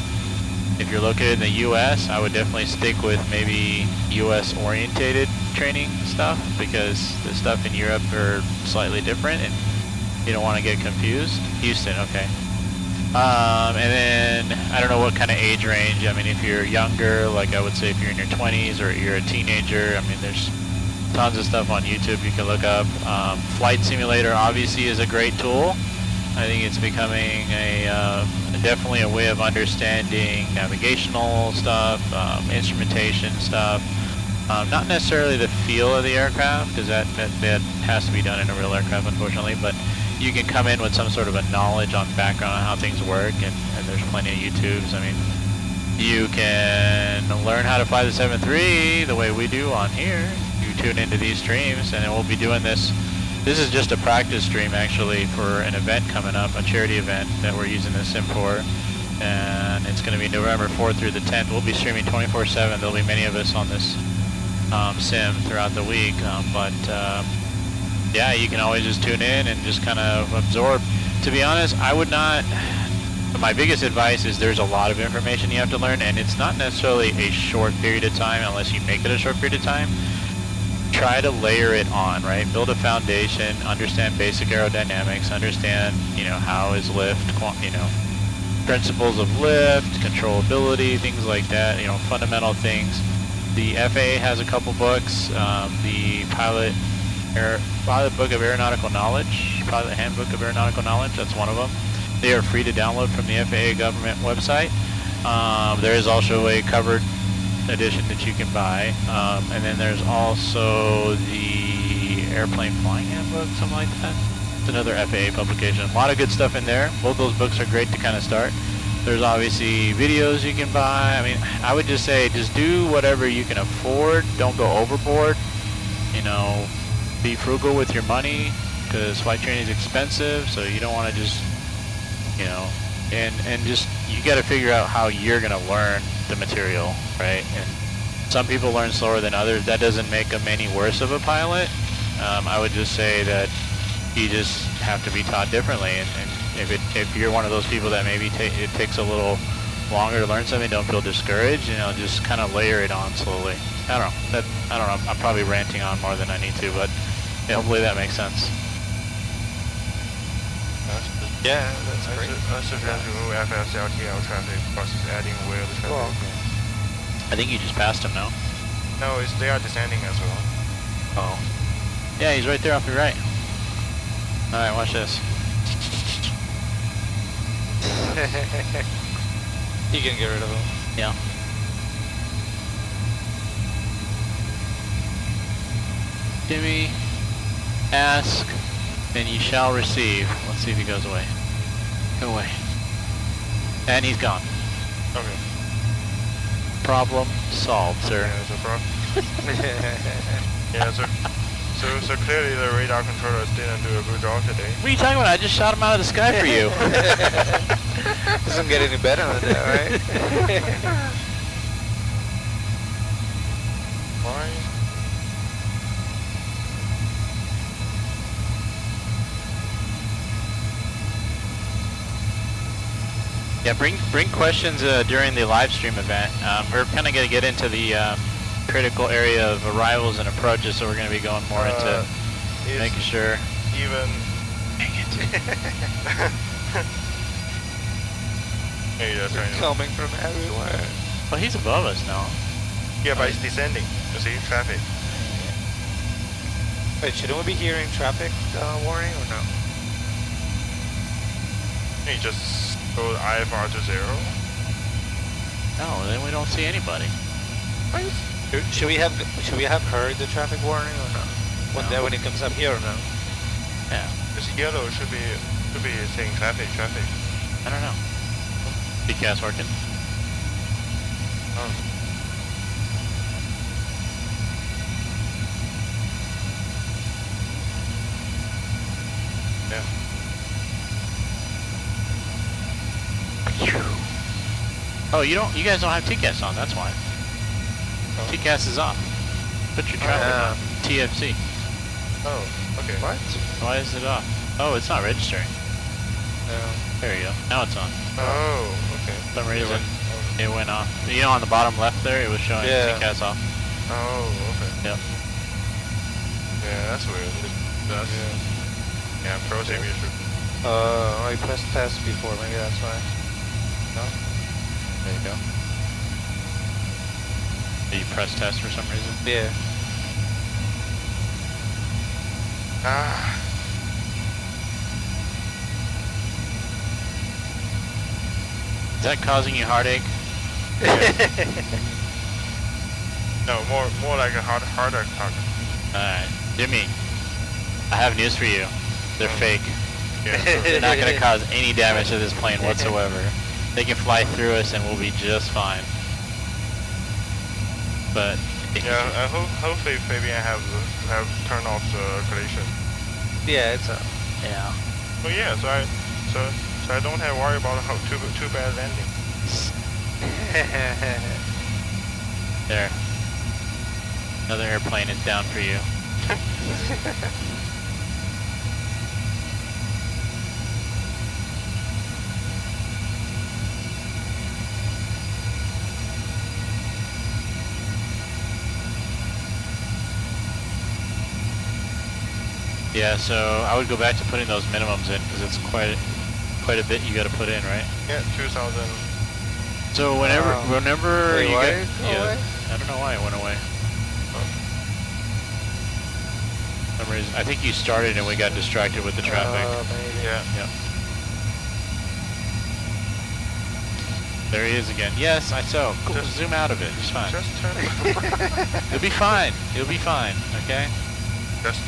If you're located in the US, I would definitely stick with maybe US orientated training stuff, because the stuff in Europe are slightly different and you don't want to get confused. Houston, okay. And then, I don't know what kind of age range. I mean, if you're younger, like I would say if you're in your 20s or you're a teenager, I mean, there's tons of stuff on YouTube you can look up. Flight Simulator obviously is a great tool. I think it's becoming definitely a way of understanding navigational stuff, instrumentation stuff. Not necessarily the feel of the aircraft, because that has to be done in a real aircraft, unfortunately, but you can come in with some sort of a knowledge on background on how things work, and there's plenty of YouTubes. I mean, you can learn how to fly the 7.3 the way we do on here. You tune into these streams, and then we'll be doing this. This is just a practice stream, actually, for an event coming up, a charity event that we're using this sim for, and it's going to be November 4th through the 10th. We'll be streaming 24/7. There'll be many of us on this sim throughout the week, yeah, you can always just tune in and just kind of absorb. To be honest, I would not, my biggest advice is there's a lot of information you have to learn, and it's not necessarily a short period of time unless you make it a short period of time. Try to layer it on, right? Build a foundation, understand basic aerodynamics, understand, how is lift, principles of lift, controllability, things like that, fundamental things. The FAA has a couple books, the Pilot Book of Aeronautical Knowledge, Pilot Handbook of Aeronautical Knowledge, that's one of them. They are free to download from the FAA government website. There is also a covered edition that you can buy, and then there's also the Airplane Flying Handbook, something like that. It's another FAA publication. A lot of good stuff in there. Both those books are great to kind of start. There's obviously videos you can buy. I mean, I would just say just do whatever you can afford. Don't go overboard. Be frugal with your money, because flight training is expensive, so you don't want to just, and just, you got to figure out how you're going to learn the material, right? And some people learn slower than others. That doesn't make them any worse of a pilot. I would just say that you just have to be taught differently, and if you're one of those people that maybe it takes a little longer to learn something, don't feel discouraged. Just kind of layer it on slowly. I don't know. I'm probably ranting on more than I need to, but hopefully that makes sense. Yeah, that's great. I suggest remove FSLTL traffic versus adding wheel traffic. Well, I think you just passed him now. No, they are descending as well. Oh. Yeah, he's right there off your right. Alright, watch this. You can get rid of him. Yeah. Jimmy, ask, and you shall receive. Let's see if he goes away. Go away. And he's gone. Okay. Problem solved, sir. Yeah, so clearly the radar controllers didn't do a good job today. What are you talking about? I just shot him out of the sky for you. Doesn't get any better than that, right? Why? Yeah, bring questions during the live stream event. We're kind of going to get into the critical area of arrivals and approaches, so we're going to be going more into making sure. Even. Dang it. Hey, that's right. Coming from everywhere. Well, he's above us now. Yeah, but it's descending. You see, traffic. Wait, shouldn't we be hearing traffic warning or no? You just go IFR to 0. No, then we don't see anybody. Should we have heard the traffic warning or no? When it comes up here or no? Yeah. This yellow should be saying traffic. I don't know. PCAS working? Oh. Yeah. Oh, you guys don't have TCAS on, that's why. Oh. TCAS is off. Put your traffic on. TFC. Oh, okay. What? Why is it off? Oh, it's not registering. No. There you go. Now it's on. Oh, okay. For some reason, it went off. You know, on the bottom left there, it was showing TCAS off. Oh, okay. Yep. Yeah, that's weird. That's Prosim issue. I pressed test before, maybe that's why. No? There you go. Did you press test for some reason? Yeah. Ah. Is that causing you heartache? No, more like a heart attack. Alright. Jimmy, I have news for you. They're fake. Yeah. They're not going to cause any damage to this plane whatsoever. They can fly through us and we'll be just fine. But Yeah, hopefully Fabian have turned off the collision. Yeah, it's up. yeah. Well, yeah, so I don't have to worry about how too bad landing. There. Another airplane is down for you. Yeah, so I would go back to putting those minimums in because it's quite a bit you got to put in, right? Yeah, 2,000. So whenever Wait, you why get, did it go yeah, away? I don't know why it went away. For some reason, I think you started and we got distracted with the traffic. Maybe. Yeah. Yep. There he is again. Yes, I saw. Cool. Just zoom out of it. It's fine. Just turn. You'll be fine. You'll be fine. Okay.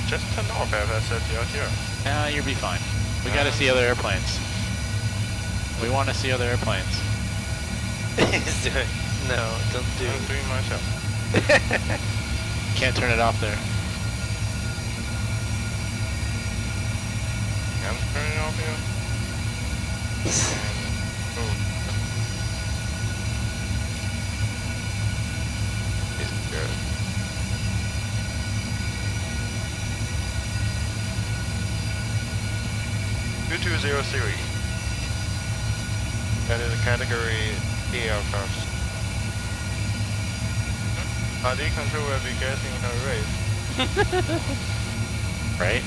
just turn off FSS out here. Yeah, you'll be fine. We got to see other airplanes. We want to see other airplanes. He's doing. No, don't do I'm it. doing myself. Can't turn it off there. I'm turning off here. Oh. It's good. $220 series. That is a category D aircraft. RD control will be getting a raise. Right?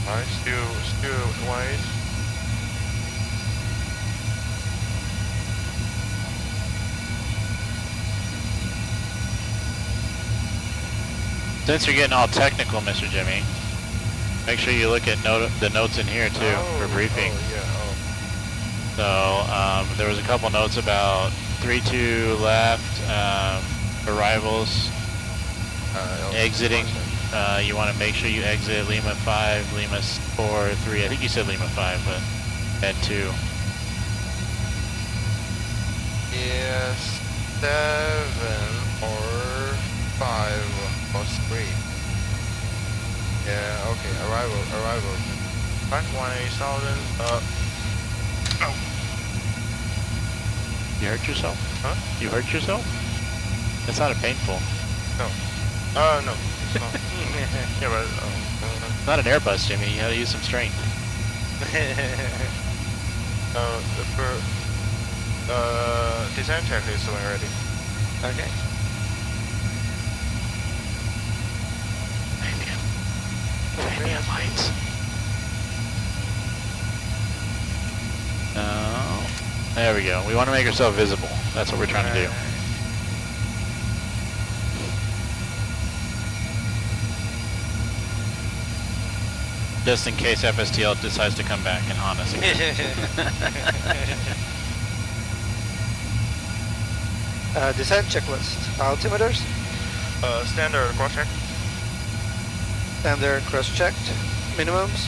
Alright, still wide. Since you're getting all technical, Mr. Jimmy, make sure you look at the notes in here too for briefing. Oh, yeah, So there was a couple notes about 3-2 left, arrivals, exiting. Constant. You want to make sure you exit Lima 5, Lima 4, 3. I think you said Lima 5, but at 2. Yes, 7 or 5 or 3. Yeah, okay, arrival. 518,000, oh. You hurt yourself? Huh? You hurt yourself? That's not a painful. No. No, it's not. Yeah, but, It's not an Airbus, Jimmy. You gotta use some strength. Design check is when ready. Okay. Landing lights. No. There we go. We want to make ourselves visible. That's what we're trying to do. Just in case FSTL decides to come back and haunt us again. Descent checklist. Altimeters. Standard cross check. Standard cross-checked. Minimums.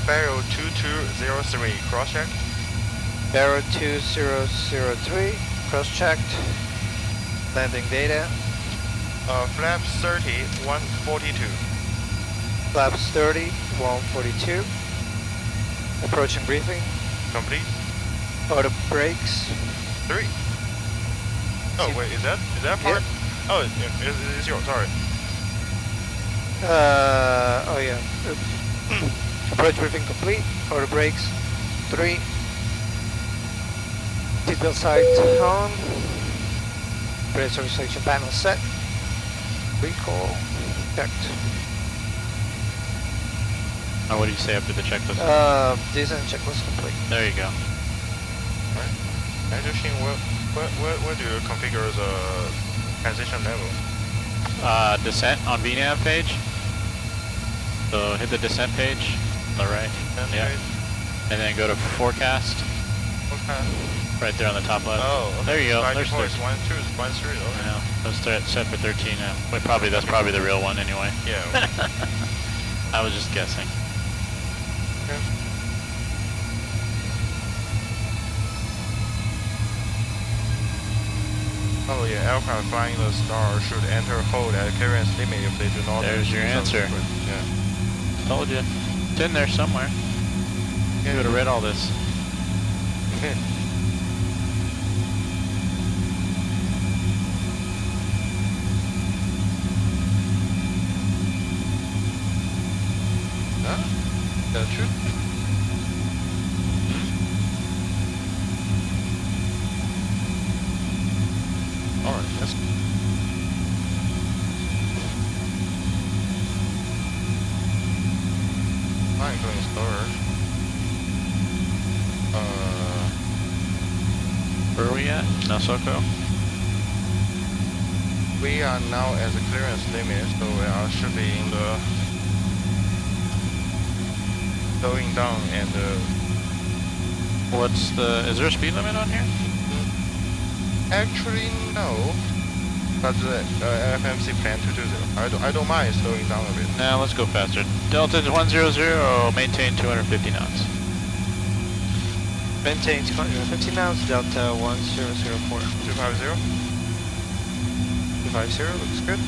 Barrel 2203 cross check. Barrel 2003. Cross-checked. Landing data. Flaps 30 142. Flaps 30 142. Approaching briefing. Complete. Auto brakes. 3. Oh wait, is that part? Yeah. Oh, it's yours. Sorry. Oh yeah. Approach briefing complete. Auto brakes. 3. Seatbelt sight on. Brake selection panel set. Recall checked. Oh, what do you say after the checklist? Descent checklist complete. There you go. Alright. I just think where do you configure the transition level? Descent on VNAV page. So hit the descent page on the right. Yeah. And then go to forecast. Okay. Right there on the top left. Oh, okay. There you go. By There's default, 13. it's 1, 2, 1, 3. Okay. Yeah, that's set for 13 now. Wait, that's probably the real one anyway. Yeah. I was just guessing. Okay. Oh yeah, aircraft flying the star should enter hold at clearance limit if they do not. There's your answer. Yeah. Told you. It's in there somewhere. You would have read all this. Huh? That's true. Alright, that's I'm going slower. Where are we at? Nasoko? We are now at the clearance limit, so we should be in the slowing down and is there a speed limit on here? actually no, but the FMC plan 220. I don't mind slowing down a bit. Now let's go faster. Delta 100, maintain 250 knots. Maintain 250 knots. Delta 1004. 250. 250 looks good.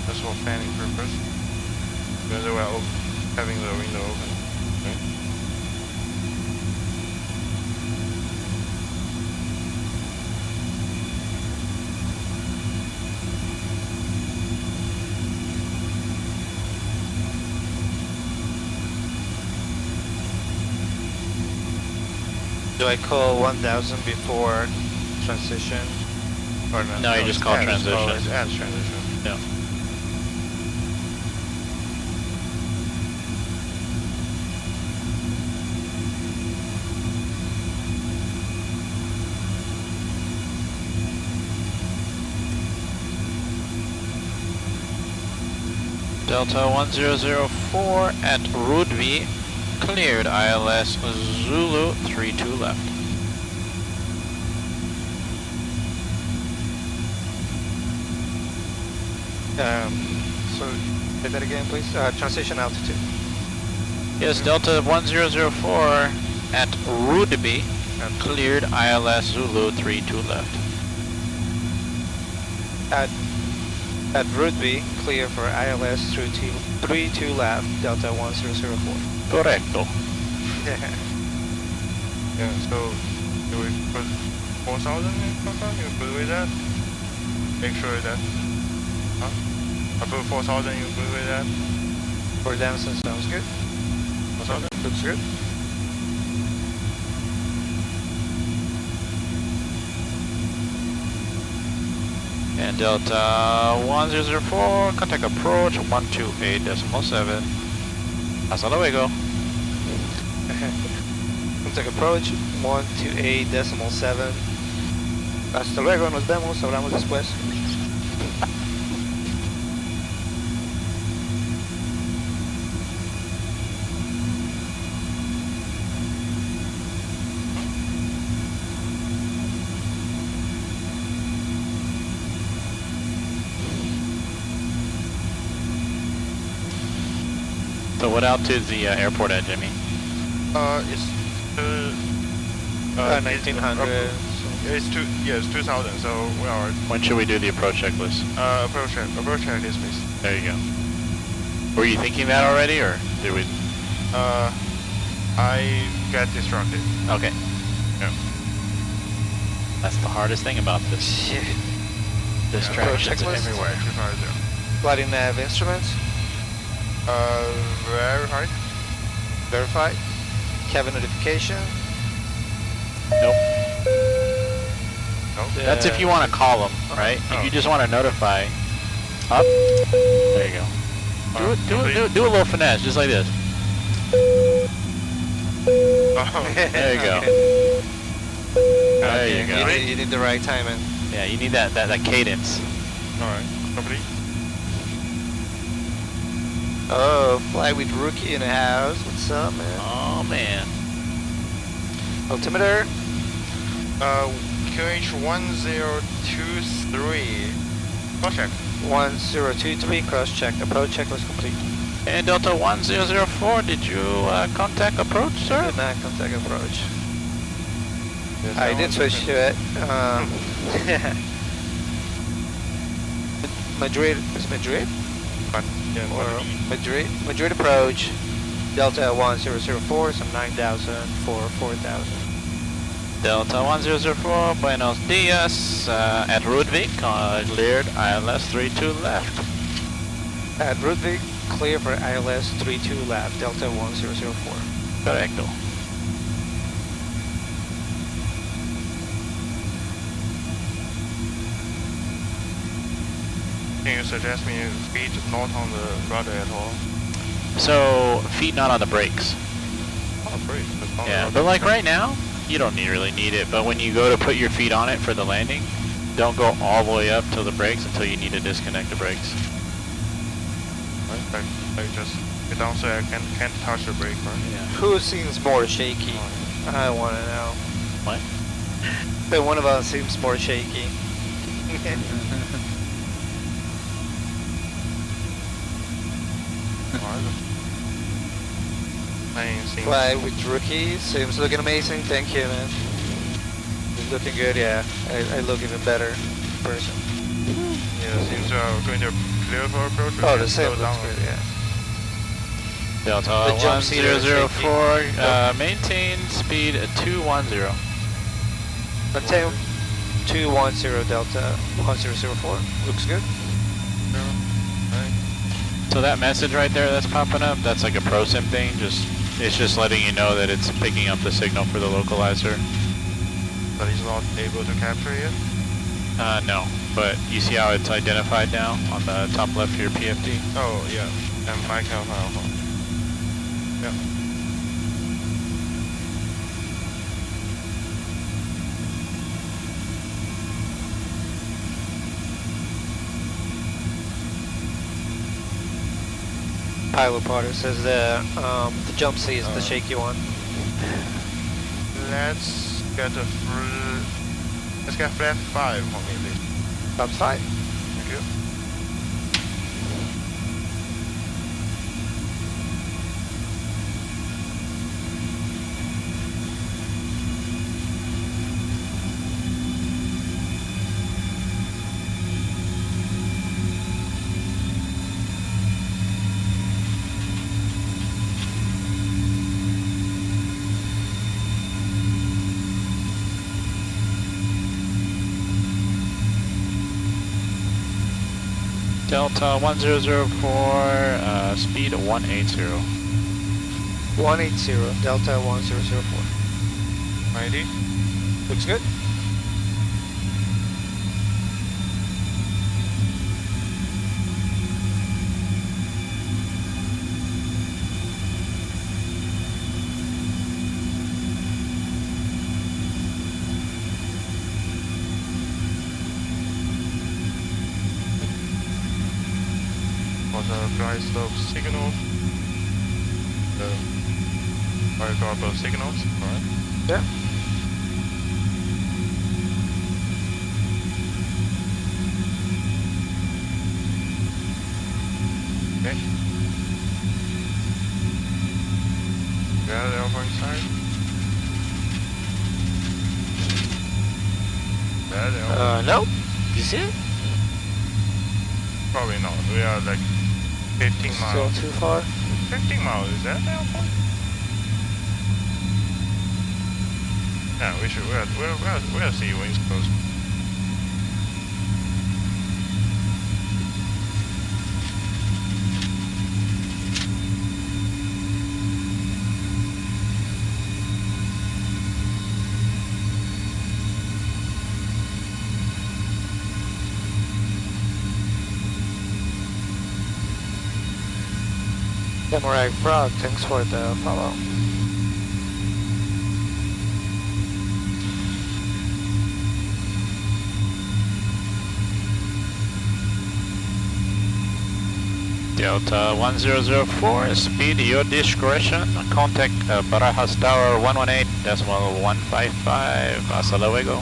Just for planning purpose. Because we're having the window open. Okay. Do I call 1000 before transition? Or no? No, you just call It's transition. Oh, it's adds transition. Yeah. Delta 1004 at Rudby, cleared ILS Zulu 32 left. So, say that again, please. Transition altitude. Yes, Delta 1004 at Rudby, cleared ILS Zulu 32 left. At Rudby, clear for ILS 32 left, Delta 1004. Correcto. Yeah, so do we put 4,000 in Papa? You good with that? Make sure that. Huh? I put 4,000, you good with that? For Damson sounds good. 4,000? Looks good. And Delta 1004, contact approach 128.7. Hasta luego. Contact approach 128.7. Hasta luego, nos vemos, hablamos después. So what altitude is the airport at, Jimmy? It's 1900. It's 2,000. So we are When should we do the approach checklist? approach checklist, please. There you go. Were you thinking that already, or did we? I got distracted. Okay. Yeah. That's the hardest thing about this. Yeah. Distractions checklist? everywhere. Flight nav instruments, Very hard. verified. Cabin notification. Nope. No. That's if you want to call them, right? If you just want to notify. Up. There you go. Do a little finesse, just like this. There you go. There you go. You need the right timing. Yeah, you need that cadence. Alright, complete. Oh, fly with rookie in the house. What's up, man? Oh man. Altimeter. QH1023. Cross check. 1023. Cross check. Approach check was complete. And Delta 1004, did you contact approach, sir? Did not contact approach. Yes, I that did one's switch to it. Madrid. Is Madrid? But, yeah, Or Madrid approach. Delta 1004. Some 9,000 for 4,000. Delta 1004, Buenos Dias, at Rudvik, cleared ILS 32 left. At Rudvik, clear for ILS 32 left. Delta 1004. Correcto. Can you suggest me speed not on the rudder at all? So, feet not on the brakes. Oh, great. That's not Yeah, the but like right now, you don't really need it, but when you go to put your feet on it for the landing, don't go all the way up to the brakes until you need to disconnect the brakes. Right? I just get down so I can't touch the brake, right? Yeah. Who seems more shaky? I want to know. What? But one of us seems more shaky. Fly with rookie seems looking amazing. Thank you, man. It's looking good. Yeah, I look even better in person. Yeah, seems going to clear for approach. Oh, the same looks good. Yeah. Delta The jump seat is 1004, maintain speed at 210. Maintain 210 Delta 1004. Looks good. So that message right there that's popping up, that's like a Prosim thing. It's just letting you know that it's picking up the signal for the localizer. But he's not able to capture it? No, but you see how it's identified now on the top left of your PFD? Oh, yeah. And Mike Alpha. Yeah. pilot pod. It says the jump seat is the shaky one. Let's get flap 5 for me, please. Flap 5. Thank you. Delta 1004, speed 180. 180, Delta 1004. 90. Looks good. Flight stop signal. Fire corridor signals. Alright. Yeah. Okay. Got it over inside. Got it over. No. You see it? Probably not. We are like 15 Still miles. too far. 15 miles, is that the airport? Yeah, we should. We'll see wings close. Samurai Frog, thanks for the follow. Delta 1004, speed your discretion. Contact Barajas Tower 118.155. Hasta luego.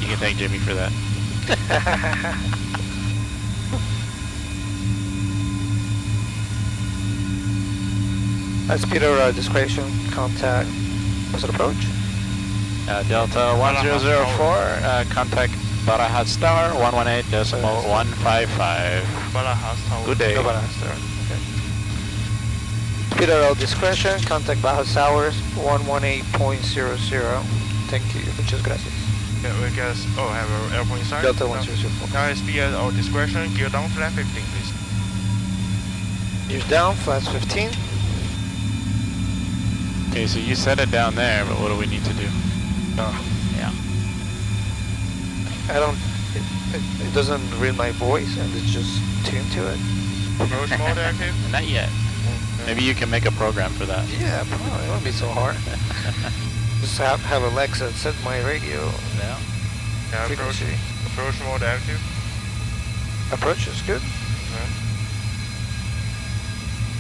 You can thank Jimmy for that. Speed or discretion, contact, what's it approach? Delta 1004, contact Barajas Tower 118.155. Barajas Tower. Good day. No, Barajas Tower, okay. Speed or discretion, contact Barajas Towers 118.00. Thank you, muchas gracias. Yeah, we guess. Oh, have an airport inside. Delta 1004. Now speed at our discretion. Gear down, flat 15, please. Gears down, flaps 15. Okay, so you set it down there, but what do we need to do? Yeah. I don't, it doesn't read my voice and it's just tuned to it. Approach mode active? Not yet. Maybe you can make a program for that. Yeah, probably, it won't be so hard. Just have Alexa set my radio Yeah. Yeah, approach, frequency. approach mode active. Approach is good. Okay.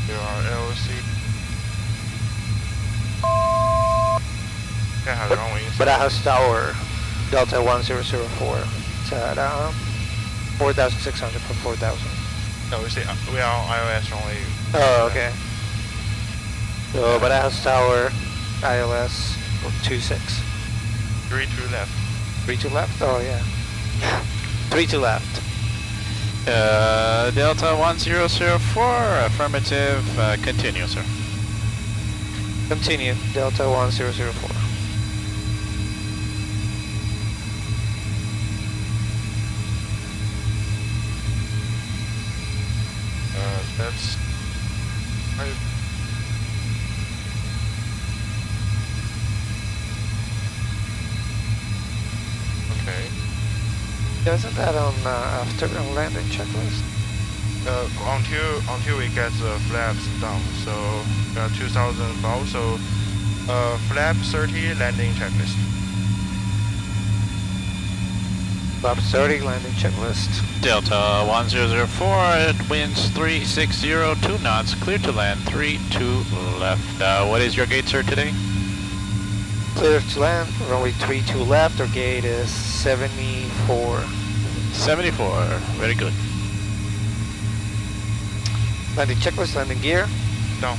There are LOC. Yeah, have their own wings. Barajas Tower, Delta 1004. It's at 4,600 for 4,000. No, we say we are on iOS only. Oh, okay. So Barajas Tower, ILS 26. 3 to left. 3 to left? Oh yeah. 3 to left. Delta 1004, affirmative, continue, sir. Continue, Delta 1004. That's. Okay. Isn't that on after a landing checklist? Until we get the flaps down, so 2,000 above, so flap 30 landing checklist. Flap 30, landing checklist. Delta 1004, winds 360, 2 knots, clear to land, 32 left. What is your gate, sir, today? Clear to land, runway 32 left, our gate is 74. 74, very good. Landing checklist, landing gear, Down.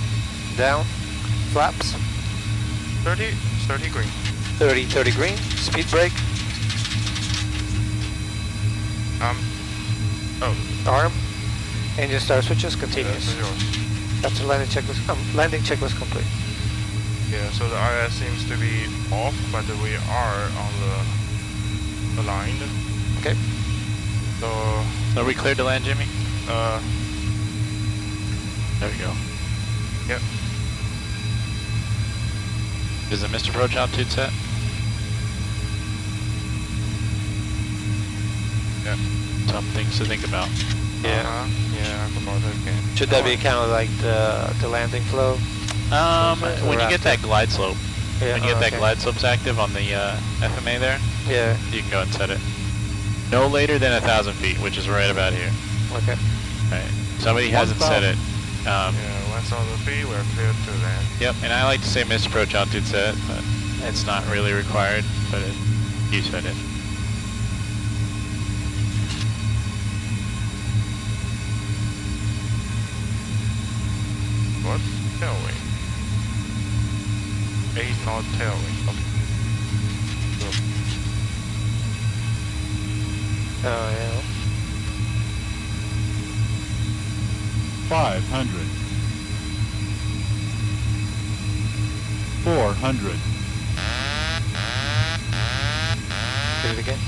down, flaps, 30 green. 30 green, speed brake, Oh, arm, engine start switches, that's continuous. yours. That's the landing checklist complete. Yeah, so the RS seems to be off, but we are on the aligned. Okay. So, Are we cleared to land, Jimmy? There we go. yep. Is the Mr. Approach altitude set? Yeah. Some things to think about. Yeah. Yeah, I forgot that again. Should that be kind of like the landing flow? When you get that glide slope, Yeah. when you get that okay. glide slope's active on the FMA there, Yeah. you can go and set it. No later than 1,000 feet, which is right about here. Okay. Right. Somebody hasn't set it. Yeah, 1,000 feet, we're clear to land. Yep, and I like to say missed approach altitude set, but it's not really required, but you said it. What? Tailwind. 8 knot tailwind. Okay. Oh yeah. 500. 400. Do it again.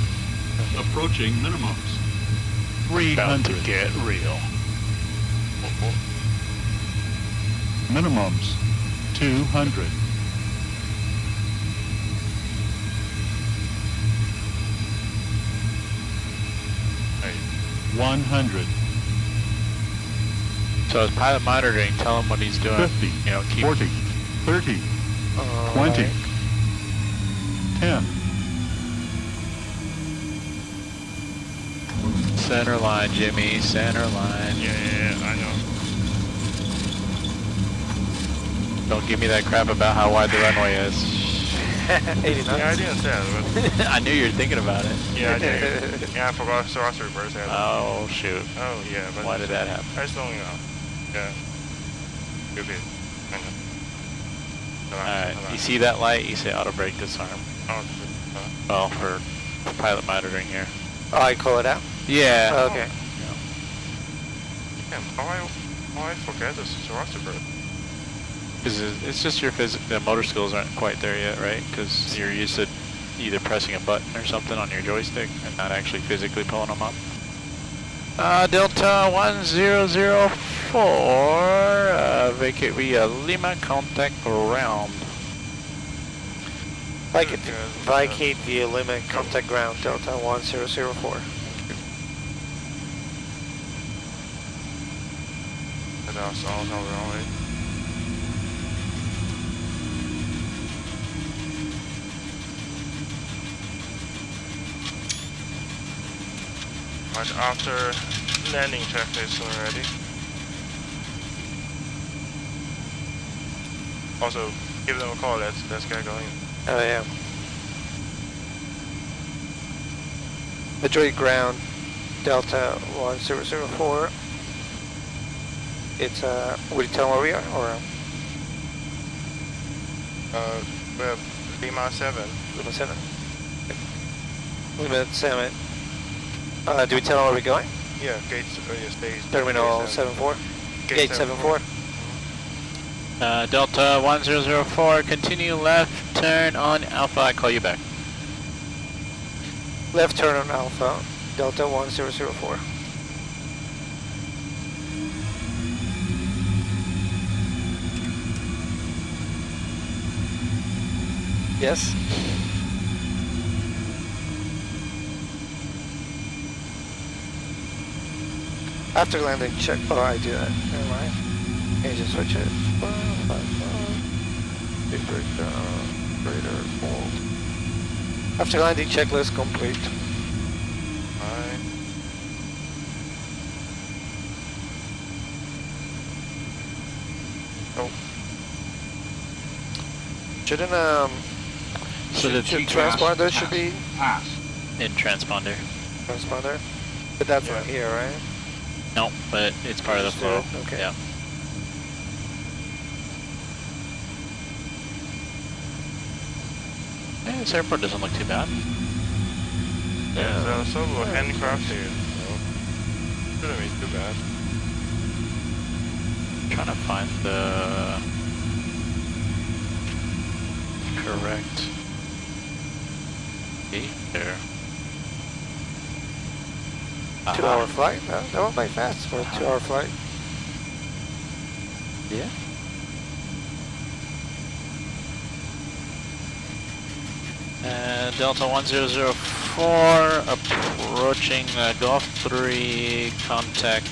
Approaching minimums. About to 300. get real. Minimums. 200. Hey, 100. So as pilot monitoring, tell him what he's doing. 50. You know, keep 40. 30. 20. Alright. 10. center line, Jimmy, center line. yeah, I know. Don't give me that crap about how wide the runway is. 80 knots. Yeah, I didn't say that, but I knew you were thinking about it. yeah, I did. Yeah, I forgot thrust reverse. Oh shoot! Oh yeah, but Why did that happen? I just don't know. Yeah. Stupid. I know. Alright, you see that light? You say auto brake disarm. Well, for pilot monitoring here. Oh, I call it out? Yeah. Okay. Damn, how I forget this thrust reverse? Because it's just your the motor skills aren't quite there yet, right? Because you're used to either pressing a button or something on your joystick and not actually physically pulling them up. Delta 1004, vacate via Lima, contact ground. Vacate via limit, contact ground, Delta 1004. And that's all wrong way. Right after landing checklist already. Also, give them a call. Let's get going. Oh yeah. Madrid ground, Delta 1004. It's would you tell them where we are, or? We have Lima 7. Lima 7. Lima 7. Do we tell them where we're going? Yeah, gates. Stage. Terminal 74. Gate 74. Delta 1004, continue left, turn on Alpha, I call you back. Left turn on Alpha, Delta 1004. Yes. After landing check, oh I do that, never mind. Engine switch it. Big breakdown, radar, hold. After landing checklist complete. Alright. Oh, Shouldn't So the transponder should be Pass. in transponder. transponder, but that's not here, right? No, but it's part of the Just do flow. it? Okay. Yeah. Yeah, this airport doesn't look too bad. yeah, so handcrafted, so shouldn't be too bad. Trying to find the correct gate there. 2-hour flight? No, that went by fast for a 2-hour flight. Yeah. Delta 1004 approaching Golf 3, contact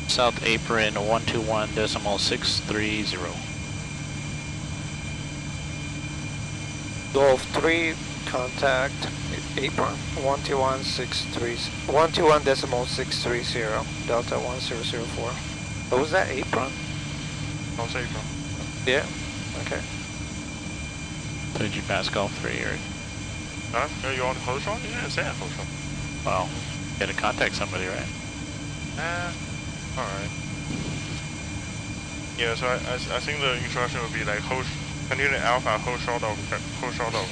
South Apron 121.630. Golf 3, contact apron 121.630, Delta 1004. What was that, apron? I'll say bro. Yeah, okay. So did you pass Golf 3 or? Huh? You want to close one? Yeah, say it close one. Well, you gotta contact somebody, right? Alright. Yeah, so I think the instruction would be like continue alpha, hold short of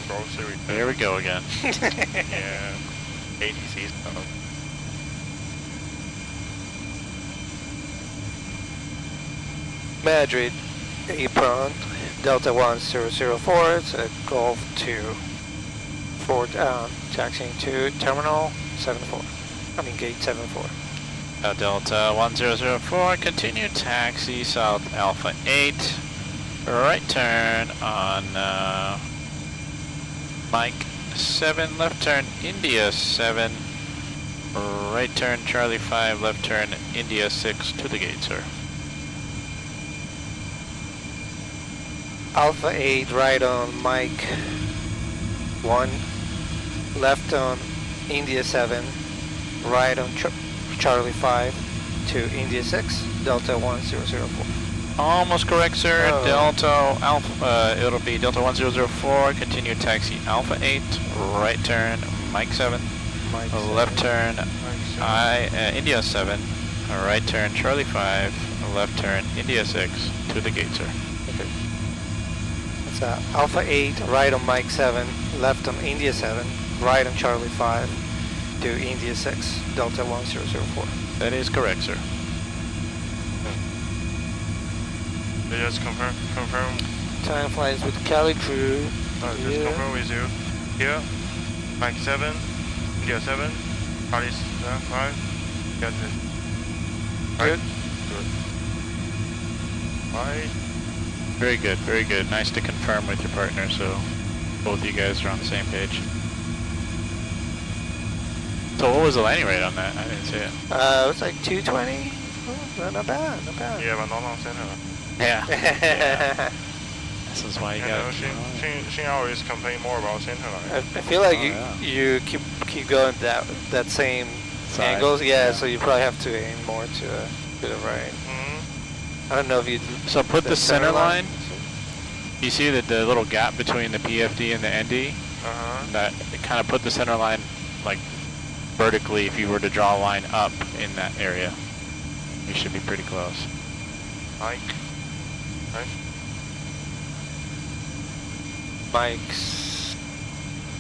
Golf series. Here we go again. Yeah. ATC stuff. Madrid, apron, Delta 1004, it's a Golf 2. Forward, taxiing to terminal 74. I mean gate 74. Delta 1004, continue taxi south Alpha 8, right turn on Mike 7, left turn India 7, right turn Charlie 5, left turn India 6 to the gate, sir. Alpha 8, right on Mike 1, left on India 7, right on Charlie 5 to India 6, Delta 1004. Almost correct, sir. Oh. Delta Alpha, it'll be Delta 1004, continue taxi Alpha 8, right turn Mike 7, Mike left 7. turn India 7, right turn Charlie 5, left turn India 6 to the gate, sir. Okay. It's Alpha 8, right on Mike 7, left on India 7, right on Charlie 5 to India 6, Delta 1004. That is correct, sir. They just confirm. Time flies with Cali crew. Just confirm with you. Here, Mike 7, India 7, Charlie 5. Got it. Good. Good. Right. Very good, very good. Nice to confirm with your partner, so both you guys are on the same page. So what was the landing rate on that? I didn't see it. It was like 220. Oh, not bad, not bad. Yeah, but not on center. Yeah. This is why you got. Xin always complain more about center line. I feel like Oh, you keep going that same Side, angles. Yeah, yeah. so you probably have to aim more to the right. I don't know if you. So put the center line. You see that the little gap between the PFD and the ND? That kind of put the center line like vertically. If you were to draw a line up in that area, you should be pretty close. Mike. Right? Mike's.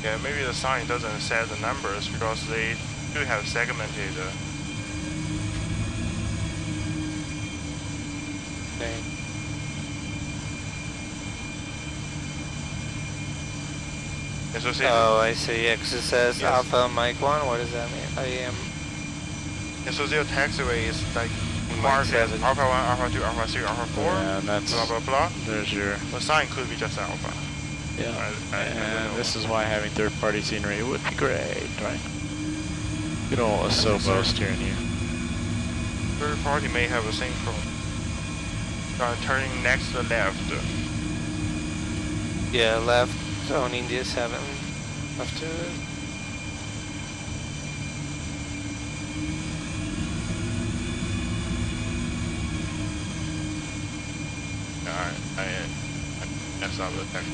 Yeah, maybe the sign doesn't set the numbers because they do have segmented. Thing. Associated. Oh, I see. Yeah, 'cause it says Yes. Alpha Mike 1. What does that mean? I am. Associated taxiway is like Mike marked as 7. Alpha 1, Alpha 2, Alpha 3, Alpha 4. Yeah, and that's Blah blah blah. there's your. The sign could be just Alpha. Yeah. I don't And know. this is why having third-party scenery would be great, right? You know, Asobo steering you. Third party may have the same problem. Turning next to the left. Yeah, left on India 7. Left to. stop the tech.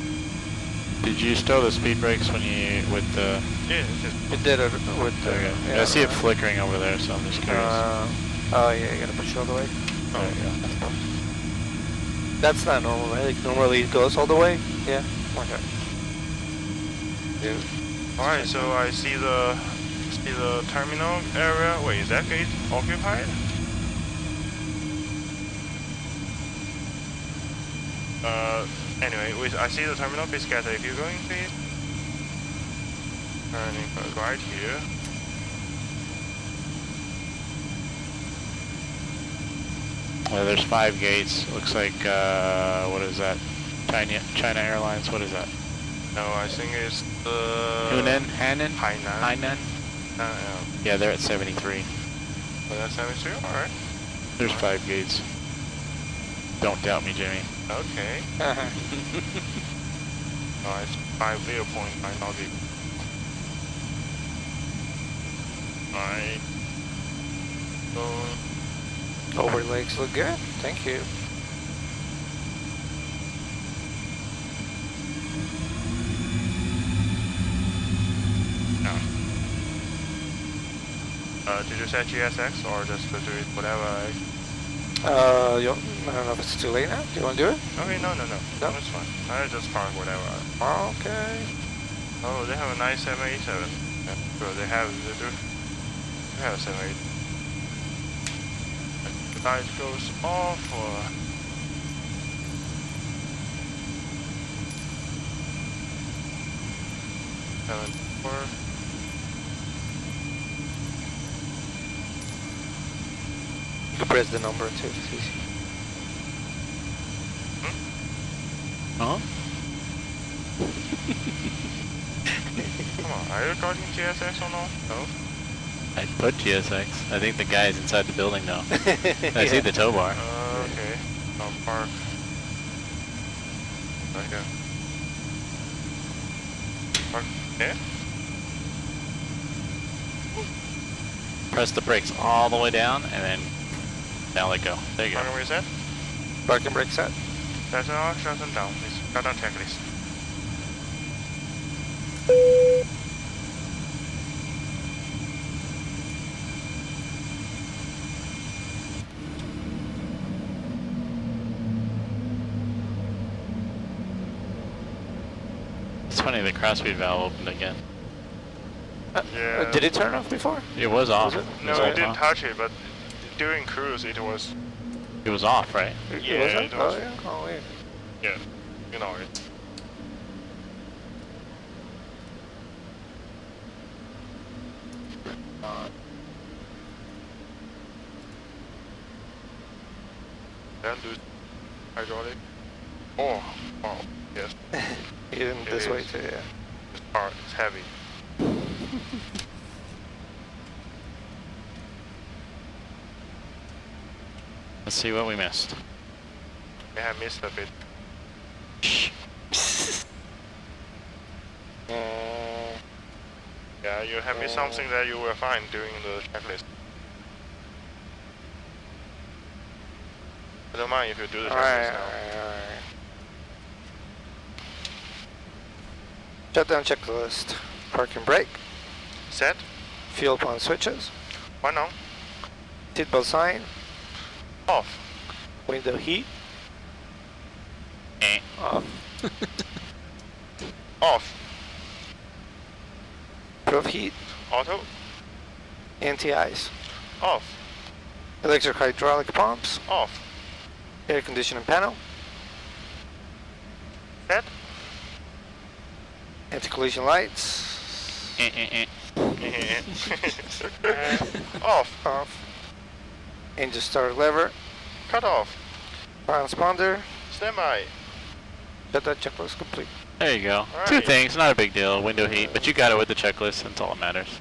Did you stow the speed brakes when you with the? Yeah, it's just It did it with the. Okay. Yeah, I see it flickering over there, so I'm just curious. Oh yeah, you gotta push it all the way. There you go. That's not normal, right? Like normally it goes all the way. Yeah. Okay. Yeah. all right. So I see the terminal area. Wait, is that gate occupied? Anyway, I see the terminal. Please get if you're going, please. Turning right here. Well, there's 5 gates. Looks like what is that? China Airlines. What is that? No, I think it's the Hainan. Hainan. Yeah, they're at 73. But that's 72. All right. There's 5 gates. Don't doubt me, Jimmy. Okay. Oh, it's 5 0.9 nautic. Alright. So, Overlegs look good. Thank you. no. Did you set GSX or just do it whatever? I don't know if it's too late now. Do you want to do it? Okay, no. No? That's fine. I just park whatever. Okay. Oh, they have a nice 787. Yeah, sure, they do have 787. The light goes off or... Seven, 4. You can press the number too. It's easy. Huh? Come on, are you recording GSX or no? No? I put GSX. I think the guy's inside the building now. I see the tow bar. Okay. I'll park. Right here. Park. Yeah? Press the brakes all the way down, and then now let go. There you go. Parking reset? Parking brake set. That's all. Shutdown down, please. Shutdown checklist. It's funny, the cross-feed valve opened again. Yeah. Did it turn off before? It was off. Was it? No, was I all didn't off. touch it, but during cruise it was. It was off, right? Yeah, Was it was. Oh yeah. Oh yeah. Yeah. You know it. Then do hydraulic. Oh, wow. Yes. Even It this way is. too. Yeah. This part is heavy. Let's see what we missed. Yeah, I missed a bit. Yeah, you have missed something that you will find during the checklist. I don't mind if you do the checklist now. Alright. Shutdown checklist. Parking brake. Set. Fuel pump switches. One on. Seatbelt sign. Off. Window heat. Eh. Off. Off. Proof heat. Auto. Anti-ice. Off. Electric hydraulic pumps. Off. Air conditioning panel. Set. Anti-collision lights. Off. Off. Engine start lever. Cut off. Transponder. Standby. Shutdown checklist complete. There you go. Alright. 2 things, not a big deal. Window heat, but you got it with the checklist. That's all that matters.